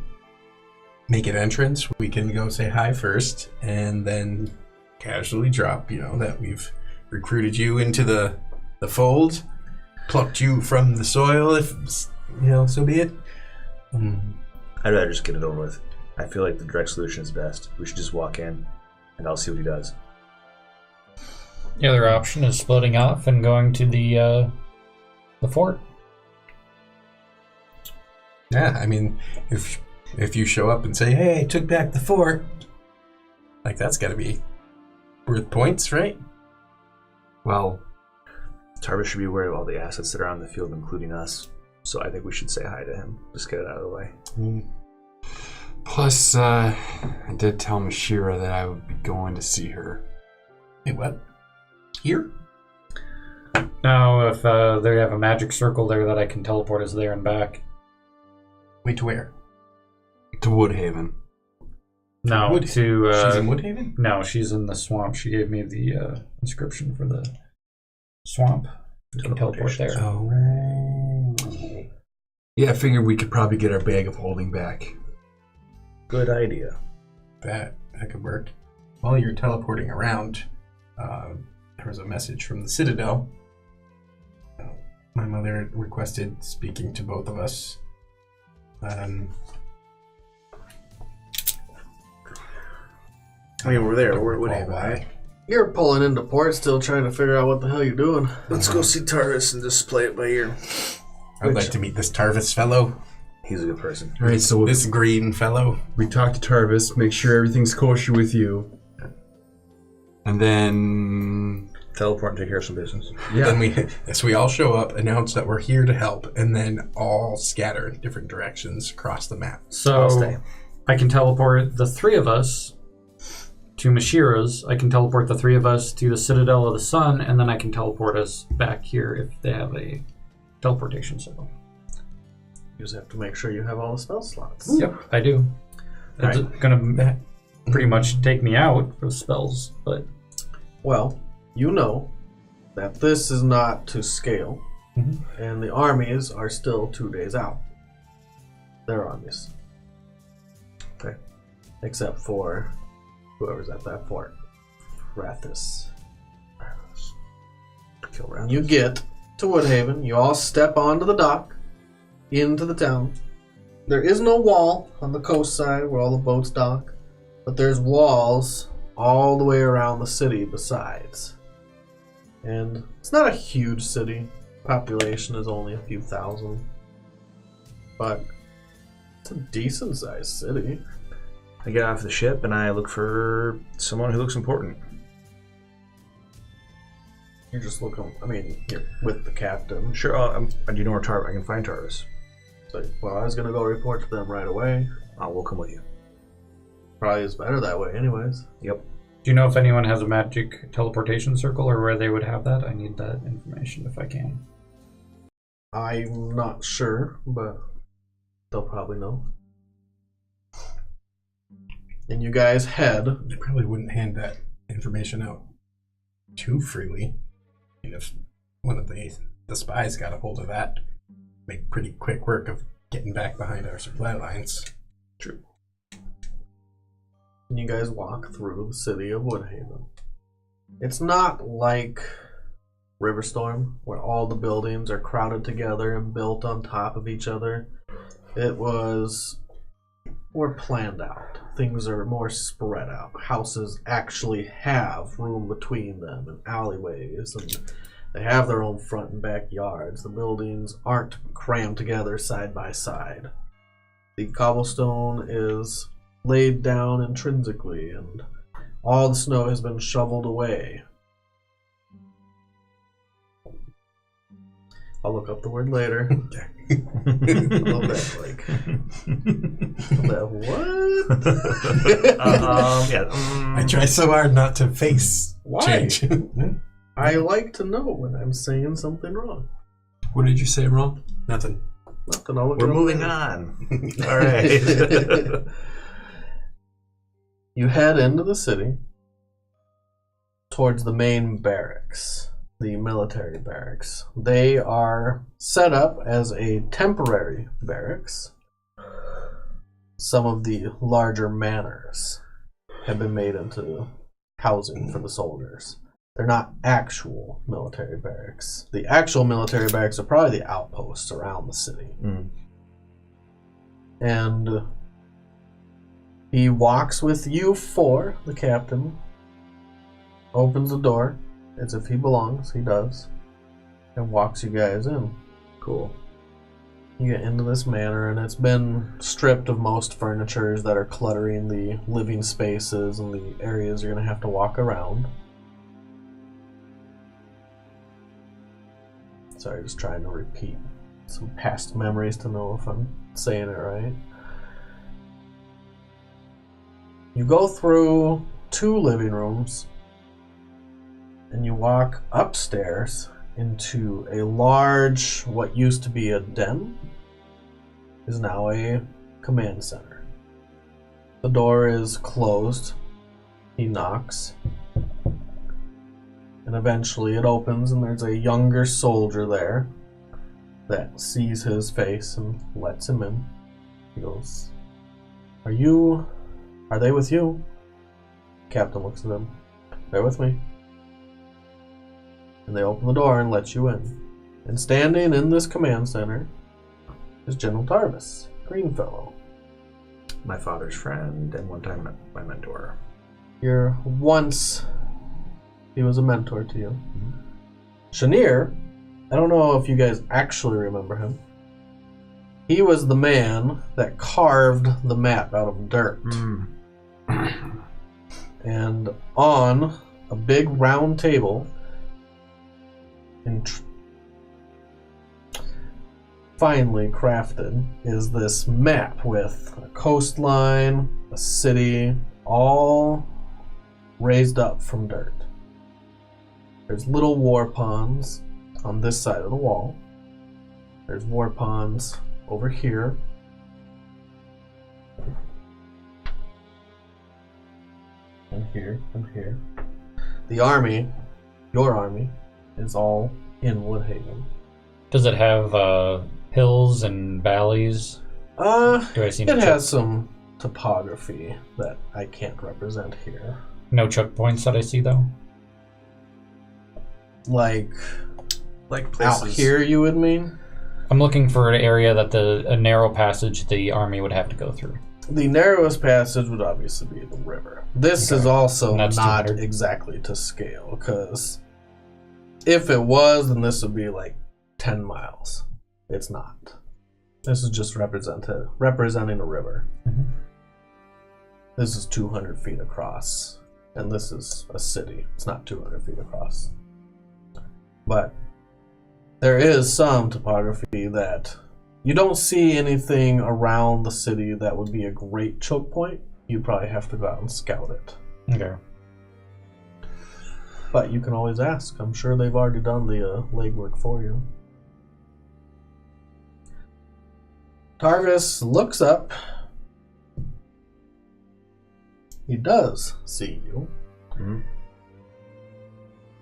make an entrance? We can go say hi first, and then casually drop. You know that we've recruited you into the fold, plucked you from the soil. If you know, so be it. I'd rather just get it over with. I feel like the direct solution is best. We should just walk in, and I'll see what he does. The other option is splitting off and going to the fort. Yeah, I mean, if you show up and say, "Hey, I took back the fort," like that's got to be worth points, right? Well, Tarvis should be aware of all the assets that are on the field, including us. So I think we should say hi to him. Just get it out of the way. plus, I did tell Mashira that I would be going to see her. Wait, what? Here? Now, if they have a magic circle there that I can teleport us there and back. Wait, to where? To Woodhaven. No, Wood- to She's in Woodhaven? no, she's in the swamp. She gave me the inscription for the swamp. We can teleport there. Oh. Yeah, I figured we could probably get our bag of holding back. Good idea. That could work. While you're teleporting around, there was a message from the Citadel. My mother requested speaking to both of us. I mean, we're there. We're Woodhaven, right? You're pulling into port, still trying to figure out what the hell you're doing. Let's go see Tarvis and just play it by ear. I'd like to meet this Tarvis fellow. He's a good person. All right, so This green fellow. we talk to Tarvis, make sure everything's kosher with you, and then Teleport and take care of some business. Then we all show up, announce that we're here to help, and then all scatter in different directions across the map. I'll So stay. I can teleport the three of us to Mashira's. I can teleport the three of us to the Citadel of the Sun, and then I can teleport us back here if they have a teleportation symbol. You just have to make sure you have all the spell slots. Yep, I do. It's gonna pretty much take me out for spells, but Well, you know that this is not to scale, and the armies are still 2 days out. Their armies. Okay. Except for whoever's at that fort. Rathus. Kill When you get to Woodhaven, you all step onto the dock, into the town. There is no wall on the coast side where all the boats dock, but there's walls all the way around the city besides. And it's not a huge city. Population is only a few thousand. But it's a decent sized city. I get off the ship and I look for someone who looks important. You're just looking, I mean, you're with the captain. Sure, do you know where I can find Tarvis? So, well, I was going to go report to them right away. We'll come with you. Probably is better that way anyways. Yep. do you know if anyone has a magic teleportation circle or where they would have that? I need that information if I can. I'm not sure, but they'll probably know. And you guys head. They probably wouldn't hand that information out too freely. I mean, if one of the spies got a hold of that, make pretty quick work of getting back behind our supply lines. True. And you guys walk through the city of Woodhaven. It's not like Riverstorm, where all the buildings are crowded together and built on top of each other. It was more planned out. Things are more spread out. Houses actually have room between them and alleyways, and they have their own front and back yards. The buildings aren't crammed together side by side. The cobblestone is laid down intrinsically, and all the snow has been shoveled away. I'll look up the word later. I love that, like, that what? Yeah. I try so hard not to face Why? change. I like to know when I'm saying something wrong. What did you say wrong? Nothing. Nothing. I'll look We're it up moving later. on. All right. You head into the city towards the main barracks, the military barracks. They are set up as a temporary barracks. Some of the larger manors have been made into housing for the soldiers. They're not actual military barracks. The actual military barracks are probably the outposts around the city. Mm. And he walks with you four, the captain, opens the door as if he belongs, he does, and walks you guys in. Cool. You get into this manor, and it's been stripped of most furnitures that are cluttering the living spaces and the areas you're going to have to walk around. Sorry, just trying to repeat some past memories to know if I'm saying it right. You go through 2 living rooms, and you walk upstairs into a large, what used to be a den, is now a command center. The door is closed. He knocks. And eventually it opens, and there's a younger soldier there that sees his face and lets him in. He goes, Are they with you? Captain looks at him. They're with me. And they open the door and let you in. And standing in this command center is General Tarvis, Greenfellow. My father's friend and one time my mentor. Once he was a mentor to you. Chenier, I don't know if you guys actually remember him. He was the man that carved the map out of dirt. And on a big round table, and finely crafted, is this map with a coastline, a city, all raised up from dirt. There's little war ponds on this side of the wall. There's war ponds over here. And here, and here. The army, your army, is all in Woodhaven. Does it have hills and valleys? Do I see it has some topography that I can't represent here. no choke points that I see though? Like places out here, you would mean? I'm looking for an area that a narrow passage the army would have to go through. The narrowest passage would obviously be the river. This is also not 200. exactly to scale, because if it was, then this would be like 10 miles. It's not. This is just representing a river. Mhm. This is 200 feet across, and this is a city. It's not 200 feet across. But there is some topography that you don't see anything around the city that would be a great choke point. You probably have to go out and scout it. Okay. But you can always ask. I'm sure they've already done the legwork for you. Tarvis looks up. He does see you. Mhm.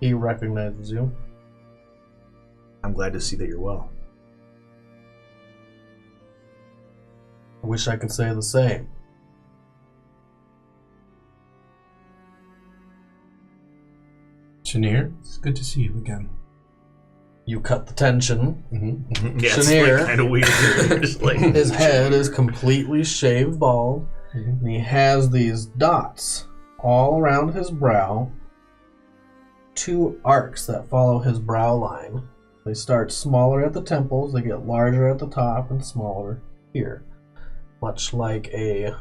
He recognizes you. I'm glad to see that you're well. I wish I could say the same. Chenier, it's good to see you again. You cut the tension. Yeah, Chenier. it's like kind of weird. Just like His head is completely shaved bald, and he has these dots all around his brow. 2 arcs that follow his brow line. They start smaller at the temples, they get larger at the top, and smaller here. Much like a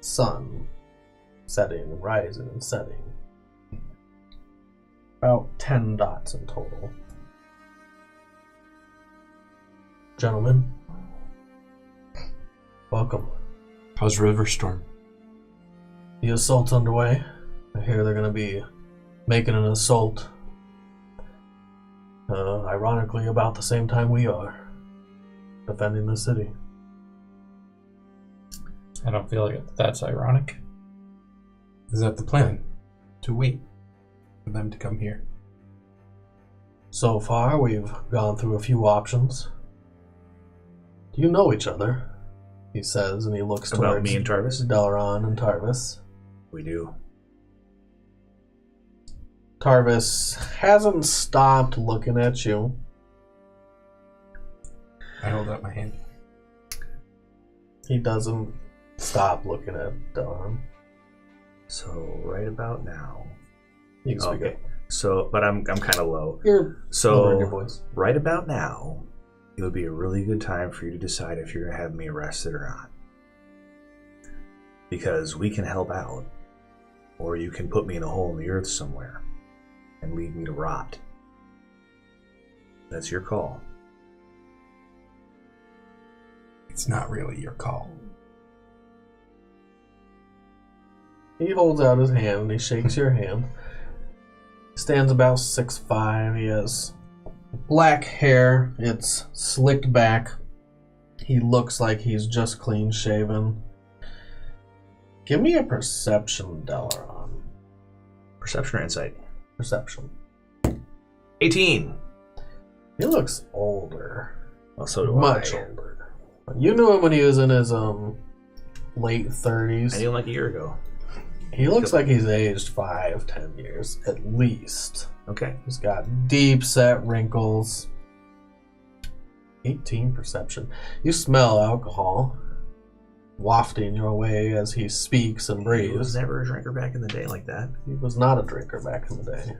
sun setting and rising and setting. About 10 dots in total. Gentlemen, welcome. How's Riverstorm? The assault's underway. I hear they're going to be making an assault. Ironically, about the same time we are. Defending the city. I don't feel like that's ironic. Is that the plan? To wait for them to come here? So far, we've gone through a few options. Do you know each other? He says, and he looks about towards me and Tarvis. Delaron and Tarvis. We do. Tarvis hasn't stopped looking at you. I hold out my hand. He doesn't stop looking at Delaron. So right about now. You can speak Okay. up. So, but I'm kind of low. You're lowering your So voice. right about now, it would be a really good time for you to decide if you're gonna have me arrested or not. Because we can help out, or you can put me in a hole in the earth somewhere and leave me to rot. That's your call. It's not really your call. He holds out his hand and he shakes your hand. He stands about 6'5". He has black hair. It's slicked back. He looks like he's just clean shaven. Give me a perception, Delaron. Perception or insight? Perception. 18. He looks older. Well, so do Much I. older. You knew him when he was in his late I 30s. knew him like a year ago. He looks like he's aged 5-10 years at least. Okay. He's got deep set wrinkles. 18 perception. You smell alcohol wafting your way as he speaks and He breathes. was never a drinker back in the day like that. He was not a drinker back in the day.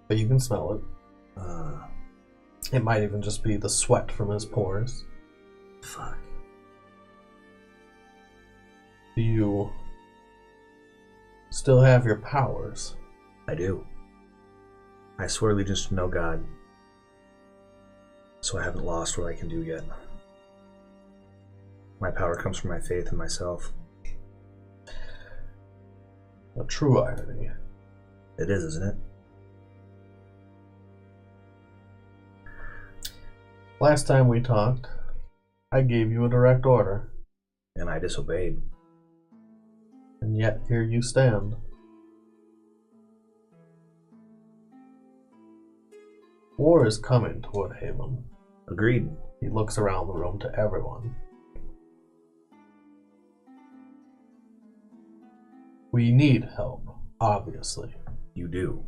But you can smell it. It might even just be the sweat from his pores. Fuck. Do you still have your powers? I do. I swear allegiance to no god. So I haven't lost what I can do yet. My power comes from my faith in myself. A true irony. It is, isn't it? Last time we talked, I gave you a direct order, And I disobeyed. and yet here you stand. War is coming to Woodhaven. Agreed. He looks around the room to everyone. We need help, obviously. You do.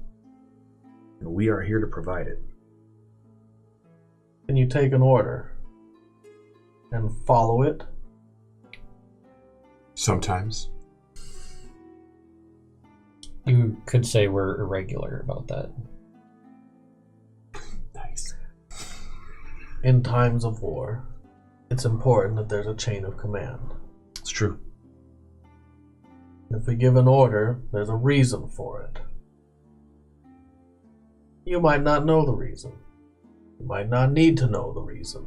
And we are here to provide it. Can you take an order and follow it? Sometimes. You could say we're irregular about that. Nice. In times of war, it's important that there's a chain of command. It's true. If we give an order, there's a reason for it. You might not know the reason. You might not need to know the reason.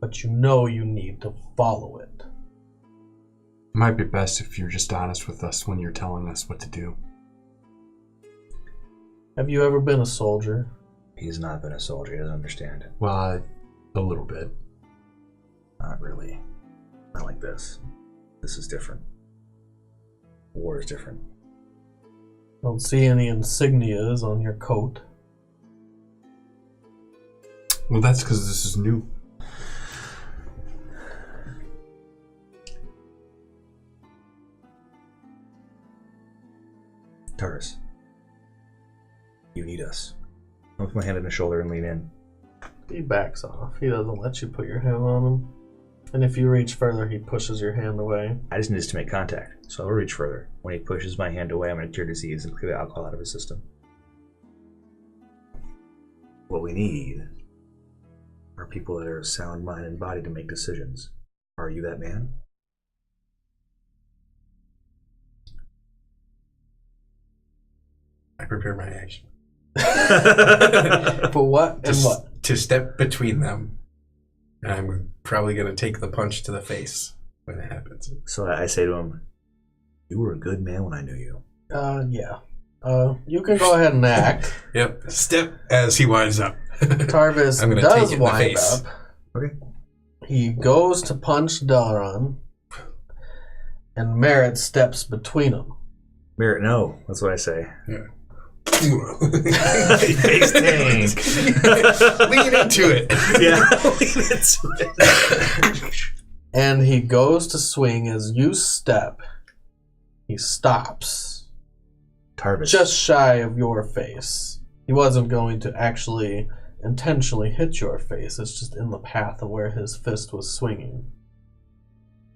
But you know you need to follow it. Might be best if you're just honest with us when you're telling us what to do. Have you ever been a soldier? He's not been a soldier. He doesn't understand. Well, a little bit. Not really. Not like this. This is different. War is different. Don't see any insignias on your coat. Well, that's because this is new. Taurus, you need us. I'll put my hand on his shoulder and lean in. He backs off. He doesn't let you put your hand on him. And if you reach further, he pushes your hand away. I just need us to make contact, so I'll reach further. When he pushes my hand away, I'm going to cure disease and clear the alcohol out of his system. What we need are people that are of sound mind and body to make decisions. Are you that man? I prepare my action. For what and what? To step between them. And I'm probably going to take the punch to the face when it happens. So I say to him, you were a good man when I knew you. Yeah. You can go ahead and act. Yep. Step as he winds up. Tarvis I'm gonna does take it in the wind face. up. Okay. He goes to punch Dalaran, and Merritt steps between them. Merritt, no. That's what I say. Yeah. Face tank. Lean into it. Yeah, lean into it. And he goes to swing as you step. He stops Tarvis. just shy of your face. He wasn't going to actually intentionally hit your face. It's just in the path of where his fist was swinging.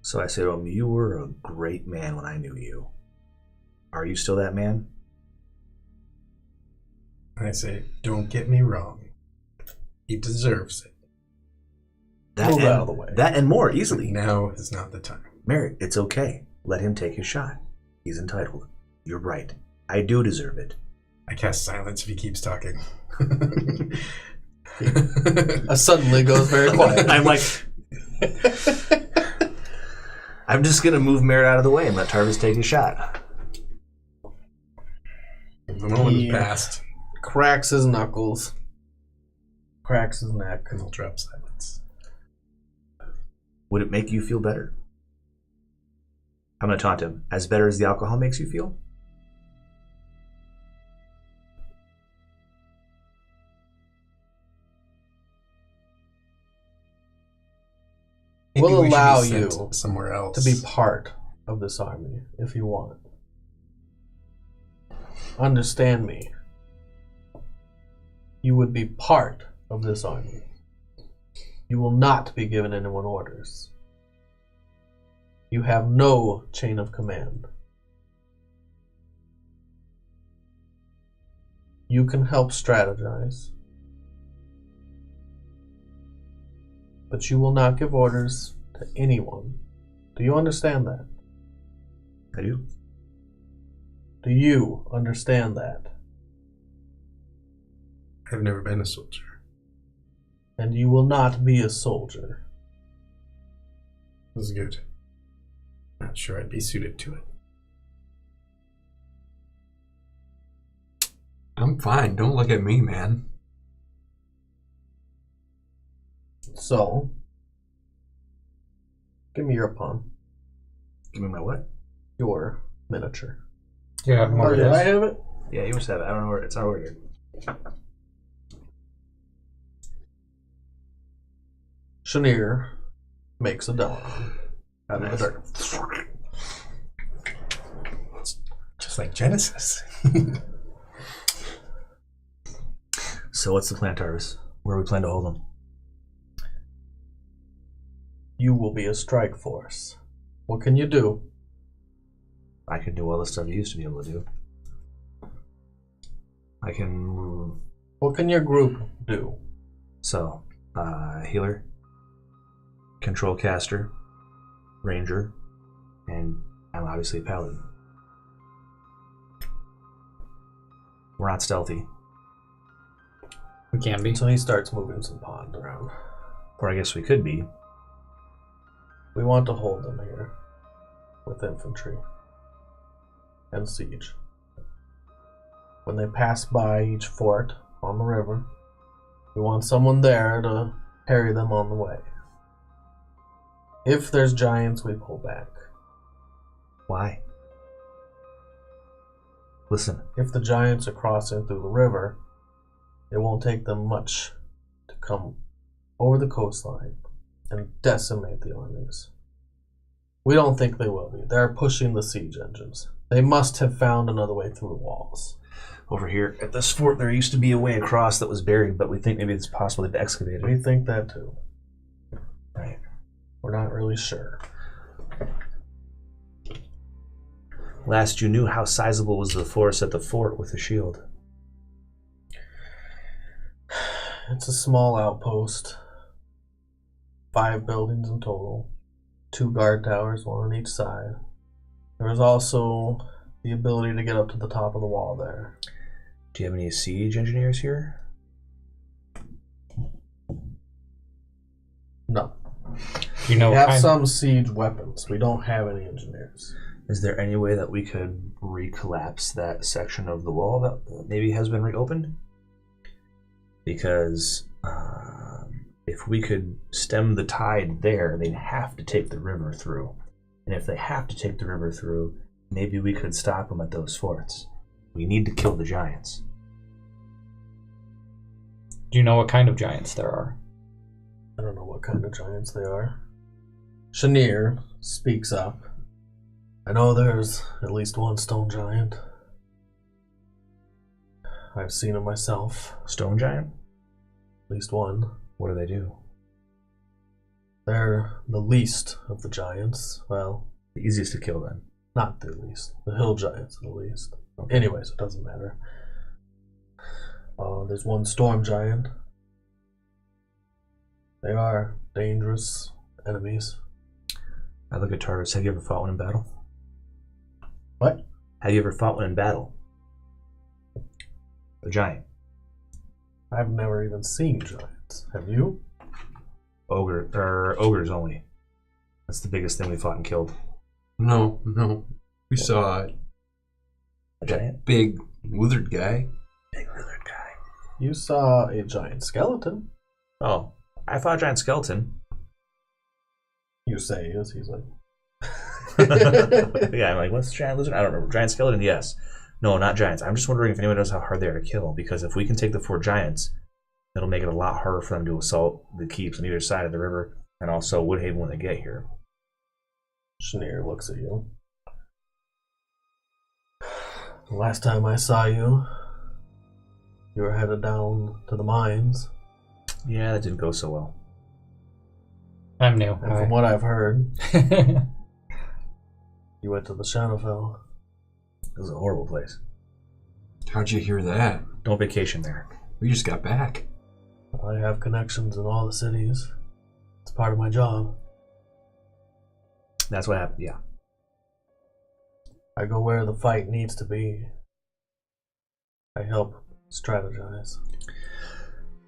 So I say to him, you were a great man when I knew you. Are you still that man? I say, don't get me wrong. He deserves it. That Move and, out of the way. That and more, easily. Now is not the time. Merritt, it's okay. Let him take his shot. He's entitled. You're right. I do deserve it. I cast silence if he keeps talking. Suddenly goes very quiet. I'm like... I'm just going to move Merritt out of the way and let Tarvis take his shot. The moment Yeah. has passed. Cracks his knuckles. Cracks his neck. And I'll drop silence. Would it make you feel better? I'm going to taunt him. As better as the alcohol makes you feel? Maybe We'll we should allow be sent you somewhere else. To be part of this army, if you want. understand me. You would be part of this army. You will not be giving anyone orders. You have no chain of command. You can help strategize, but you will not give orders to anyone. Do you understand that? I do. Do you understand that? I've never been a soldier. And you will not be a soldier. This is good. Not sure I'd be suited to it. I'm fine. Don't look at me, man. So, give me your pawn. Give me my what? Your miniature. Yeah, more Oh, of did this. I have it? Yeah, you must have it. I don't know where it's not ordered. Chenier makes a Delaron out of the dirt. Just like Genesis. So what's the plan, Tarvis? Where do we plan to hold them? You will be a strike force. What can you do? I can do all the stuff you used to be able to do. I can... What can your group do? So, healer, control caster, ranger, and I'm obviously a paladin. We're not stealthy. We can be. So he starts moving some pawns around. Or I guess we could be. We want to hold them here with infantry and siege. When they pass by each fort on the river, we want someone there to harry them on the way. If there's giants, we pull back. Why? Listen, If the giants are crossing through the river, it won't take them much to come over the coastline and decimate the armies. We don't think they will be. They're pushing the siege engines. They must have found another way through the walls. over here at this fort there used to be a way across that was buried, but we think maybe it's possible they've excavated We it. think that too. Right. We're not really sure. Last you knew, how sizable was the force at the fort with the shield? It's a small outpost. 5 buildings in total. 2 guard towers, 1 on each side. There was also the ability to get up to the top of the wall there. Do you have any siege engineers here? No. Do you know We what have kind? some siege weapons. We don't have any engineers. Is there any way that we could recollapse that section of the wall that maybe has been reopened? Because if we could stem the tide there, they'd have to take the river through. And if they have to take the river through, maybe we could stop them at those forts. We need to kill the giants. Do you know what kind of giants there are? I don't know what kind of giants they are. Chenier speaks up. I know there's at least 1 stone giant. I've seen him myself. Stone giant? At least 1. What do they do? They're the least of the giants. Well, The easiest to kill then. not the least. The hill giants are the least. Anyways, it doesn't matter. There's 1 storm giant. They are dangerous enemies. I look at Tarvis. Have you ever fought one in battle? What? Have you ever fought one in battle? A giant. I've never even seen giants. Have you? Ogres only. That's the biggest thing we fought and killed. No. We saw A giant? big withered guy. Big lizard guy. You saw a giant skeleton. Oh, I fought a giant skeleton. You say is. He's like. Yeah, I'm like, what's giant lizard? I don't remember. Giant skeleton, yes. No, not giants. I'm just wondering if anyone knows how hard they are to kill. Because if we can take the 4 giants, it'll make it a lot harder for them to assault the keeps on either side of the river, and also Woodhaven when they get here. Chenier looks at you. Last time I saw you, you were headed down to the mines. Yeah, that didn't go so well. I'm new. And from what I've heard, you went to the Shadowfell. It was a horrible place. How'd you hear that? Don't vacation there. We just got back. I have connections in all the cities. It's part of my job. That's what happened, yeah. I go where the fight needs to be. I help strategize.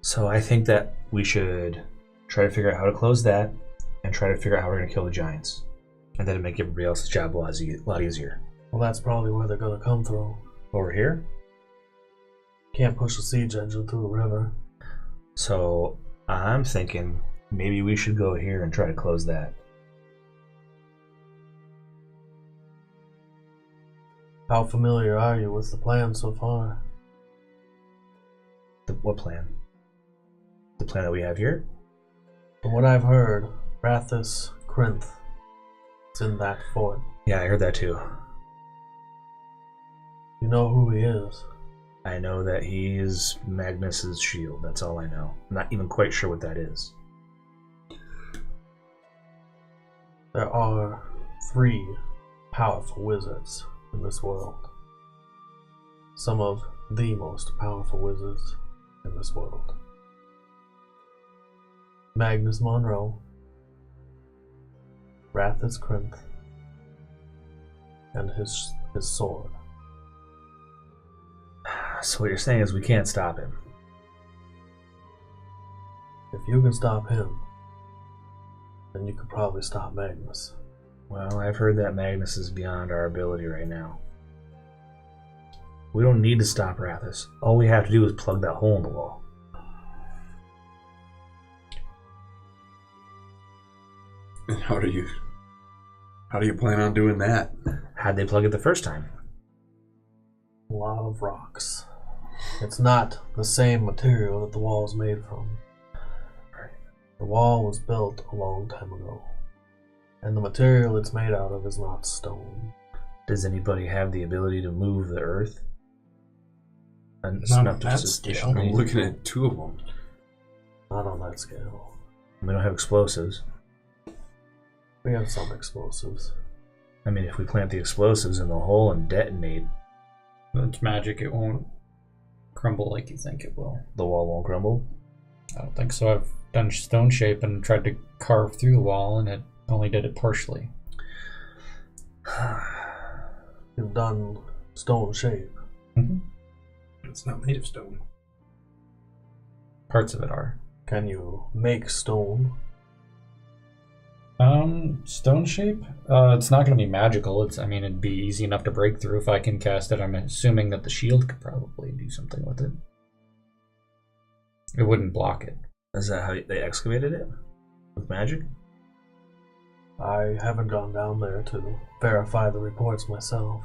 So I think that we should try to figure out how to close that and try to figure out how we're going to kill the giants. And then make everybody else's job a lot easier. Well, that's probably where they're gonna come through. Over here? Can't push a siege engine through the river. So I'm thinking maybe we should go here and try to close that. How familiar are you with the plan so far? What plan? The plan that we have here? From what I've heard, Rathus Krinth is in that fort. Yeah, I heard that too. You know who he is? I know that he is Magnus's shield. That's all I know. I'm not even quite sure what that is. There are 3 powerful wizards in this world. Some of the most powerful wizards in this world. Magnus Monroe, Rathus Krinth, and his sword. So what you're saying is we can't stop him. If you can stop him, then you could probably stop Magnus. Well, I've heard that Magnus is beyond our ability right now. We don't need to stop Rathus. All we have to do is plug that hole in the wall. And how do you plan on doing that? How'd they plug it the first time? A lot of rocks. It's not the same material that the wall is made from. The wall was built a long time ago, and the material it's made out of is not stone. Does anybody have the ability to move the earth? And Not enough on to that just- scale. I'm looking at 2 of them. Not on that scale. We don't have explosives. We have some explosives. I mean, if we plant the explosives in the hole and detonate, It's magic. It won't crumble like you think it will. the wall won't crumble. I don't think so. I've done stone shape and tried to carve through the wall, and it only did it partially. You've done stone shape. It's not made of stone. Parts of it are. Can you make stone? Stone shape? It's not going to be magical. It'd be easy enough to break through if I can cast it. I'm assuming that the shield could probably do something with it. It wouldn't block it. Is that how they excavated it? With magic? I haven't gone down there to verify the reports myself.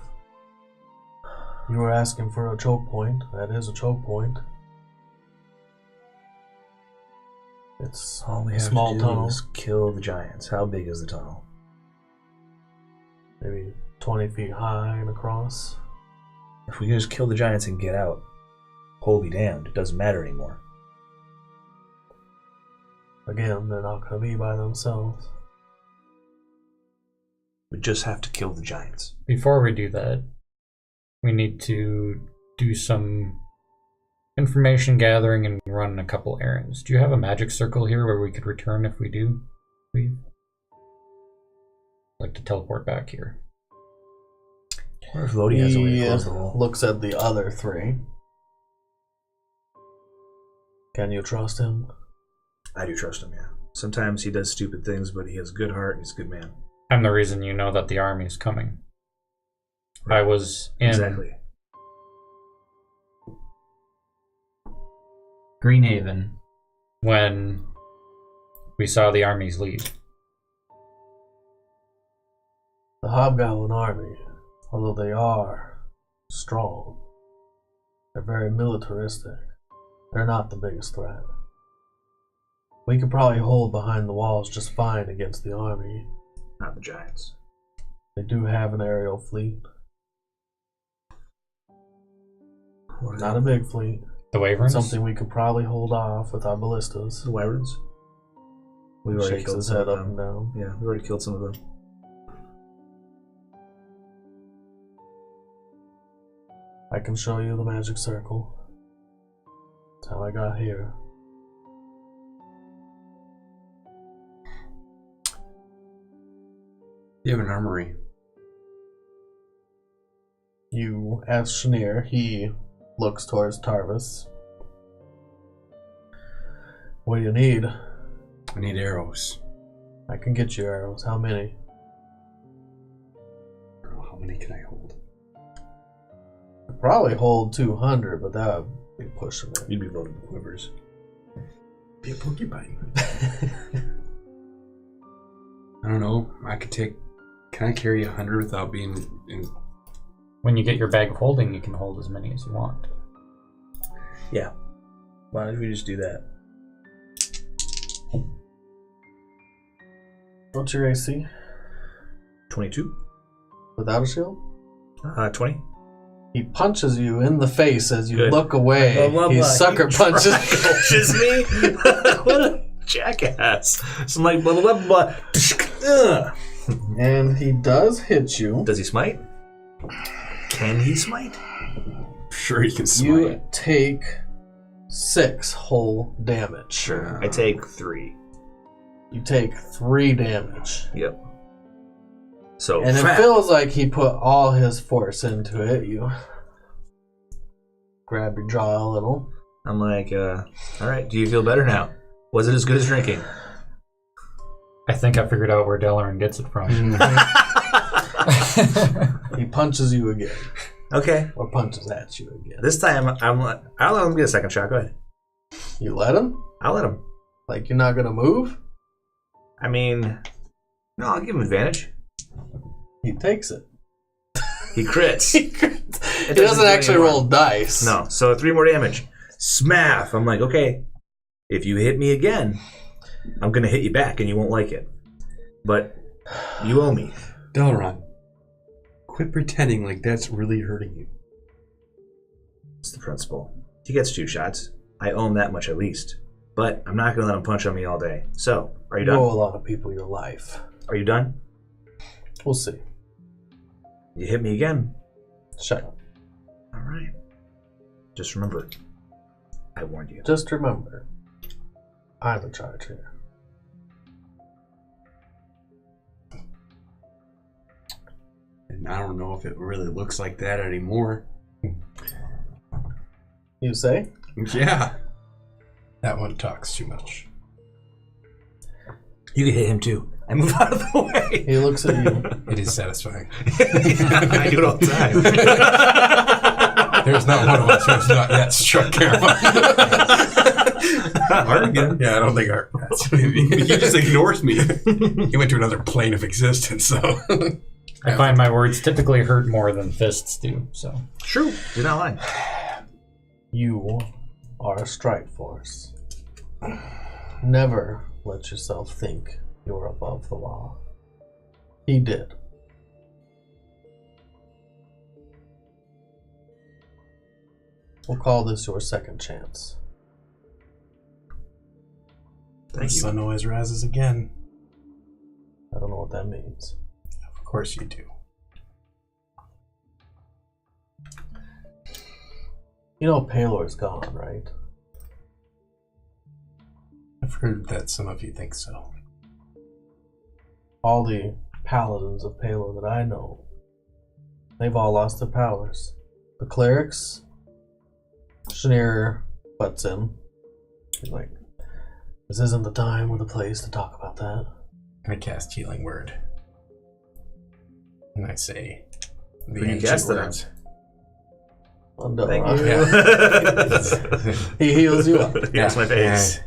You were asking for a choke point. That is a choke point. It's All we a have small to do tunnel, is kill the giants. How big is the tunnel? maybe 20 feet high and across. If we can just kill the giants and get out, hole be damned, it doesn't matter anymore. Again, they're not going to be by themselves. We just have to kill the giants. Before we do that, we need to do some information gathering and run a couple errands. Do you have a magic circle here where we could return if we do leave? I'd like to teleport back here. Or if Lodi has a way to He close the hole. looks at the other 3. Can you trust him? I do trust him, yeah. Sometimes he does stupid things, but he has a good heart and he's a good man. I'm the reason you know that the army is coming. I was in Exactly. Greenhaven when we saw the armies leave. The Hobgoblin army, although they are strong, they're very militaristic. They're not the biggest threat. We could probably hold behind the walls just fine against the army. Not the giants. They do have an aerial fleet. Not a big fleet. The Wyverns? Something we could probably hold off with our ballistas. The Wyverns? We already Shakes killed his some head of up them. and down. Yeah, we already killed some of them. I can show you the magic circle. That's how I got here. You have an armory. You ask Shanir. He looks towards Tarvis. What do you need? I need arrows. I can get you arrows. How many? I don't know, how many can I hold? I'd probably hold 200, but that would be pushing it. You'd be loaded with quivers. Be a porcupine. I don't know. I could take. Can I carry 100 without being in? When you get your bag of holding, you can hold as many as you want. Yeah. Why don't we just do that? What's your AC? 22? Without a shield? 20? He punches you in the face as you Good. look away. Blah, blah, He blah. sucker He punches. punches me? What a jackass. So I'm like, blah, blah, blah, blah. And he does hit you. Does he smite? Can he smite? Sure, you can smite. You take 6 whole damage. Sure. I take 3. You take 3 damage. Yep. So, And it fat. feels like he put all his force into it. You grab your jaw a little. I'm like, alright, do you feel better now? Was it as good as drinking? I think I figured out where Delaran gets it from. He punches you again. Okay. Or punches at you again. This time, I'll let him get a second shot. Go ahead. You let him? I'll let him. Like you're not going to move? I mean, no, I'll give him advantage. He takes it. He crits. He doesn't actually roll dice. No, so 3 more damage. Smaff. I'm like, okay, if you hit me again, I'm going to hit you back and you won't like it. But you owe me. Delaran, quit pretending like that's really hurting you. It's the principle. He gets 2 shots. I owe him that much at least. But I'm not going to let him punch on me all day. So, are you You done? owe a lot of people your life. Are you done? We'll see. You hit me again. Shut up. All right. Just remember, I warned you. Just remember, I'm in charge here. And I don't know if it really looks like that anymore. You say? Yeah. That one talks too much. You can hit him too. I move out of the way. He looks at you. It is satisfying. I do it all the time. There's not one of us who's not yet struck Caramel. Art again. Yeah, I don't think Art has. He just ignores me. He went to another plane of existence, so. I find my words typically hurt more than fists do, so. True. You're not lying. You are a strike force. Never let yourself think you're above the law. He did. We'll call this your second chance. The Thank you. sun always rises again. I don't know what that means. Of course you do. You know Palor's gone, right? I've heard that some of you think so. All the paladins of Palor that I know, they've all lost their powers. The clerics, Shanir butts in. He's like, this isn't the time or the place to talk about that. I cast Healing Word. And I say the Who do you ancient cast it on? words. Thank Undone. you. He heals you up. Yes, my face.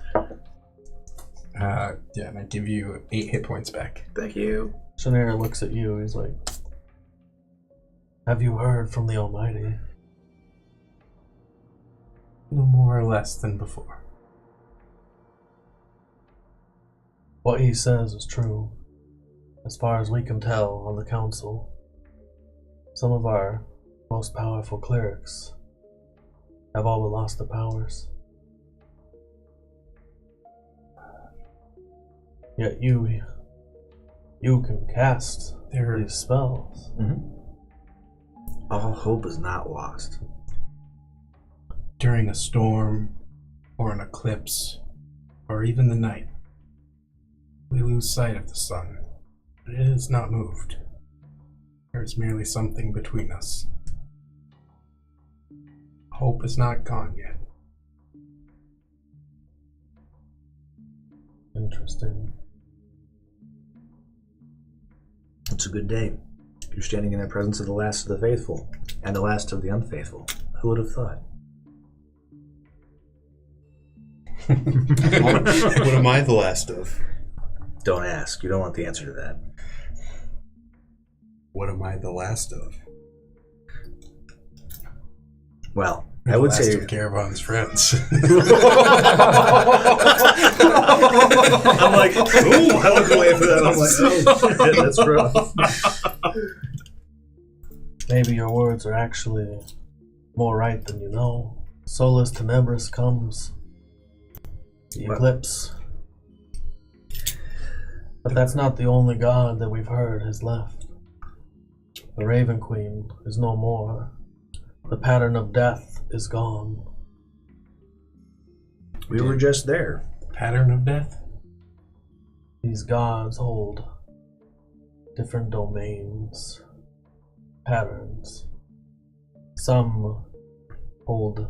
Yeah, and I give you 8 hit points back. Thank you. Shanir looks at you. He's like, have you heard from the Almighty? No more or less than before. What he says is true. As far as we can tell on the council, some of our most powerful clerics have all but lost their powers. Yet you can cast these spells. All hope is not lost. During a storm, or an eclipse, or even the night, we lose sight of the sun. But it is not moved. There is merely something between us. Hope is not gone yet. Interesting. It's a good day. You're standing in the presence of the last of the faithful, and the last of the unfaithful. Who would have thought? What am I the last of? Don't ask. You don't want the answer to that. What am I the last of? Well, You're I the would last say of Caravan's friends. I'm like, ooh, I look away for that. I'm like, oh shit, that's rough. Maybe your words are actually more right than you know. Solus Tenebris comes. The eclipse. But that's not the only god that we've heard has left. The Raven Queen is no more. The pattern of death is gone. We were just there. Pattern of death? These gods hold different domains, patterns. Some hold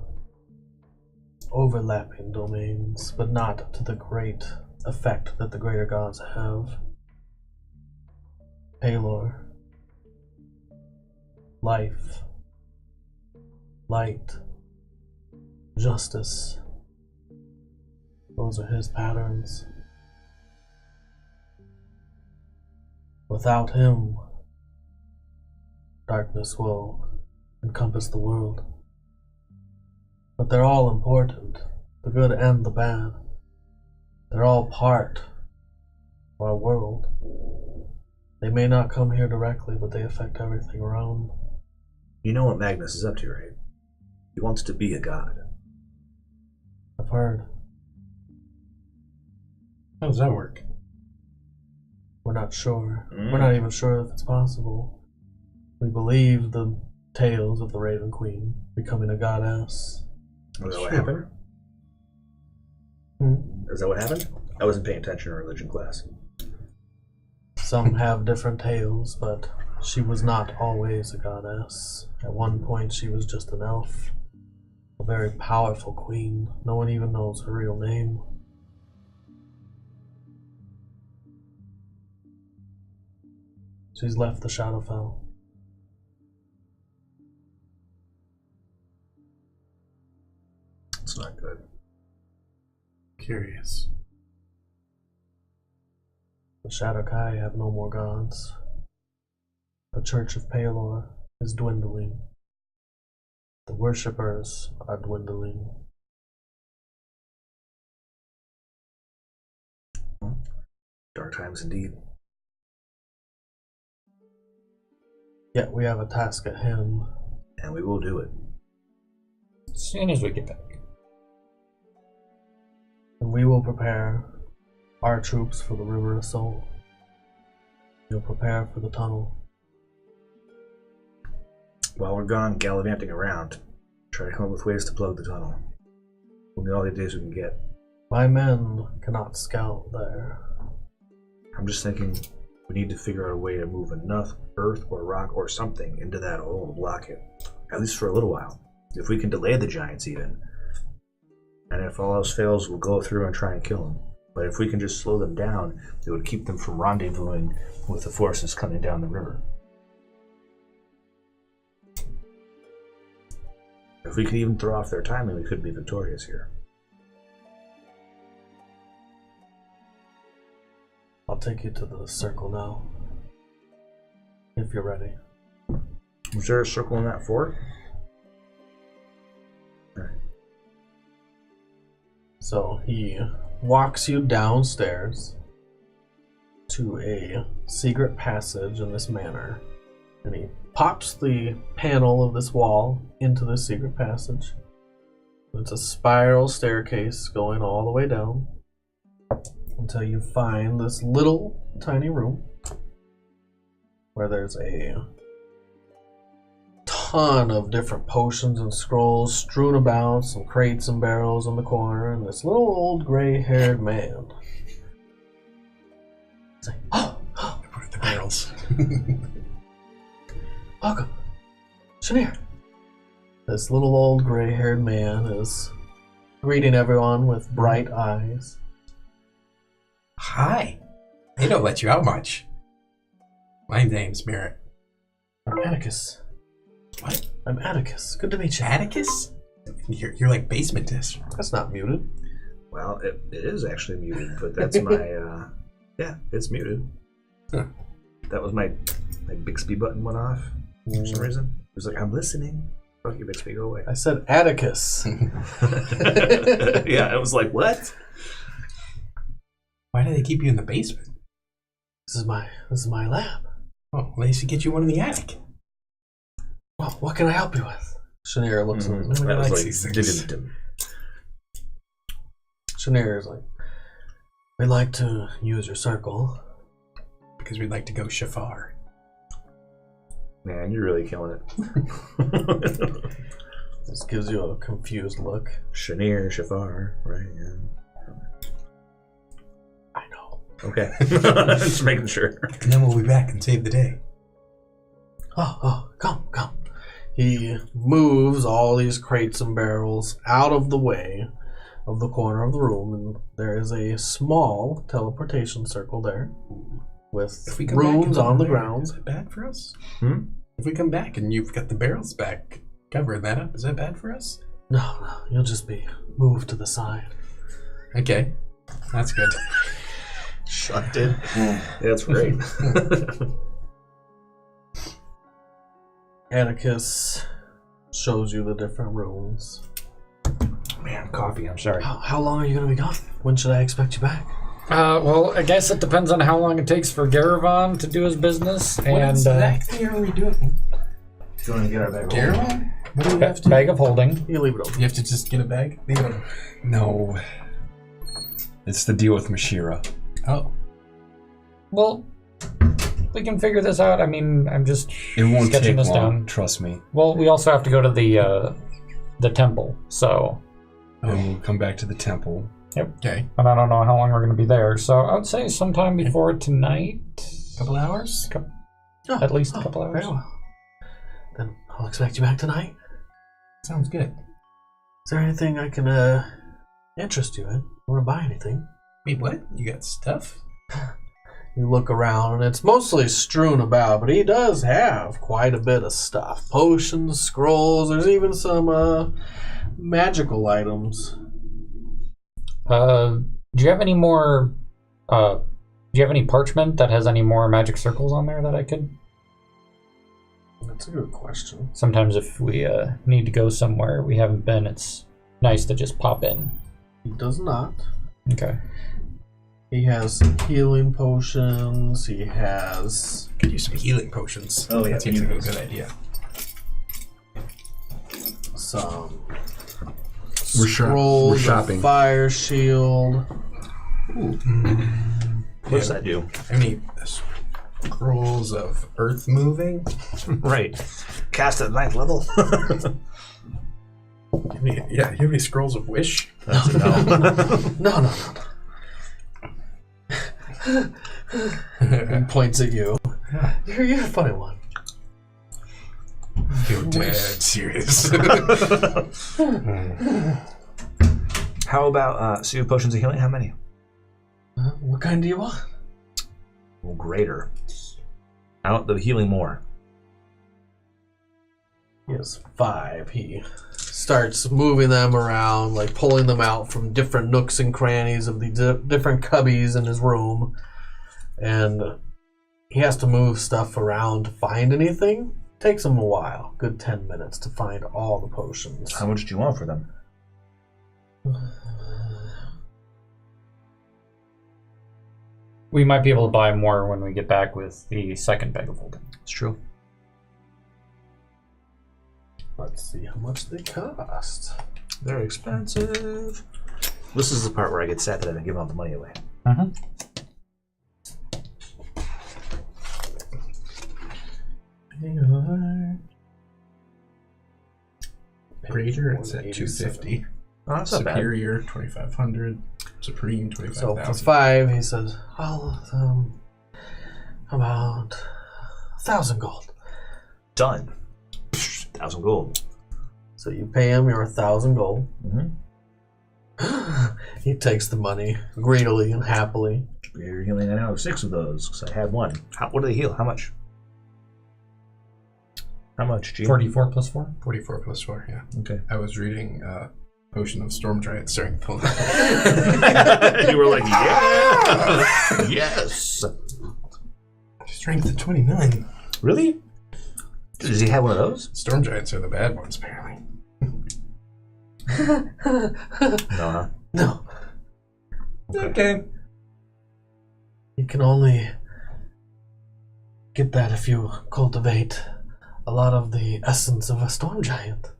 overlapping domains, but not to the great effect that the greater gods have. Palor, life, light, justice. Those are his patterns. Without him, darkness will encompass the world. But they're all important, the good and the bad. They're all part of our world. They may not come here directly, but they affect everything around. You know what Magnus is up to, right? He wants to be a god. I've heard. How does that work? We're not sure. We're not even sure if it's possible. We believe the tales of the Raven Queen becoming a goddess. Is that what happened? Is that what happened? I wasn't paying attention in religion class. Some have different tales, but she was not always a goddess. At one point she was just an elf. A very powerful queen. No one even knows her real name. She's left the Shadowfell. It's not good. Curious. The Shadowkai have no more gods. The Church of Palor is dwindling. The worshippers are dwindling. Dark times indeed. Yet we have a task at hand. And we will do it. As soon as we get back. And we will prepare our troops for the River Assault. You'll prepare for the tunnel. While we're gone gallivanting around, try to come up with ways to plug the tunnel. We'll need all the days we can get. My men cannot scout there. I'm just thinking we need to figure out a way to move enough earth or rock or something into that hole to block it. At least for a little while. If we can delay the giants even. And if all else fails, we'll go through and try and kill them. But if we can just slow them down, it would keep them from rendezvousing with the forces coming down the river. If we could even throw off their timing, we could be victorious here. I'll take you to the circle now. If you're ready. Was there a circle in that fort? Alright. So he walks you downstairs to a secret passage in this manner, and he pops the panel of this wall into the secret passage, It's a spiral staircase going all the way down until you find this little tiny room where there's a ton of different potions and scrolls strewn about, some crates and barrels in the corner, and this little old gray-haired man. It's like, What are the barrels? welcome, Chenier. This little old gray-haired man is greeting everyone with bright eyes. Hi. They don't let you out much. My name's Merritt. I'm Atticus. What? I'm Atticus. Good to meet you. Atticus? You're like basementist. That's not muted. Well, it is actually muted, but that's my yeah, it's muted. Huh. That was my Bixby button went off for some reason. It was like, I'm listening. Fuck you, Bixby, go away. I said Atticus. Yeah, I was like, what? Why do they keep you in the basement? This is my lab. Oh, well, they should get you one in the attic. Well, what can I help you with? Chenier looks at Nobody I was likes like, these things. Chenier is like, we'd like to use your circle. Because we'd like to go Shafar. Man, you're really killing it. This gives you a confused look. Chenier, Shafar, right? Yeah. I know. Okay. Just making sure. And then we'll be back and save the day. Oh, come. He moves all these crates and barrels out of the way of the corner of the room, and there is a small teleportation circle there with If we come back and runes on the there, ground. Is that bad for us? Hmm? If we come back and you've got the barrels back, covering that up, is that bad for us? No, you'll just be moved to the side. Okay. That's good. Shucked it. That's great. Atticus shows you the different rooms. Man, coffee, I'm sorry. How long are you going to be gone? When should I expect you back? Well, I guess it depends on how long it takes for Garavan to do his business. What And exactly are we doing? Do you want to get our bag? Garavan? What do we have to do? bag of holding. You leave it open. You have to just get a bag? Leave it open. No. It's the deal with Mashira. Oh. Well, we can figure this out. I mean, I'm just It won't sketching take this long, down. trust me. Well, we also have to go to the temple. So, And we'll come back to the temple. Okay. and I don't know how long we're going to be there. So I would say sometime before tonight. Couple hours? At least a couple hours. Very well. Then I'll expect you back tonight. Sounds good. Is there anything I can interest you in? Want to buy anything? Wait, what? You got stuff? You look around, and it's mostly strewn about, but he does have quite a bit of stuff. Potions, scrolls, there's even some magical items. Do you have any more? Do you have any parchment that has any more magic circles on there that I could? That's a good question. Sometimes if we need to go somewhere we haven't been, it's nice to just pop in. He does not. Okay. He has some healing potions. He has Could use some healing potions. Oh, yeah. That seems like a good idea. some We're scrolls, shopping. a fire shield. Of course I do. I need scrolls of earth moving. Right. Cast at 9th level. You have any scrolls of wish? That's a no. No. And points at you. You're a funny one. You're dead serious. How about so you have potions of healing? How many? What kind do you want? Well, greater. I want the healing more. He has 5. He starts moving them around, like pulling them out from different nooks and crannies of the different cubbies in his room. And he has to move stuff around to find anything. Takes him a while, good 10 minutes to find all the potions. How much do you want for them? We might be able to buy more when we get back with the second bag of holding. It's true. Let's see how much they cost. They're expensive. This is the part where I get sad that I didn't give all the money away. Greater, it's at 250. Oh, that's not bad. Superior, 2,500. Supreme, So 25,000. for 5, he says, well, about 1,000 gold. Done. 1,000 gold. So you pay him your 1,000 gold. Mm-hmm. He takes the money greedily and happily. You're healing. I now have 6 of those because I had 1. What do they heal? How much? How much, G? 44 plus 4? 44 plus 4, yeah. Okay. I was reading Potion of Storm Giant Strength. You were like, yeah! Yes! Strength of 29. Really? Does he have one of those? Storm Giants are the bad ones, apparently. No, huh? No, Okay. you can only get that if you cultivate a lot of the essence of a storm giant.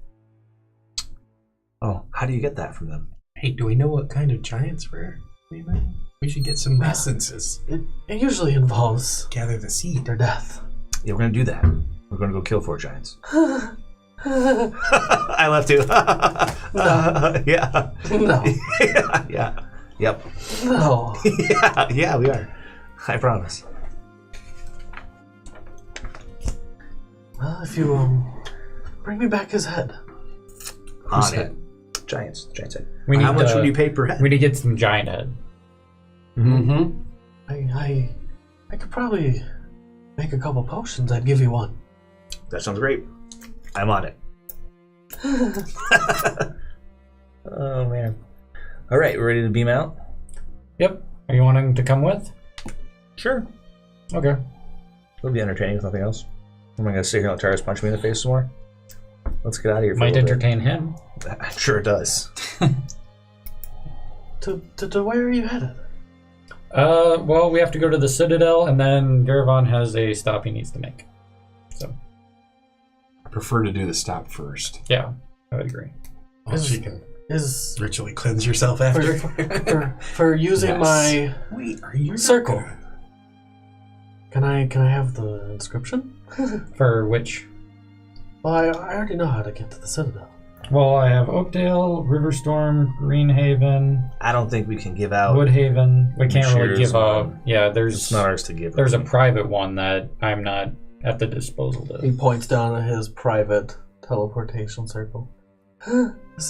Oh, how do you get that from them? Hey, do we know what kind of giants we're leaving? We should get some essences. It usually involves Gather the seed. their death. Yeah, we're gonna do that. We're gonna go kill 4 giants. I left too. Yeah. No, Yeah. Yep. no. Yeah, we are. I promise. Well, if you bring me back his head. On it. Giants. Giants head. We need How much would you pay per head? We need to get some giant head. Mm-hmm. I could probably make a couple potions. I'd give you one. That sounds great. I'm on it. Oh, man. All right, we're ready to beam out? Yep. Are you wanting to come with? Sure. Okay. It'll be entertaining if nothing else. Am I going to sit here and let Tyrus punch me in the face some more? Let's get out of here. Might entertain him. I'm sure it does. To where are you headed? Well, we have to go to the Citadel, and then Garavan has a stop he needs to make. So, I prefer to do the stop first. yeah, I would agree. Unless you can Is ritually cleanse yourself after. for using Yes. my Wait, are you circle? Can I have the inscription? For which? Well, I already know how to get to the Citadel. Well, I have Oakdale, Riverstorm, Greenhaven, I don't think we can give out. Woodhaven. We can't really Cheers, give a... man. Yeah, It's there's not ours to give. a private one that I'm not at the disposal He of. points down at his private teleportation circle.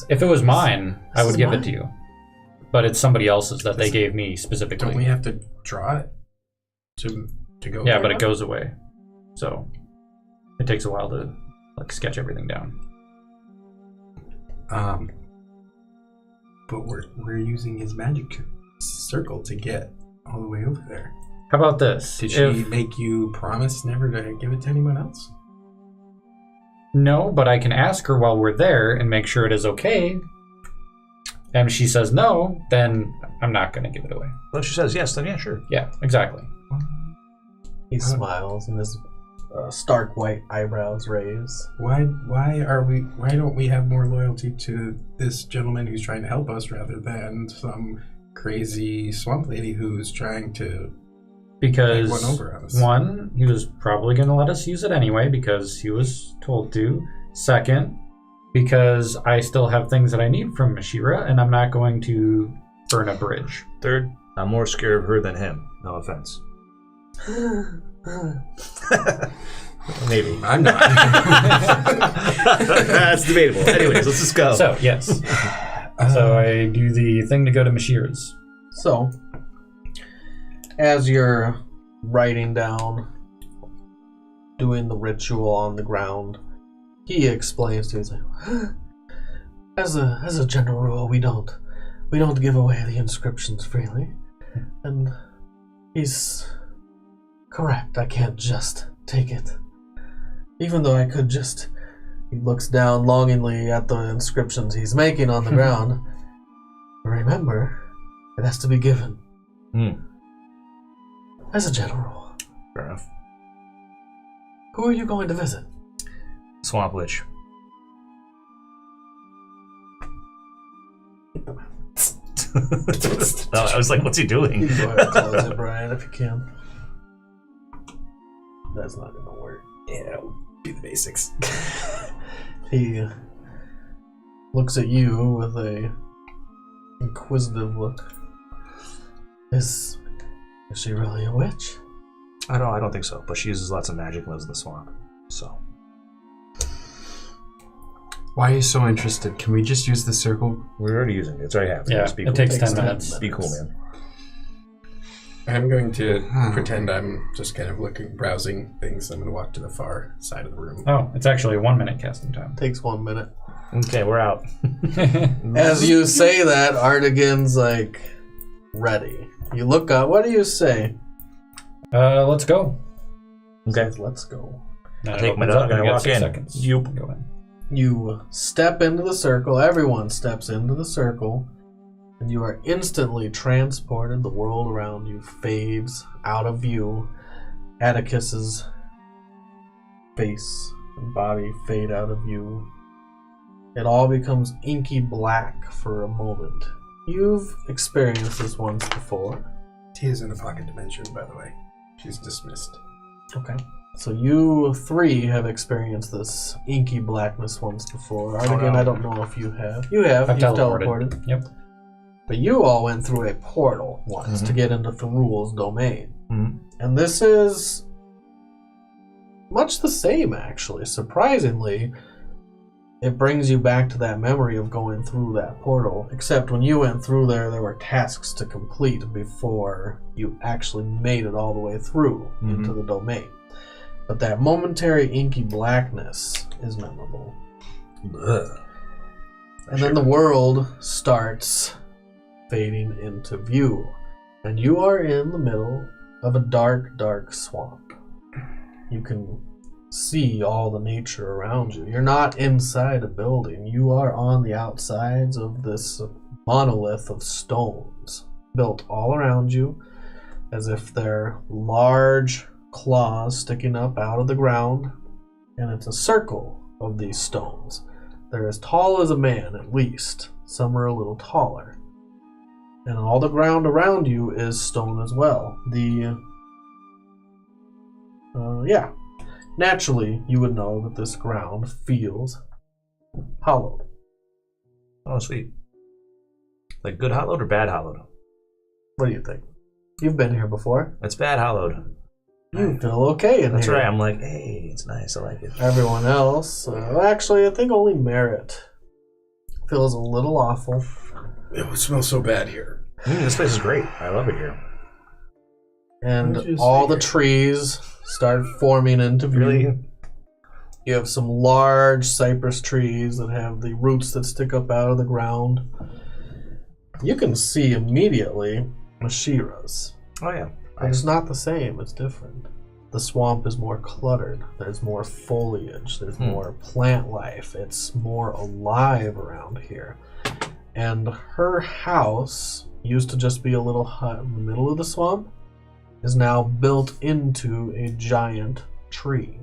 If it was mine, I This would is give mine? it to you. But it's somebody else's that they gave me specifically. Don't we have to draw it to go? Yeah, through but it goes away. So it takes a while to sketch everything down. But we're using his magic circle to get all the way over there. How about this? Did she make you promise never to give it to anyone else? No, but I can ask her while we're there and make sure it is okay. And if she says no, then I'm not going to give it away. Well, if she says yes, then yeah, sure. Yeah, exactly. He smiles and his stark white eyebrows raise. Why don't we have more loyalty to this gentleman who's trying to help us rather than some crazy swamp lady who's trying to Because, make one over on us? one, he was probably going to let us use it anyway because he was told to. Second, because I still have things that I need from Mashira and I'm not going to burn a bridge. Third, I'm more scared of her than him. No offense. Maybe. I'm not. That's debatable. Anyways, let's just go. So, yes. So I do the thing to go to Mashira's. So, as you're writing down, doing the ritual on the ground, he explains to you, he's like, as a general rule, we don't give away the inscriptions freely, and he's correct. I can't just take it, even though I could just. He looks down longingly at the inscriptions he's making on the ground. Remember, it has to be given. As a general rule. Fair enough. Who are you going to visit? Swamp Lich. No, I was like, what's he doing? You can go ahead and close it, Brian, if you can. That's not gonna work. Yeah, do the basics. He looks at you with a inquisitive look. Is she really a witch? I don't think so. But she uses lots of magic and lives in the swamp. So. Why are you so interested? Can we just use the circle? We're already using it. It's already happening. Yeah, Just be it cool. takes 10 minutes. Be cool, man. I'm going to pretend I'm just kind of browsing things. I'm going to walk to the far side of the room. Oh, it's actually 1 minute casting time. Takes 1 minute. Okay, we're out. As you say that, Artigan's like ready. You look up. What do you say? Let's go. Okay. Let's go. And I it take my opens dog up and I you got walk 6 in. Seconds. You. Go in. You step into the circle. Everyone steps into the circle. And you are instantly transported. The world around you fades out of view. Atticus's face and body fade out of view. It all becomes inky black for a moment. You've experienced this once before. She is in a pocket dimension, by the way. She's dismissed. Okay. So you three have experienced this inky blackness once before. Artigan, no. I don't know if you have. You have. I've You've teleported. Yep. But you all went through a portal once to get into Thruel's domain. Mhm. And this is much the same, actually. Surprisingly, it brings you back to that memory of going through that portal. Except when you went through there were tasks to complete before you actually made it all the way through into the domain. But that momentary inky blackness is memorable. Ugh. And then the world starts fading into view. And you are in the middle of a dark, dark swamp. You can see all the nature around you. You're not inside a building. You are on the outsides of this monolith of stones built all around you as if they're large claws sticking up out of the ground. And it's a circle of these stones. They're as tall as a man, at least. Some are a little taller. And all the ground around you is stone as well. Naturally, you would know that this ground feels hollowed. Oh, sweet. Like good hollowed or bad hollowed? What do you think? You've been here before. It's bad hollowed. You feel okay in That's here. right. I'm like, hey, it's nice. I like it. Everyone else, actually, I think only Merritt feels a little awful. It smells so bad here. This place is great. I love it here. And all the trees start forming into view. Really? You have some large cypress trees that have the roots that stick up out of the ground. You can see immediately Mashiras. Oh, yeah. It's not the same, it's different. The swamp is more cluttered. There's more foliage. There's more plant life. It's more alive around here. And her house used to just be a little hut in the middle of the swamp, is now built into a giant tree.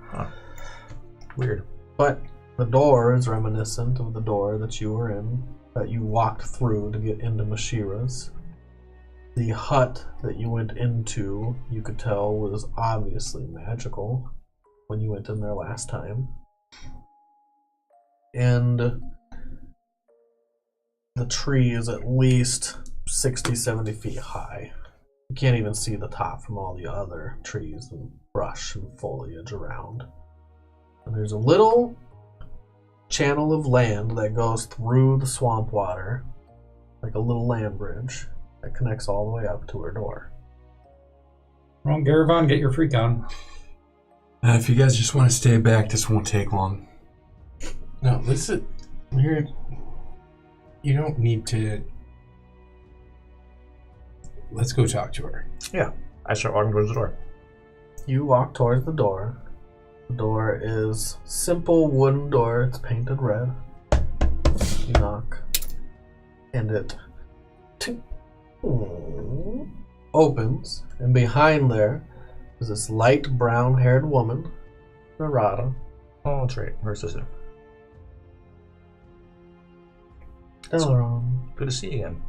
Huh. Weird. But the door is reminiscent of the door that you were in, that you walked through to get into Mashira's. The hut that you went into, you could tell, was obviously magical when you went in there last time. And the tree is at least 60, 70 feet high. You can't even see the top from all the other trees and brush and foliage around. And there's a little channel of land that goes through the swamp water, like a little land bridge that connects all the way up to her door. Well, Garavan, get your freak on. If you guys just want to stay back, this won't take long. No, listen. You don't need to. Let's go talk to her. Yeah. I start walking towards the door. You walk towards the door. The door is simple wooden door. It's painted red. You knock, and it opens, and behind there is this light brown-haired woman, Narada. Oh, that's right. Her sister. Delaron. Good to see you again.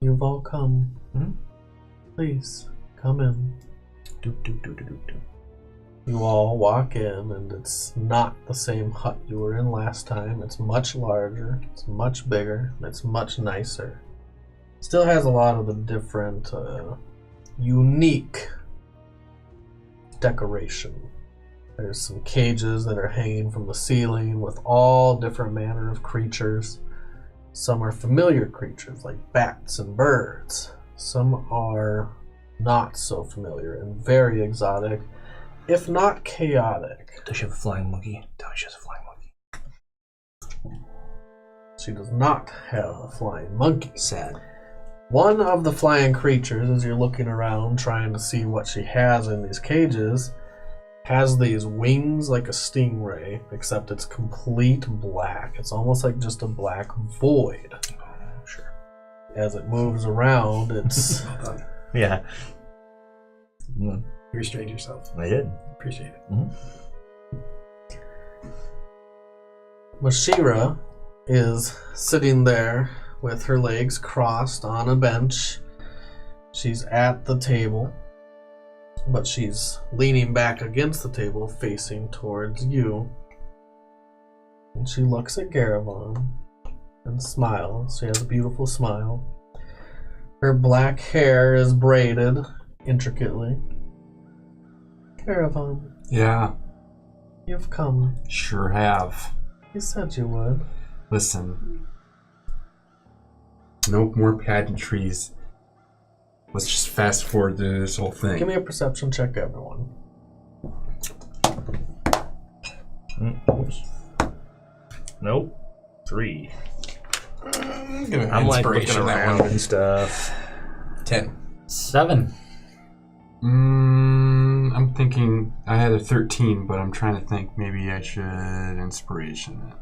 You've all come. Please, come in. You all walk in, and it's not the same hut you were in last time. It's much larger, it's much bigger, and it's much nicer. Still has a lot of the different, unique decoration. There's some cages that are hanging from the ceiling with all different manner of creatures. Some are familiar creatures like bats and birds. Some are not so familiar and very exotic, if not chaotic. Does she have a flying monkey? Tell me she has a flying monkey. She does not have a flying monkey. Sad. One of the flying creatures, as you're looking around trying to see what she has in these cages, has these wings like a stingray, except it's complete black. It's almost like just a black void. Oh, sure. As it moves around, it's... Well done. Yeah. You restrained yourself. I did. Appreciate it. Mashira is sitting there with her legs crossed on a bench. She's at the table, but she's leaning back against the table, facing towards you. And she looks at Garavon and smiles. She has a beautiful smile. Her black hair is braided intricately. Garavon, Yeah, you've come. sure have. You said you would. Listen, no more pageantries. Let's just fast forward to this whole thing. Give me a perception check, everyone. Oops. Nope. 3. I'm I'm like inspiration looking that around one. and stuff. 10. 7. I'm thinking I had a 13, but I'm trying to think maybe I should inspiration it.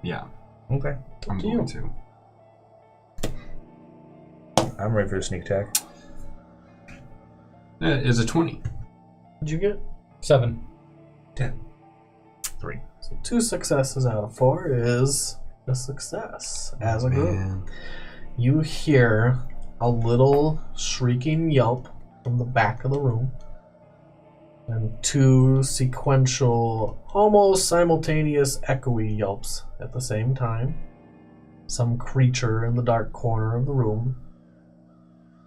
Yeah, Okay. I'm to you. going to. I'm ready for the sneak attack. That is a 20. What'd you get? 7. 10. 3. So 2 successes out of 4 is a success. As a group, Man. you hear a little shrieking yelp from the back of the room, and 2 sequential, almost simultaneous echoey yelps at the same time. Some creature in the dark corner of the room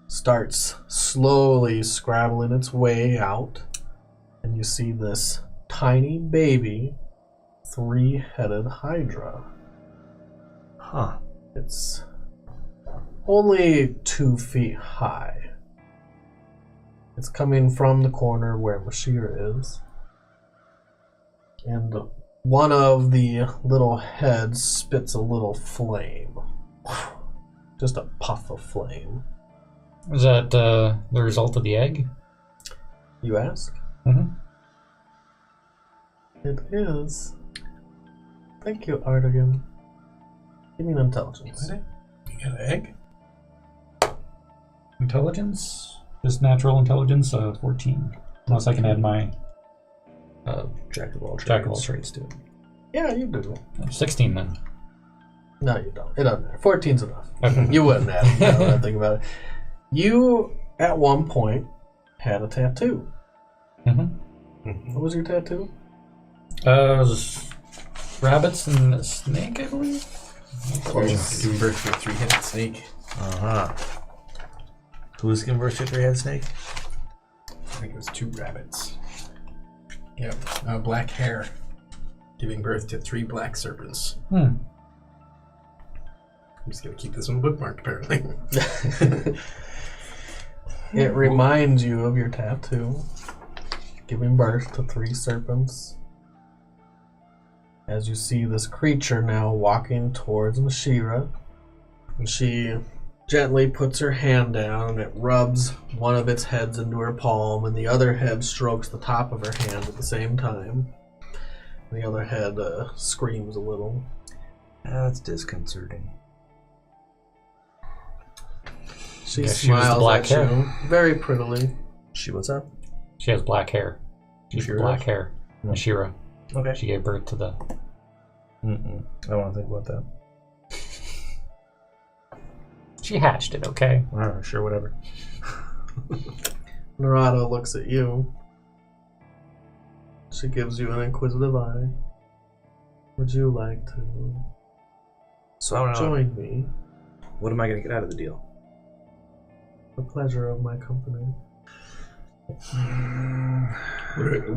starts slowly scrabbling its way out, and you see this tiny baby 3-headed hydra. Huh. It's only 2 feet high. It's coming from the corner where Mashira is. And one of the little heads spits a little flame. Just a puff of flame. Is that the result of the egg? You ask? Mm-hmm. It is. Thank you, Artigan. Give me an intelligence. You got an egg? Intelligence? Just natural intelligence, 14. Unless I can add my Jack of all jack of all trades. trades to it. Yeah, you do. 16 then. No, you don't. It doesn't matter. 14's enough. Okay. You wouldn't have it now that I think about it. You, at one point, had a tattoo. Mm-hmm. What was your tattoo? It was rabbits and a snake, I believe. Close. Giving birth to a 3-headed snake. Uh-huh. Who's giving birth to a 3-headed snake? I think it was 2 rabbits. Yep. Black hair. Giving birth to 3 black serpents. I'm just going to keep this one bookmarked, apparently. It reminds you of your tattoo. Giving birth to 3 serpents. As you see this creature now walking towards Mashira. And she gently puts her hand down and it rubs one of its heads into her palm, and the other head strokes the top of her hand at the same time. The other head screams a little. That's disconcerting. She Guess she was the smiles black at hair. you very prettily. She what's up? She has black hair. She's Mashira? black hair. Mashira. Okay. She gave birth to the... I don't want to think about that. She hatched it, okay? Sure, whatever. Narada looks at you. She gives you an inquisitive eye. Would you like to So I don't know. join me? What am I going to get out of the deal? The pleasure of my company.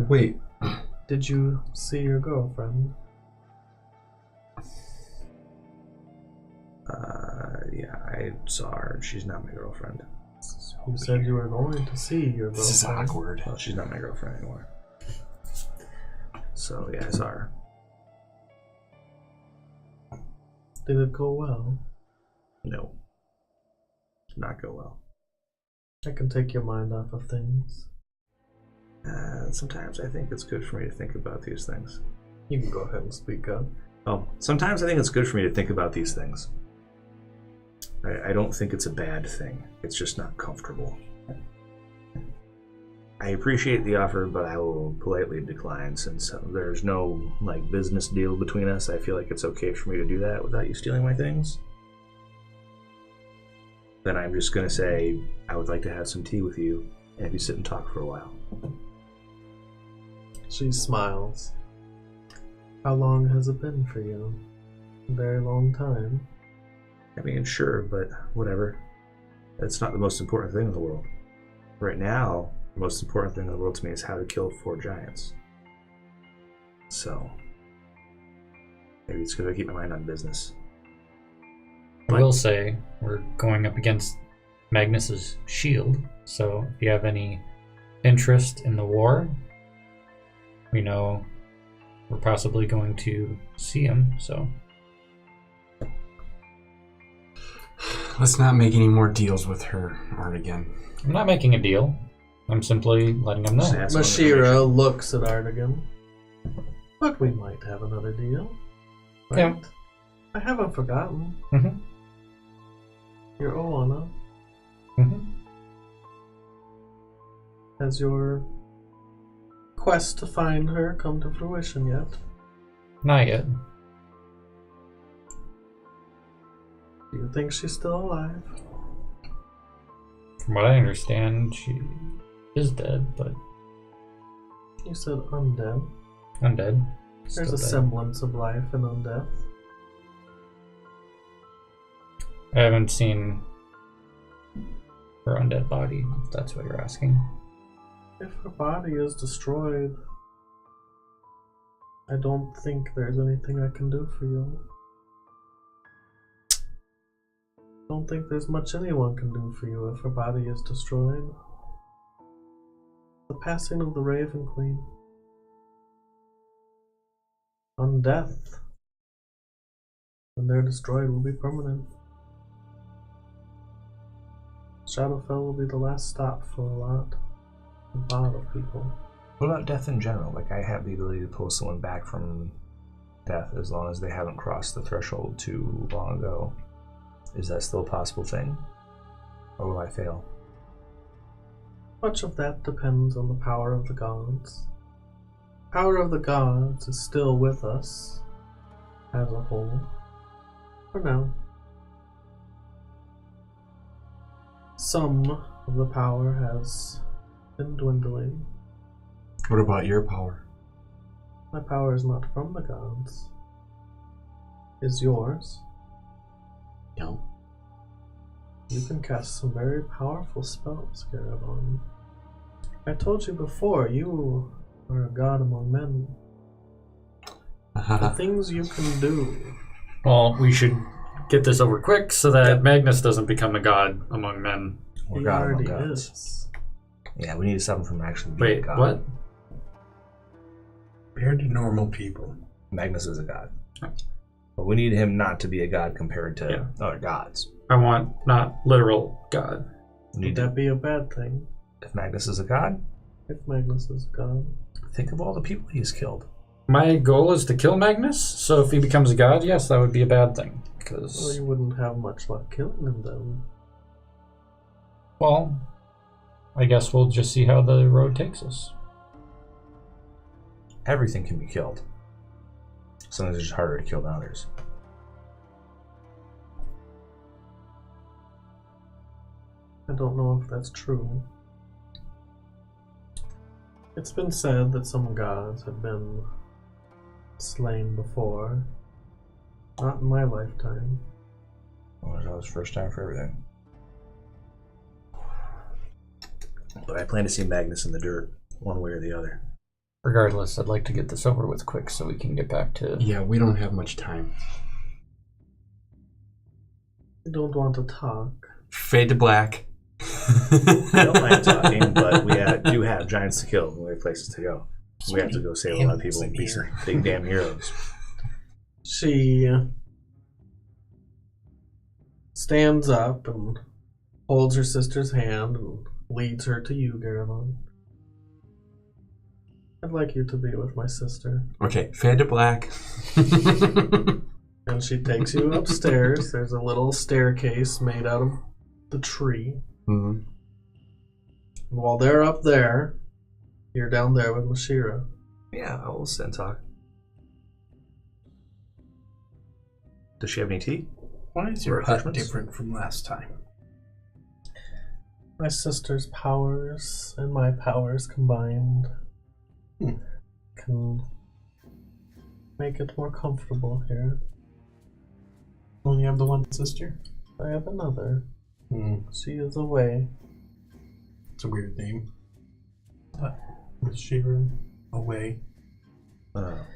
Wait. Did you see your girlfriend? Yeah, I saw her. She's not my girlfriend. You said you were going to see your girlfriend. This is awkward. Well, she's not my girlfriend anymore. So, yeah, I saw her. Did it go well? No. Did not go well. I can take your mind off of things. Sometimes I think it's good for me to think about these things. You can go ahead and speak up. Oh, sometimes I think it's good for me to think about these things. I don't think it's a bad thing. It's just not comfortable. I appreciate the offer, but I will politely decline since there's no business deal between us. I feel like it's okay for me to do that without you stealing my things. Then I'm just going to say I would like to have some tea with you and if you sit and talk for a while. She smiles. How long has it been for you? A very long time. I mean, sure, but whatever. That's not the most important thing in the world. Right now, the most important thing in the world to me is how to kill 4 giants. So, maybe it's because I keep my mind on business. I will say, we're going up against Magnus's shield, so if you have any interest in the war, we know we're possibly going to see him, so... Let's not make any more deals with her, Artigan. I'm not making a deal. I'm simply letting him know. Just ask Mashira looks at Artigan. But we might have another deal. Right? Yeah. I haven't forgotten. Mm-hmm. Your Oana. Mm-hmm. Has your quest to find her come to fruition yet? Not yet. Do you think she's still alive? From what I understand, she is dead, but You said undead. undead. There's Still a dead. semblance of life in undeath. I haven't seen her undead body, if that's what you're asking. If her body is destroyed, I don't think there's anything I can do for you. I don't think there's much anyone can do for you if her body is destroyed. The passing of the Raven Queen. Undeath. When they're destroyed will be permanent. Shadowfell will be the last stop for a lot of people. What about death in general? I have the ability to pull someone back from death as long as they haven't crossed the threshold too long ago. Is that still a possible thing? Or will I fail? Much of that depends on the power of the gods. Power of the gods is still with us as a whole. For now. Some of the power has been dwindling. What about your power? My power is not from the gods. Is yours. No. You can cast some very powerful spells, Garabon. I told you before, you are a god among men. The things you can do. Well, we should get this over quick so that Magnus doesn't become a god among men. Or He God among already gods. is. Yeah, we need to stop him from actually being a Wait, god. what? Compared to normal people. Magnus is a god. But we need him not to be a god compared to other gods. I want not literal god. We Would need to, that be a bad thing? if Magnus is a god, If Magnus is a god. think of all the people he's killed. My goal is to kill Magnus, so if he becomes a god, yes, that would be a bad thing. Well, Because, you wouldn't have much luck killing him then. well, I guess we'll just see how the road takes us. Everything can be killed. Some things are just harder to kill than others. don't know if that's true. It's been said that some gods have been slain before. Not in my lifetime. Well, there's always first time for everything. But I plan to see Magnus in the dirt, one way or the other. Regardless, I'd like to get this over with quick so we can get back to... Yeah, we don't have much time. I don't want to talk. Fade to black. I don't mind talking, but we do have giants to kill. We have places to go. We have to go save a lot of people and be some big damn heroes. She stands up and holds her sister's hand and leads her to you, Garavon. I'd like you to be with my sister. Okay, fade to black. And she takes you upstairs. There's a little staircase made out of the tree. Mm-hmm. And while they're up there, you're down there with Mashira. Yeah, I will sit and talk. Does she have any tea? Why is your hut different from last time? My sister's powers and my powers combined can make it more comfortable here. Only have the one sister? I have another. She is away. It's a weird name. With Shiva away.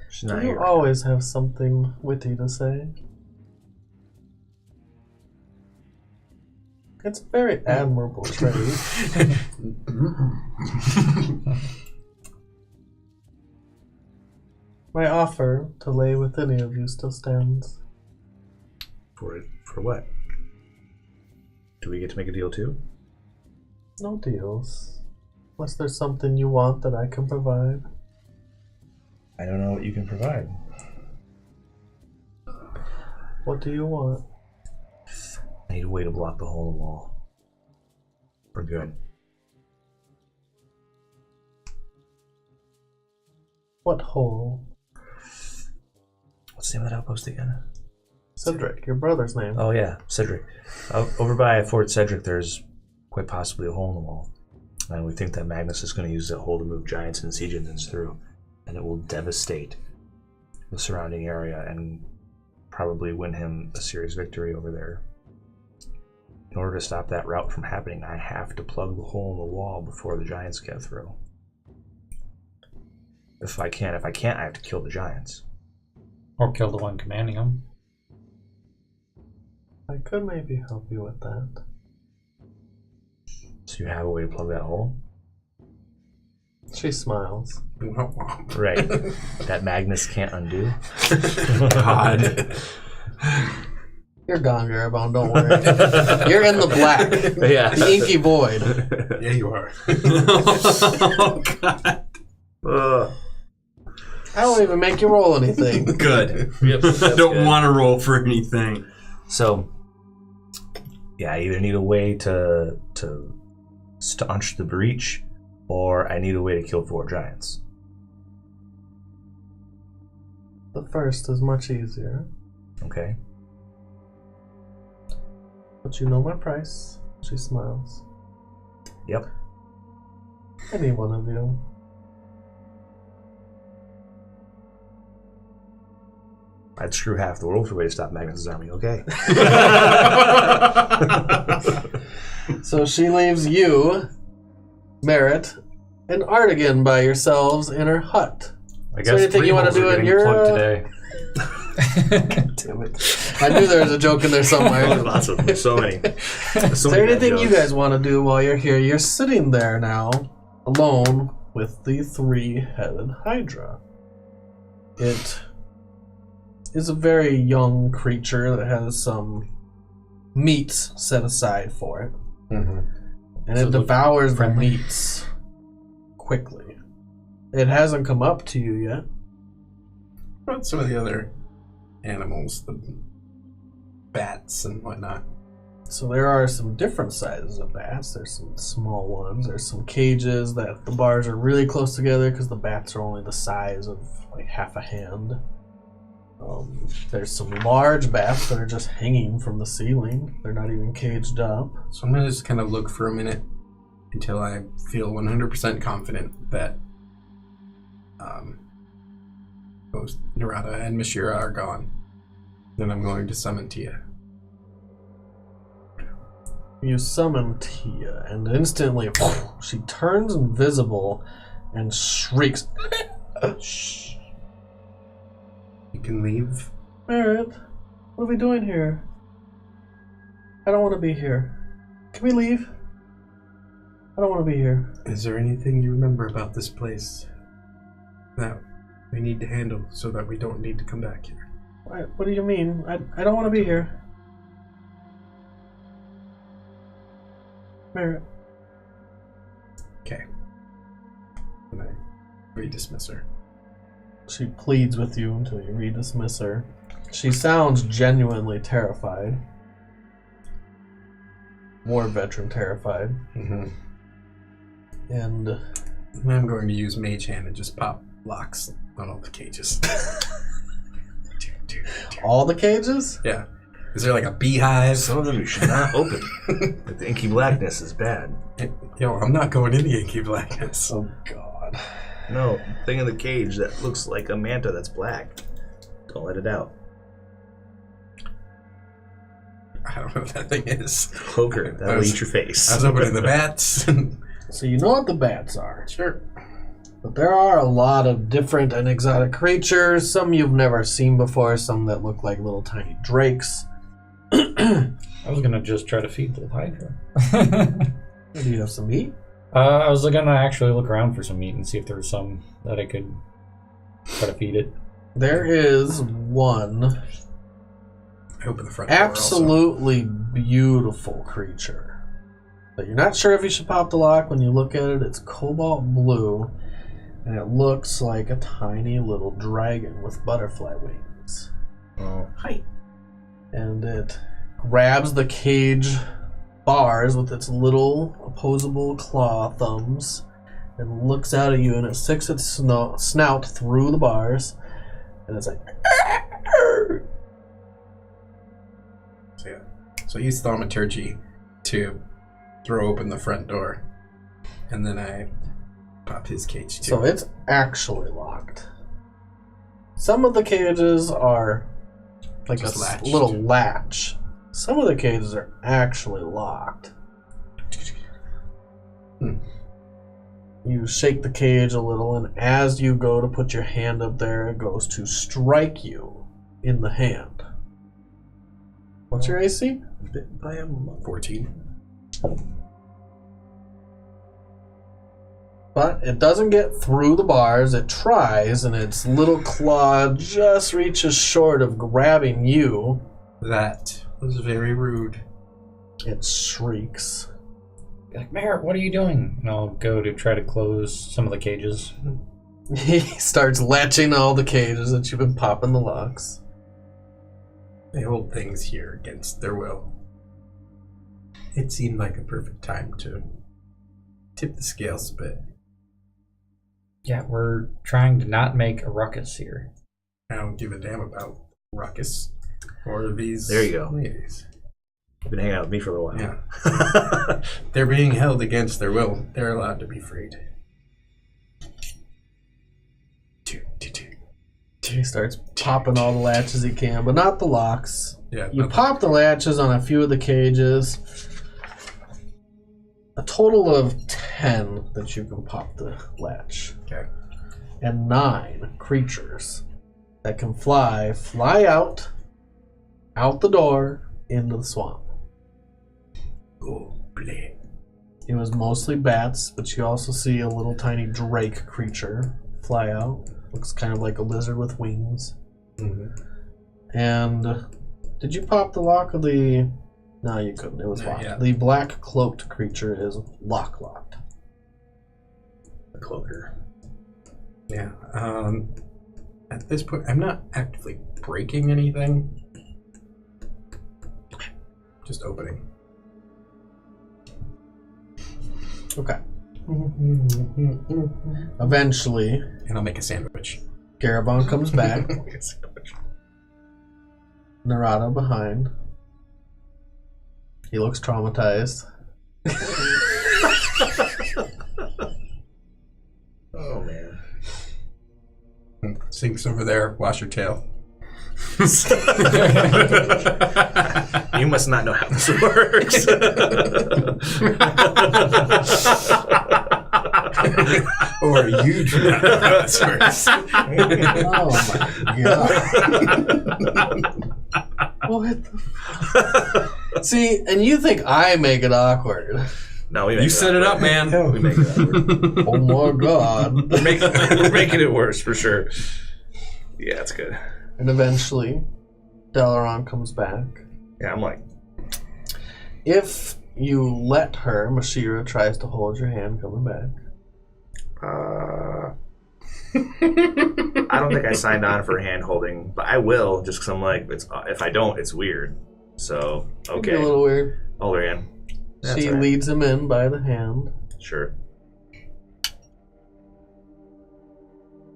She's not You here. always have something witty to say. It's a very admirable trait. My offer to lay with any of you still stands. For what? Do we get to make a deal too? No deals. Unless there's something you want that I can provide. I don't know what you can provide. What do you want? I need a way to block the hole in the wall. For good. What hole? What's the name of that outpost again? Cedric, your brother's name. Oh yeah, Cedric. Over by Fort Cedric, there's quite possibly a hole in the wall. And we think that Magnus is going to use that hole to move giants and siege engines through. And it will devastate the surrounding area and probably win him a serious victory over there. In order to stop that route from happening, I have to plug the hole in the wall before the giants get through. If I can't, I have to kill the giants. Or kill the one commanding them. I could maybe help you with that. So you have a way to plug that hole? She smiles. Right. That Magnus can't undo? God. You're gone, Garabone, don't worry. You're in the black. Yeah. The inky void. Yeah, you are. Oh, God. I don't even make you roll anything. Good. Yep, I don't good. want to roll for anything. So, yeah, I either need a way to staunch the breach, or I need a way to kill 4 giants. The first is much easier. Okay? But you know my price. She smiles. Yep. Any one of you. I'd screw half the world for a way to stop Magnus' army, okay? So she leaves you, Merritt, and Artigan by yourselves in her hut. I Is there anything you want to do in your... today. God damn it. I knew there was a joke in there somewhere. Lots of them. So many. Is there anything you guys want to do while you're here? You're sitting there now, alone with the 3-headed Hydra. It is a very young creature that has some meats set aside for it. Mm-hmm. And So it devours the friendly? meats quickly. It hasn't come up to you yet. What about some of the other animals, the bats and whatnot? So there are some different sizes of bats. There's some small ones. There's some cages that the bars are really close together because the bats are only the size of like half a hand. There's some large bats that are just hanging from the ceiling. They're not even caged up. So I'm going to just kind of look for a minute until I feel 100% confident that both Narada and Mishira are gone. Then I'm going to summon Tia. You summon Tia, and instantly she turns invisible and shrieks. Shh. You can leave. Merritt, what are we doing here? I don't want to be here. Can we leave? I don't want to be here. Is there anything you remember about this place that we need to handle so that we don't need to come back here? What do you mean? I don't want to be here. Merritt. Okay. And I re-dismiss her. She pleads with you until you re-dismiss her. She sounds genuinely terrified. More veteran terrified. Mm-hmm. And I'm going to use Mage Hand and just pop locks on all the cages. all the cages? Yeah. Is there like a beehive? Some of them you should not open. Like the inky blackness is bad. Yo, I'm not going in the inky blackness. Oh, God. No, thing in the cage that looks like a manta that's black. Don't let it out. I don't know what that thing is. Poker, that'll eat your face. I was opening the bats. So you know what the bats are. Sure. But there are a lot of different and exotic creatures. Some you've never seen before. Some that look like little tiny drakes. I was gonna just try to feed the Hydra. Do you have some meat? I was gonna actually look around for some meat and see if there was some that I could try to feed it. There is one I open the front door absolutely beautiful creature. But you're not sure if you should pop the lock. When you look at it, it's cobalt blue, and it looks like a tiny little dragon with butterfly wings. Oh, hi. And it grabs the cage bars with its little opposable claw thumbs and looks out at you, and it sticks its snout through the bars, and it's like... So I use thaumaturgy to throw open the front door, and then I pop his cage too. So it's actually locked. Some of the cages are like Just a latched. little latch. Some of the cages are actually locked. You shake the cage a little, and as you go to put your hand up there, it goes to strike you in the hand. What's your AC? Bitten by a monkey. 14. But it doesn't get through the bars. It tries, and its little claw just reaches short of grabbing you. That was very rude. It shrieks. Be like, Merritt, what are you doing? And I'll go to try to close some of the cages. He starts latching all the cages that you've been popping the locks. They hold things here against their will. It seemed like a perfect time to tip the scales a bit. Yeah, we're trying to not make a ruckus here. I don't give a damn about ruckus or these There you go. ladies. You've been hanging out with me for a little while. Yeah. They're being held against their will. They're allowed to be freed. He starts popping all the latches he can, but not the locks. Yeah. You pop the latches on a few of the cages. A total of 10 that you can pop the latch. Okay. And 9 creatures that can fly out the door, into the swamp. Go play. It was mostly bats, but you also see a little tiny drake creature fly out. Looks kind of like a lizard with wings. Mm-hmm. And did you pop the lock of the... No, you couldn't. It was Not locked. yet. The black cloaked creature is locked. The cloaker. Yeah. At this point, I'm not actively breaking anything. Just opening. Okay. Eventually, And I'll make a sandwich. Garabon comes back. Narada behind. He looks traumatized. Oh man. Sinks over there. Wash your tail. You must not know how this works. Or you do not know how this works. Oh my god. What the f- See, and you think I make it awkward. No, we make You it set it up, awkward. man. We make it awkward. Oh my god. We're making it worse for sure. Yeah, it's good. And eventually, Dalaran comes back. Yeah, I'm like, If you let her, Mashira tries to hold your hand coming back. I don't think I signed on for hand holding, but I will just because I'm like, if I don't, it's weird. So It'd be okay, a little weird. hold her hand. That's She all right. leads him in by the hand. Sure.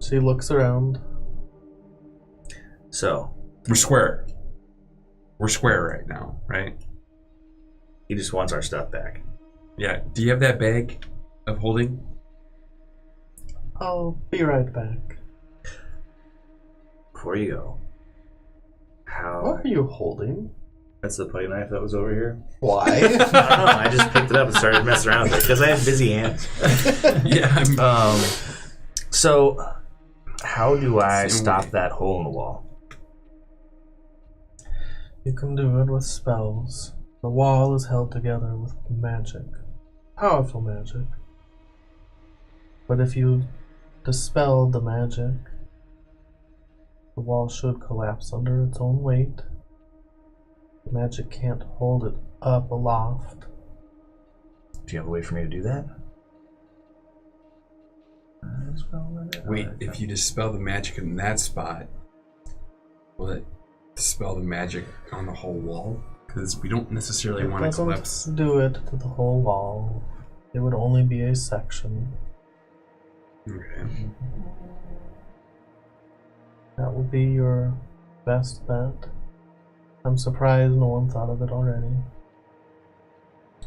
She looks around. So We're square. We're square right now, right? he just wants our stuff back. Yeah. Do you have that bag of holding? I'll be right back. Before you go, how? What are you holding? That's the putty knife that was over here. Why? I don't know. I just picked it up and started messing around with it because I have busy hands. Yeah. So how do I Same stop way. that hole in the wall? You can do it with spells. The wall is held together with magic. Powerful magic. But if you dispel the magic, the wall should collapse under its own weight. The magic can't hold it up aloft. Do you have a way for me to do that? Wait, if you dispel the magic in that spot, will it dispel the magic on the whole wall? Because we don't necessarily It want to doesn't collapse. do it to the whole wall. It would only be a section. Okay. That would be your best bet. I'm surprised no one thought of it already.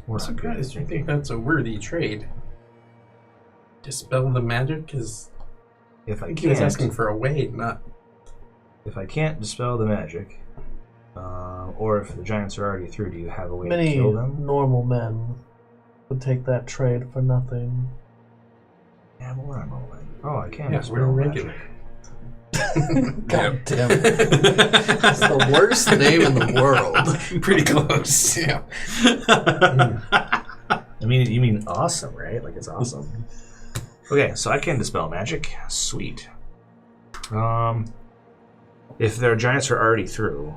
I'm surprised you think that's a worthy trade. Dispel the magic? Because If I he was can't, asking for a way, not... if I can't dispel the magic, or if the giants are already through, do you have a way to Many kill them? normal men would take that trade for nothing. Yeah, but we're not normal. Oh, I can't Yeah, dispel we're magic. regular. God damn it. That's the worst name in the world. Pretty close. Yeah. I mean, you mean awesome, right? Like it's awesome. Okay, so I can dispel magic. Sweet. If their giants are already through,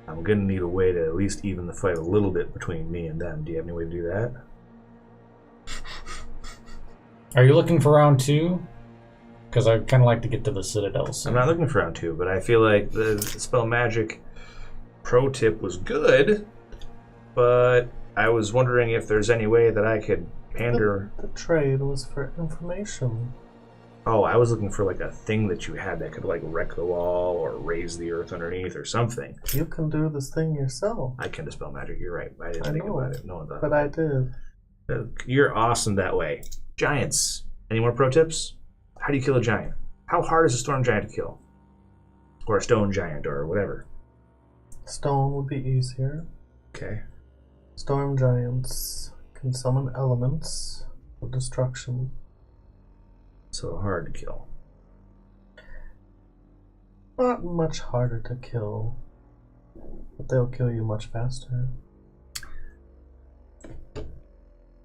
I'm gonna need a way to at least even the fight a little bit between me and them. Do you have any way to do that? Are you looking for round 2? Because I'd kind of like to get to the Citadel soon. I'm not looking for round 2, but I feel like the spell magic pro tip was good, but I was wondering if there's any way that I could pander. The trade was for information. Oh, I was looking for like a thing that you had that could like wreck the wall or raise the earth underneath or something. You can do this thing yourself. I can dispel magic. You're right. I didn't I think know about it, it. No one thought. But I did. You're awesome that way. Giants. Any more pro tips? How do you kill a giant? How hard is a storm giant to kill? Or a stone giant or whatever. Stone would be easier. Okay. Storm giants can summon elements of destruction. So hard to kill. Not much harder to kill, but they'll kill you much faster.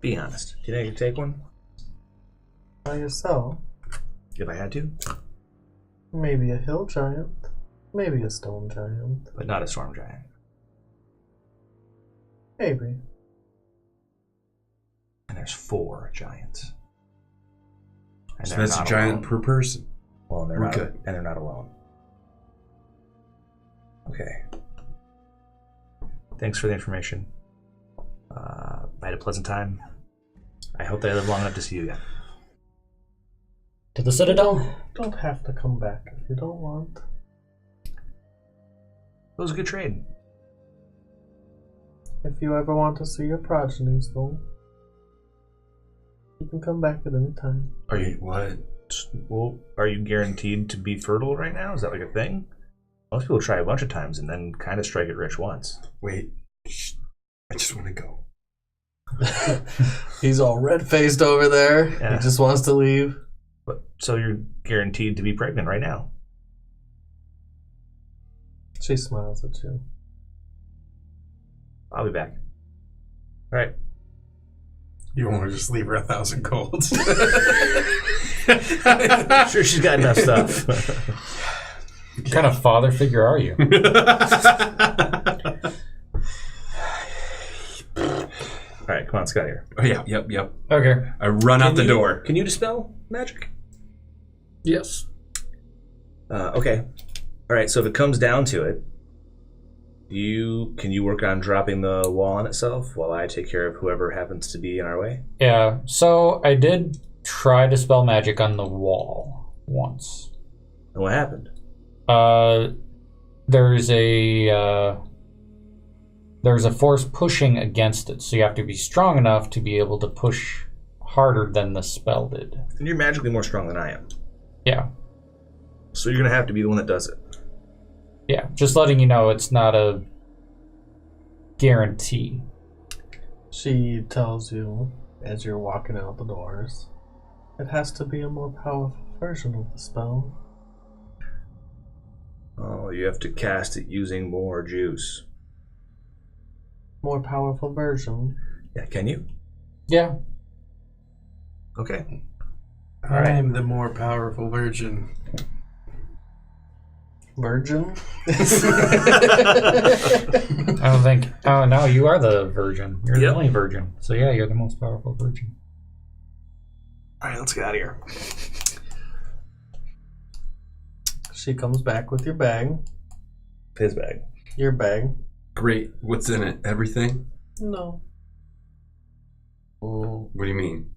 Be honest. Do you think I could take one? By yourself, If I had to? maybe a hill giant, maybe a stone giant, But not a storm giant. maybe. And there's 4 giants. And So they're that's a not giant alone. per person. Well, and they're We're not, good. and they're not alone. Okay. Thanks for the information. I had a pleasant time. I hope that I live long enough to see you again. To the Citadel? Don't have to come back if you don't want. It was a good trade. If you ever want to see your progenies, though, you can come back at any time. Are you What? well? Are you guaranteed to be fertile right now? Is that like a thing? Most people try a bunch of times and then kind of strike it rich once. Wait. Shh. I just want to go. He's all red-faced over there. Yeah. He just wants to leave. But so you're guaranteed to be pregnant right now. She smiles at you. I'll be back. All right. You want to just leave her 1,000 golds? I'm sure she's got enough stuff. What kind of father figure are you? All right, come on, Scott here. Oh, yeah, yep. Okay. I run out the door. Can you dispel magic? Yes. Okay. All right. So if it comes down to it, can you work on dropping the wall on itself while I take care of whoever happens to be in our way? Yeah, so I did try to spell magic on the wall once. And what happened? There's a force pushing against it, so you have to be strong enough to be able to push harder than the spell did. And you're magically more strong than I am. Yeah. So you're gonna have to be the one that does it. Yeah, just letting you know it's not a guarantee. She tells you, as you're walking out the doors, it has to be a more powerful version of the spell. Oh, you have to cast it using more juice. More powerful version. Yeah, can you? Yeah. Okay. I'm the more powerful version. Virgin? I don't think... Oh, no, you are the virgin. You're the only virgin. So yeah, you're the most powerful virgin. All right, let's get out of here. She comes back with your bag. His bag. Your bag. Great. What's in it? Everything? No. What do you mean?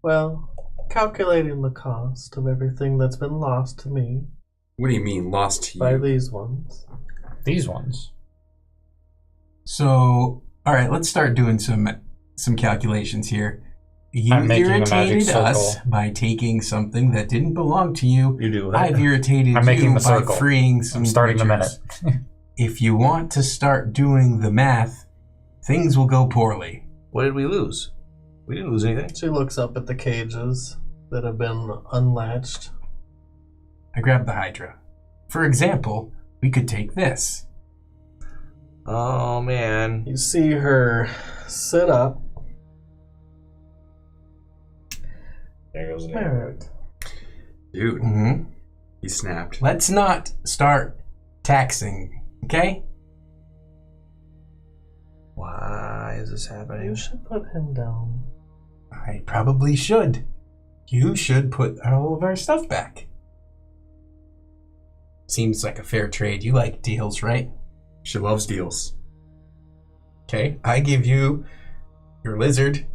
Well, calculating the cost of everything that's been lost to me What do you mean, lost to you? by these ones. These ones. So, all right, let's start doing some calculations here. You I'm making a magic irritated us circle. by taking something that didn't belong to you. You do. I've irritated I'm making you the circle. by freeing some I'm starting the creatures. minute. If you want to start doing the math, things will go poorly. What did we lose? We didn't lose anything. She looks up at the cages that have been unlatched. I grabbed the Hydra. For example, we could take this. Oh, man. You see her sit up. There goes an Parrot. Dude, Mm-hmm. he snapped. Let's not start taxing, okay? Why is this happening? You should put him down. I probably should. You should put all of our stuff back. Seems like a fair trade. You like deals, right? She loves deals. Okay, I give you your lizard.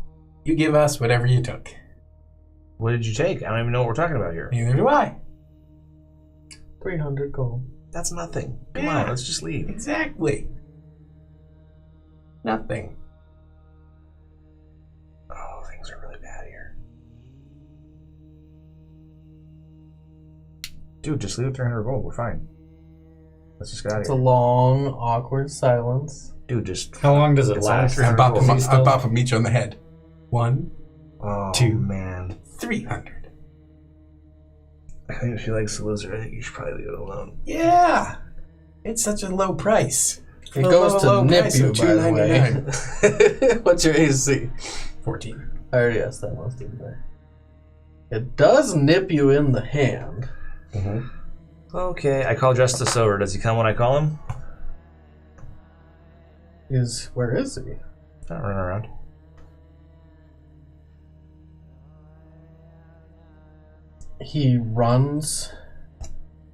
You give us whatever you took. What did you take? I don't even know what we're talking about here. Neither do I. 300 gold. That's nothing. Come Yeah. on, let's just leave. Exactly. Nothing. Oh, things are really bad here. Dude, just leave it 300 gold. We're fine. Let's just get out of It's a here. long, awkward silence. Dude, just... How long does it It's only last? 300 I gold. bop him each on the head. 1, Oh, 2. man. 300. I think if she likes the lizard, I think you should probably leave it alone. Yeah. It's such a low price. It For goes a to low nip price you, of by the way. $2.99. What's your AC? 14. I already asked that once, didn't I? It does nip you in the hand. Mm-hmm. Okay, I call Justice over. Does he come when I call him? Where is he? Not running around. He runs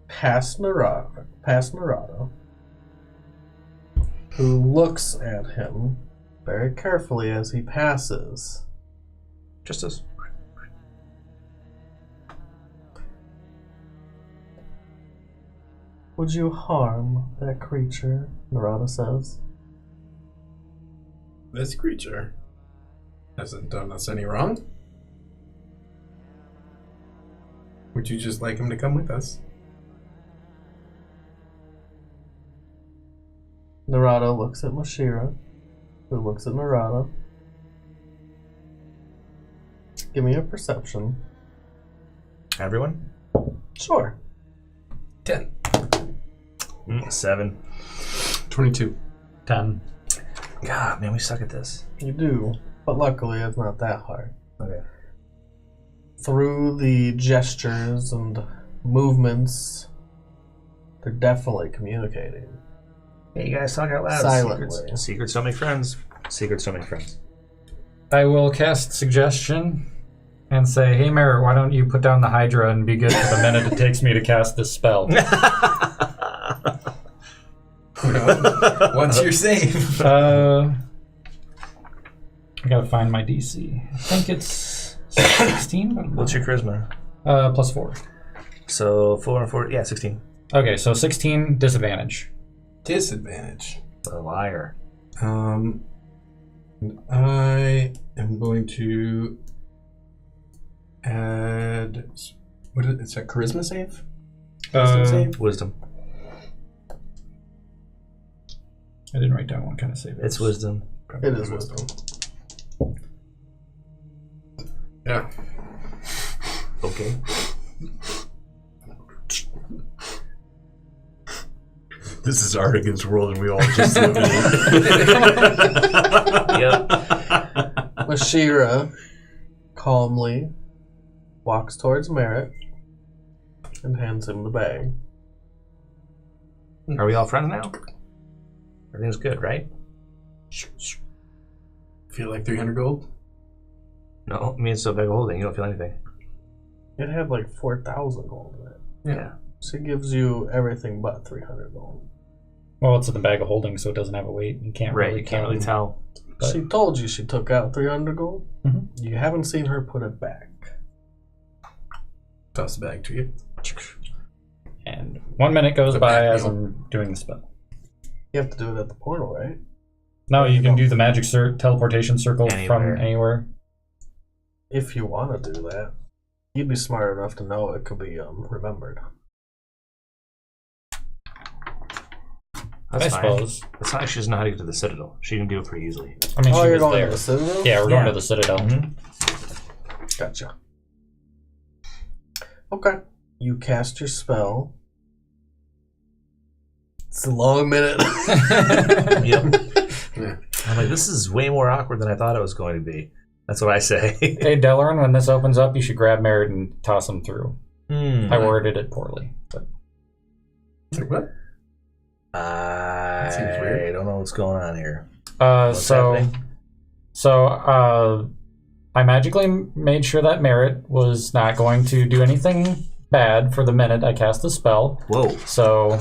past Narado, who looks at him very carefully as he passes. Justice. would you harm that creature? Narada says. This creature hasn't done us any wrong. Would you just like him to come with us? Narada looks at Mashira, who looks at Narada. Give me a perception. Everyone? Sure. 10. 7. 22. 10. God, man, we suck at this. You do, but luckily it's not that hard. Okay. Through the gestures and movements, they're definitely communicating. Hey, you guys talk out loud. Silently. Secrets don't make friends. Secrets don't make friends. I will cast suggestion and say, hey, Merritt, why don't you put down the Hydra and be good for the minute it takes me to cast this spell? Once you're safe. I gotta find my DC. I think it's 16. But What's your charisma? plus 4. So 4 and 4, yeah, 16. Okay, so 16 disadvantage. Disadvantage. A liar. And I am going to add. What is it? It's a charisma save? Wisdom save? Wisdom. I didn't write down what kind of save it is. It's wisdom. It is wisdom. Yeah. Okay. This is Artigan's world, and we all just live in it. Yep. Mashira calmly walks towards Merritt and hands him the bag. Are we all friends now? Everything's good, right? Feel like 300 gold? No, I mean, it's so big a holding. You don't feel anything. It had like 4,000 gold in it. Yeah. So it gives you everything but 300 gold. Well, it's in the bag of holding, so it doesn't have a weight. You can't Right, you can't really tell. But- She told you she took out 300 gold. Mhm. You haven't seen her put it back. Toss the bag to you. And 1 minute goes The by bag as wheel. I'm doing the spell. You have to do it at the portal, right? No, you can do the magic teleportation circle Anywhere. from anywhere. If you want to do that, you'd be smart enough to know it could be remembered. That's I fine. suppose. It's not like she doesn't know how to get to the Citadel. She can do it pretty easily. I mean, Oh, she you're was going there. to the Citadel? Yeah, we're Yeah. going to the Citadel. Gotcha. Okay. You cast your spell. It's a long minute. Yep. I'm like, this is way more awkward than I thought it was going to be. That's what I say. Hey, Delaran, when this opens up, you should grab Merritt and toss him through. I worded it poorly. But Like what? seems I weird. don't know what's going on here. so happening? I magically made sure that Merritt was not going to do anything bad for the minute I cast the spell. Whoa. So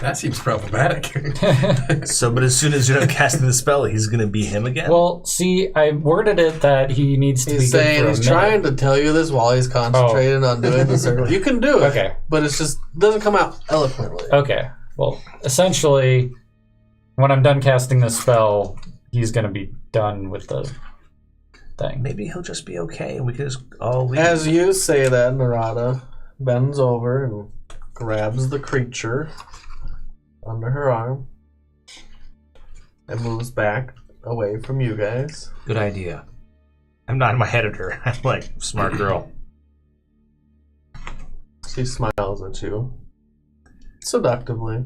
That seems problematic. So, but as soon as you're done casting the spell, he's going to be him again? well, see, I worded it that he needs to He's be good saying for a he's minute. trying to tell you this while he's concentrating on doing the circle. You can do it, Okay. but it's just doesn't come out eloquently. Okay. Well, essentially, when I'm done casting the spell, he's going to be done with the thing. Maybe he'll just be okay and we can just all leave. As you say that, Narada bends over and grabs the creature under her arm and moves back away from you guys. Good idea. I'm not my editor. I'm like, smart girl. She smiles at you seductively.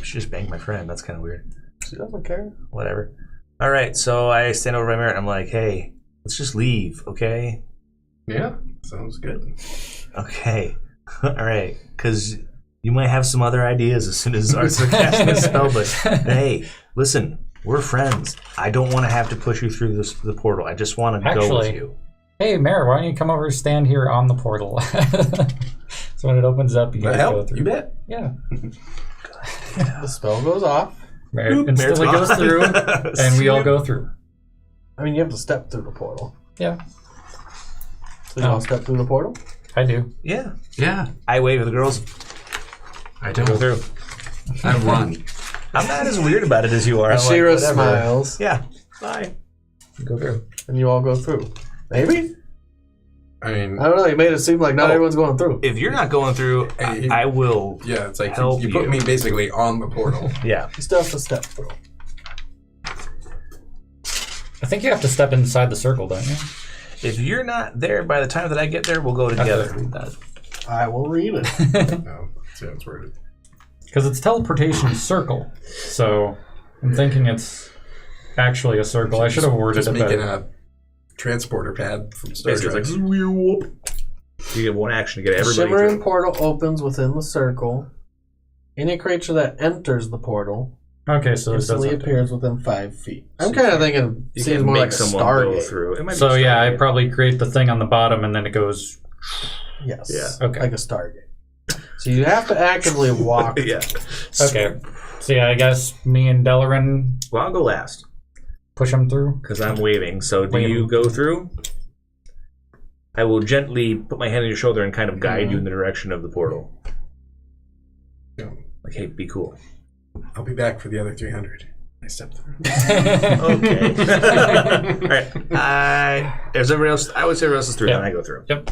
She just banged my friend. That's kind of weird. She doesn't care. Whatever. All right, so I stand over by Merritt. I'm like, hey, let's just leave, okay? Yeah, sounds good. Okay. All right, because you might have some other ideas as soon as Arthur casting the spell, but hey, listen, we're friends. I don't want to have to push you through the portal. I just want to go with Actually, you. Hey, Merritt, why don't you come over and stand here on the portal? So when it opens up, you That guys go help? through. You bet. Yeah. The spell goes off. Merritt Merritt's instantly goes gone. through, and we all go through. I mean, you have to step through the portal. Yeah, So you all step through the portal? I do. Yeah. Yeah. I wave at the girls. I Go don't. through. I run. I'm not as weird about it as you are. I'm like, Ashira whatever. smiles, Yeah. Bye. Go through. and you all go through. Maybe? I mean, I don't know. You made it seem like not everyone's going through. If you're not going through, I will. yeah, it's like Help you put you. me basically on the portal. Yeah. You still have to step through. I think you have to step inside the circle, don't you? If you're not there by the time that I get there, we'll go I have together. to read that. I will read it. No, so it's worded. Because it's teleportation circle. So I'm thinking it's actually a circle. I should have worded Just it making better. a transporter pad from Star Basically, Trek. it's like, you get one action to get The everybody shimmering through. portal opens within the circle. Any creature that enters the portal Okay, so it instantly doesn't. appears within 5 feet. I'm kind of thinking it You seems can more make like a someone go Stargate. through. It might be So yeah, I Stargate. probably create the thing on the bottom and then it goes. Yes. Yeah. Okay. Like a Stargate. So you have to actively walk. Yeah. Okay. So yeah, I guess me and Delarin Well, I'll go last push him through. because I'm waving. So do Waving. you go through? I will gently put my hand on your shoulder and kind of guide you in the direction of the portal. Yeah. Like, hey, be cool. I'll be back for the other 300. I stepped through. Okay. All right. There's everybody else. I would say everybody else is through, Yeah. and I go through. Yep.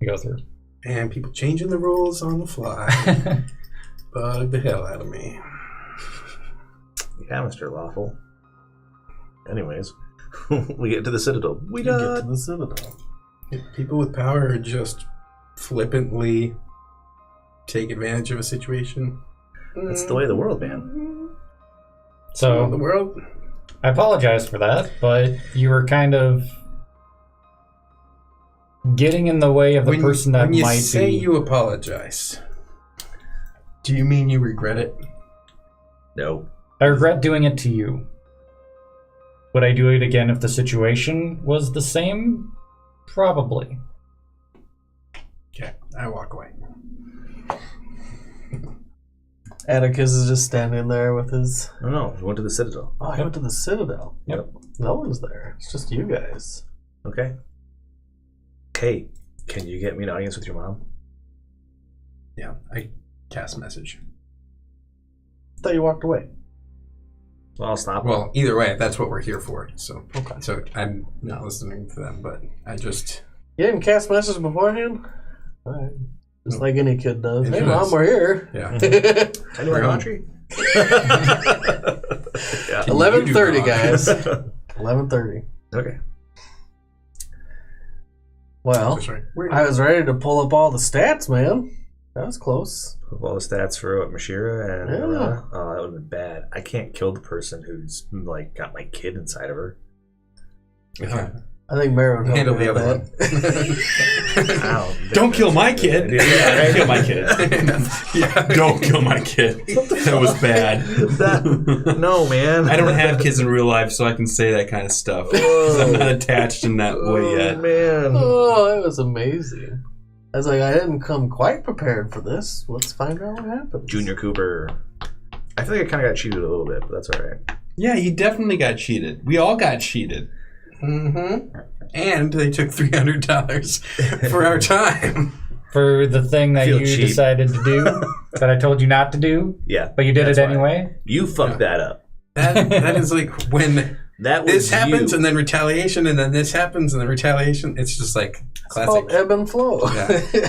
You go through. And people changing the rules on the fly. Bug the hell out of me. Yeah, Mr. Lawful. Anyways, we get to the Citadel. We You get to done. the Citadel. People with power are just flippantly take advantage of a situation. That's the way of the world, man. The So world. I apologize for that, but you were kind of getting in the way of the person that when you might say be. you apologize, do you mean you regret it? No. I regret doing it to you. Would I do it again if the situation was the same? Probably. Okay, I walk away. Atticus is just standing there with his... No, we went to the Citadel. Oh, I went to the Citadel. Yep. No one's there. It's just you guys. Okay. Hey, can you get me an audience with your mom? Yeah, I cast message. I thought you walked away. Well, I'll stop. Well, either way, that's what we're here for. So, Okay. so I'm not listening to them, but I just You didn't cast messages beforehand? All right. Just like any kid does. It Hey, does. Mom, we're here. yeah. Can you We're on. country? Yeah. 11:30, God. guys. 11:30. Okay. Well, Sorry. I was ready to pull up all the stats, man. That was close. With all the stats for what, Mashira and Yeah. Arana? Oh, that would have been bad. I can't kill the person who's like got my kid inside of her. I think Mary would help Handle me the with other that. one. Ow. Don't kill my kid. Yeah, Don't kill my kid. Yeah. Don't kill my kid. That was bad. No, man. I don't have kids in real life, so I can say that kind of stuff. 'Cause I'm not attached in that way yet. man. Oh, that was amazing. I was like, I didn't come quite prepared for this. Let's find out what happens. Junior Cooper. I feel like I kind of got cheated a little bit, but that's all right. Yeah, you definitely got cheated. We all got cheated. Mm-hmm. And they took $300 for our time. For the thing that Feel you cheap. decided to do, that I told you not to do, Yeah. but you did That's it why. anyway. You fucked that up. That is like when That was this happens you. and then retaliation and then this happens and then retaliation. It's just like It's classic. called ebb and flow. Yeah.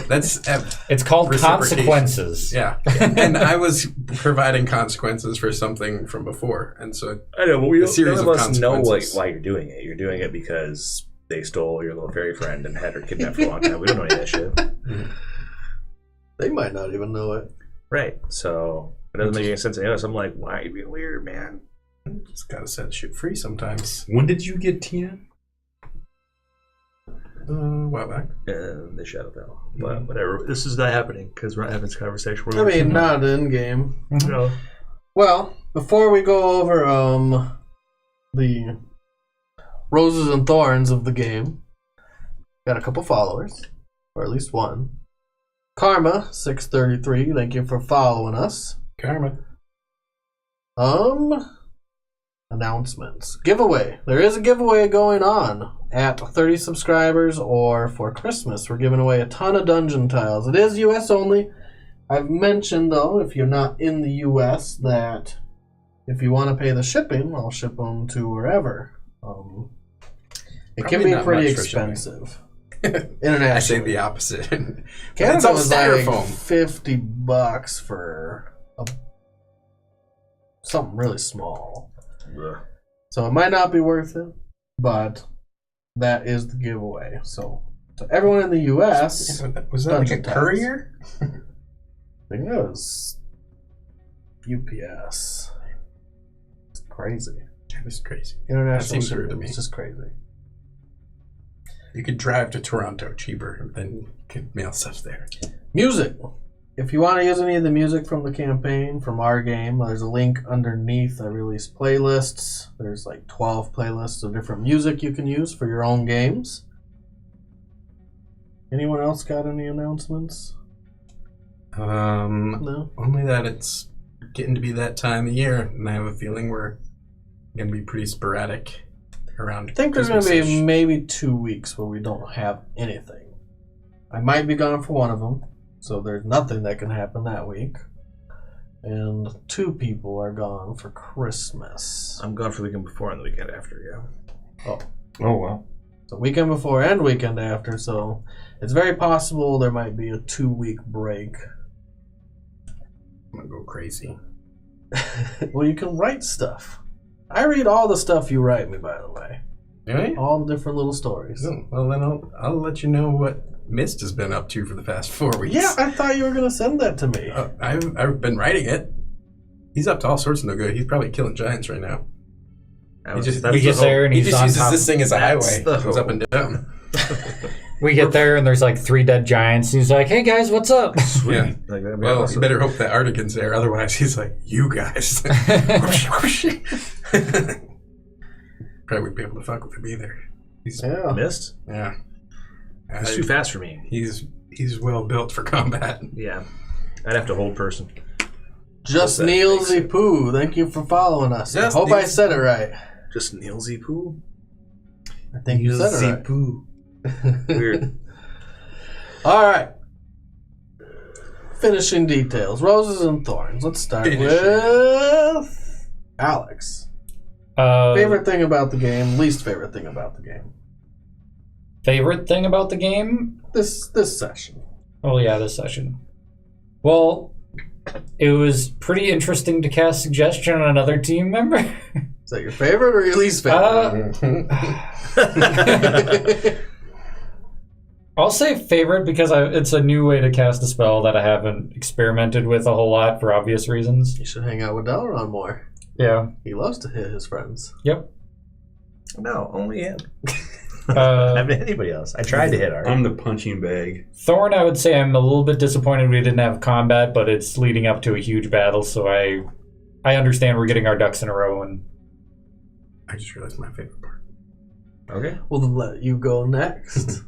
That's It's called Reciprocation. consequences. yeah. And I was providing consequences for something from before, and so I know, but we A don't, series none of of us know consequences. why you're doing it. You're doing it because they stole your little fairy friend and had her kidnapped for a long time. We don't know any of that shit. They might not even know it. Right. So it doesn't make any sense to us. I'm like, why are you being weird, man? just gotta set shit free sometimes. When did you get Tina? A while back. And the shadow fell. But whatever. This is not happening because we're not having this conversation. I mean, not in game. No. Well, before we go over the roses and thorns of the game, got a couple followers, or at least one. Karma 633, thank you for following us. Karma. Announcements. Giveaway. There is a giveaway going on at 30 subscribers, or for Christmas, we're giving away a ton of dungeon tiles. It is US only. I've mentioned, though, if you're not in the U.S., that if you want to pay the shipping, I'll ship them to wherever. It can Probably be not pretty much for shipping. expensive. Internationally. I say the opposite. Canada It's all was like styrofoam. $50 for something really small. Ugh. So it might not be worth it, but that is the giveaway. So everyone in the U.S., Was that like a Dungeon tags. courier? I think it was UPS. It's crazy. That was crazy. International seems weird to shipping me. is just crazy. You could drive to Toronto cheaper than you could mail stuff there. Music. If you want to use any of the music from the campaign, from our game, there's a link underneath. I release playlists. There's like 12 playlists of different music you can use for your own games. Anyone else got any announcements? No? Only that it's getting to be that time of year, and I have a feeling we're going to be pretty sporadic around I think there's going to be Christmas-ish. maybe 2 weeks where we don't have anything. I might be gone for one of them, so there's nothing that can happen that week. And 2 people are gone for Christmas. I'm gone for the weekend before and the weekend after, yeah. Oh, wow. So weekend before and weekend after, so it's very possible there might be a 2-week break. I'm going to go crazy. Well, you can write stuff. I read all the stuff you write me, by the way. Right? All the different little stories. Oh, well, then I'll let you know what Mist has been up to for the past 4 weeks. Yeah, I thought you were going to send that to me. I've been writing it. He's up to all sorts of no good. He's probably killing giants right now. That's We the get whole- there and He he's just on uses top. this thing as a That's highway. the It goes up whole- and down. We get there and there's like 3 dead giants. And he's like, "Hey guys, what's up?" Sweet. Yeah. Like, that'd be Well, awesome. you better hope that Artigan's there. Otherwise, he's like, you guys. Probably wouldn't be able to fuck with him either. He's, Yeah. Missed? yeah. It's too fast for me. He's well built for combat. Yeah. I'd have to hold person. Just that Neilsy makes it? Poo, thank you for following us. Just I hope I Neilsy said it right. Just Neilsy Poo? I think you said it right. Poo. Weird. All right. Finishing details. Roses and thorns. Let's start Finishing. with Alex. Favorite thing about the game, least favorite thing about the game. Favorite thing about the game? This session. Oh yeah, this session. Well, it was pretty interesting to cast suggestion on another team member. Is that your favorite or your least favorite? I'll say favorite because it's a new way to cast a spell that I haven't experimented with a whole lot for obvious reasons. You should hang out with Dalaran more. Yeah. He loves to hit his friends. Yep. No, only him. I haven't hit anybody else. I tried to hit Art. I'm the punching bag. Thorn, I would say I'm a little bit disappointed we didn't have combat, but it's leading up to a huge battle, so I understand we're getting our ducks in a row. And I just realized my favorite part. Okay. We'll let you go next.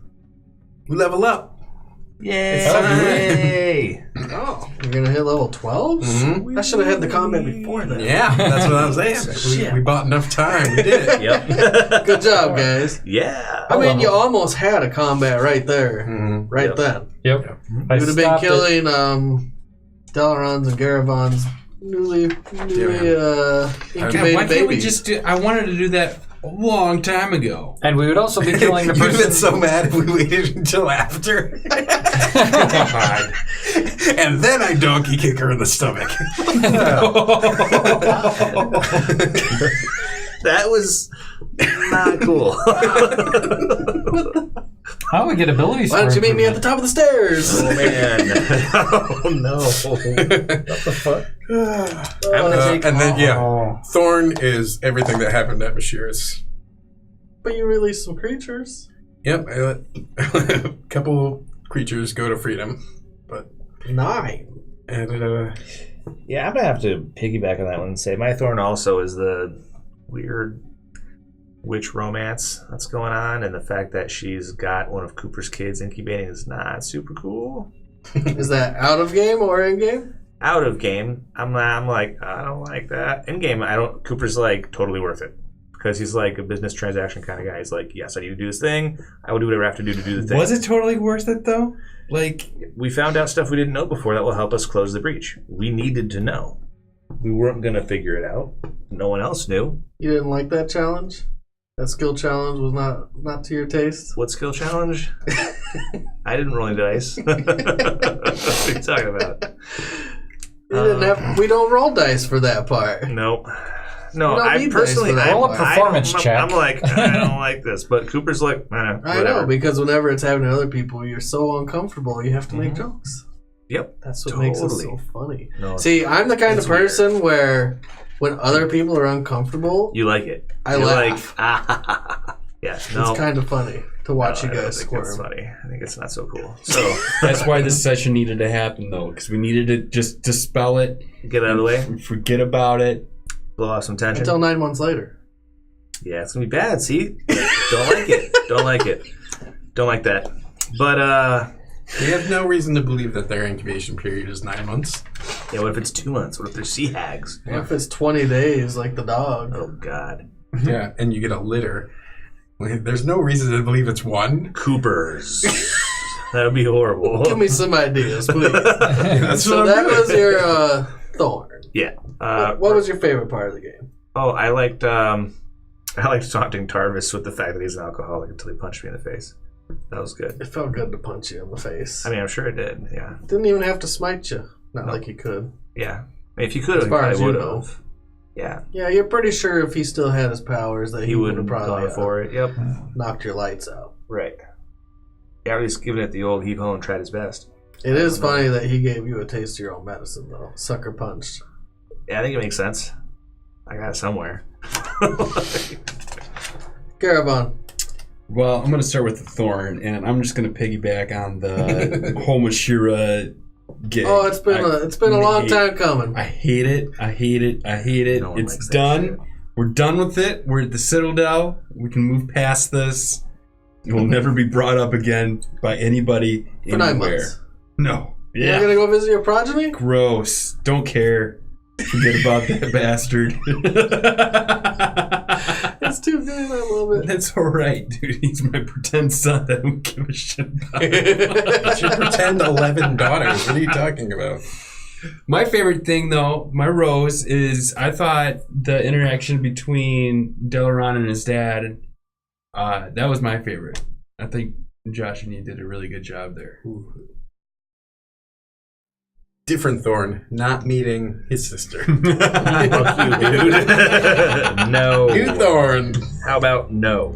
We level up. Yay! Oh, you're gonna hit level 12? Mm-hmm. I should have had the combat before that. Yeah, that's what I'm saying. Shit. We bought enough time. We did it. Yep. Good job, guys. Yeah. I mean, you almost had a combat right there, Mhm. right Yep. then. yep. I You would have been stopped it. killing Dalarans and Garavon's newly incubated why can't we babies. just do... I wanted to do that a long time ago. And we would also be killing the You'd have been person. so mad if we waited until after. And then I donkey kick her in the stomach. That was not cool. How do we get abilities? Why don't for you meet me at the top of the stairs? Oh, man. Oh, no. What the fuck? I'm gonna take... And then, yeah, Oh. Thorn is everything that happened at Bashir's. But you released some creatures. Yep, I let a couple creatures go to freedom. But 9. and Yeah, I'm gonna have to piggyback on that one and say my thorn also is the weird witch romance that's going on, and the fact that she's got one of Cooper's kids incubating is not super cool. Is that out of game or in game? Out of game, I'm like, I don't like that. In game, I don't. Cooper's like totally worth it Because he's like a business transaction kind of guy. He's like, yes, I need to do this thing. I will do whatever I have to do the thing. Was it totally worth it though? Like, we found out stuff we didn't know before that will help us close the breach. We needed to know. We weren't going to figure it out. No one else knew. You didn't like that challenge? That skill challenge was not to your taste? What skill challenge? I didn't roll any dice. What are you talking about? We don't roll dice for that part. Nope. You No, don't I need personally, dice for that Roll a part. performance check. I'm like, I don't like this. But Cooper's like, I whatever. know, because whenever it's happening to other people, you're so uncomfortable, you have to make jokes. Yep. That's what makes it so funny. No, See, I'm the kind of it's weird. person where when other people are uncomfortable, You like it. I You're laugh. Like, yeah, no. It's kind of funny to watch No, you I don't guys think it's squirm. funny. I think it's not so cool. So, that's why this session needed to happen though, because we needed to just dispel it, get it out of the way. forget about it. Blow off some tension. Until 9 months later. Yeah, it's going to be bad, see? Don't like it. Don't like it. Don't like that. But, We have no reason to believe that their incubation period is 9 months. yeah, what if it's 2 months? What if they're sea hags? What if it's 20 days like the dog? Oh, God. Yeah, and you get a litter. There's no reason to believe it's one. Coopers. That would be horrible. Give me some ideas, please. That's So what that I'm doing. was your Thorn. Yeah. What was your favorite part of the game? Oh, I liked taunting Tarvis with the fact that he's an alcoholic until he punched me in the face. That was good. It felt good to punch you in the face. I mean, I'm sure it did. Yeah. Didn't even have to smite you. Not like he could. Yeah. I mean, if you could have, As far as probably you would know. have. Yeah. Yeah, you're pretty sure if he still had his powers that He would wouldn't have have probably gone for it. Yep. knocked your lights out. Right. Yeah, or at least giving it the old heave ho and tried his best. It is funny that he gave you a taste of your own medicine, though. Sucker punched. Yeah, I think it makes sense. I got it somewhere. Garabon. Well, I'm going to start with the Thorn, and I'm just going to piggyback on the Homashira gig. Oh, it's been a long time coming. I hate it. I hate it. I hate it. No one It's likes that done. shit. We're done with it. We're at the Citadel. We can move past this. It will never be brought up again by anybody For 9 anywhere. months. No. You're gonna go visit your progeny? Gross. Don't care. Forget about that bastard. It's too good. I love it. That's all right, dude. He's my pretend son. I don't give a shit about him. You should pretend 11 daughters. What are you talking about? My favorite thing, though, my rose, is I thought the interaction between Delaron and his dad, that was my favorite. I think Josh and you did a really good job there. Different Thorn, not meeting his sister. Fuck you, dude. No. New Thorn. How about no?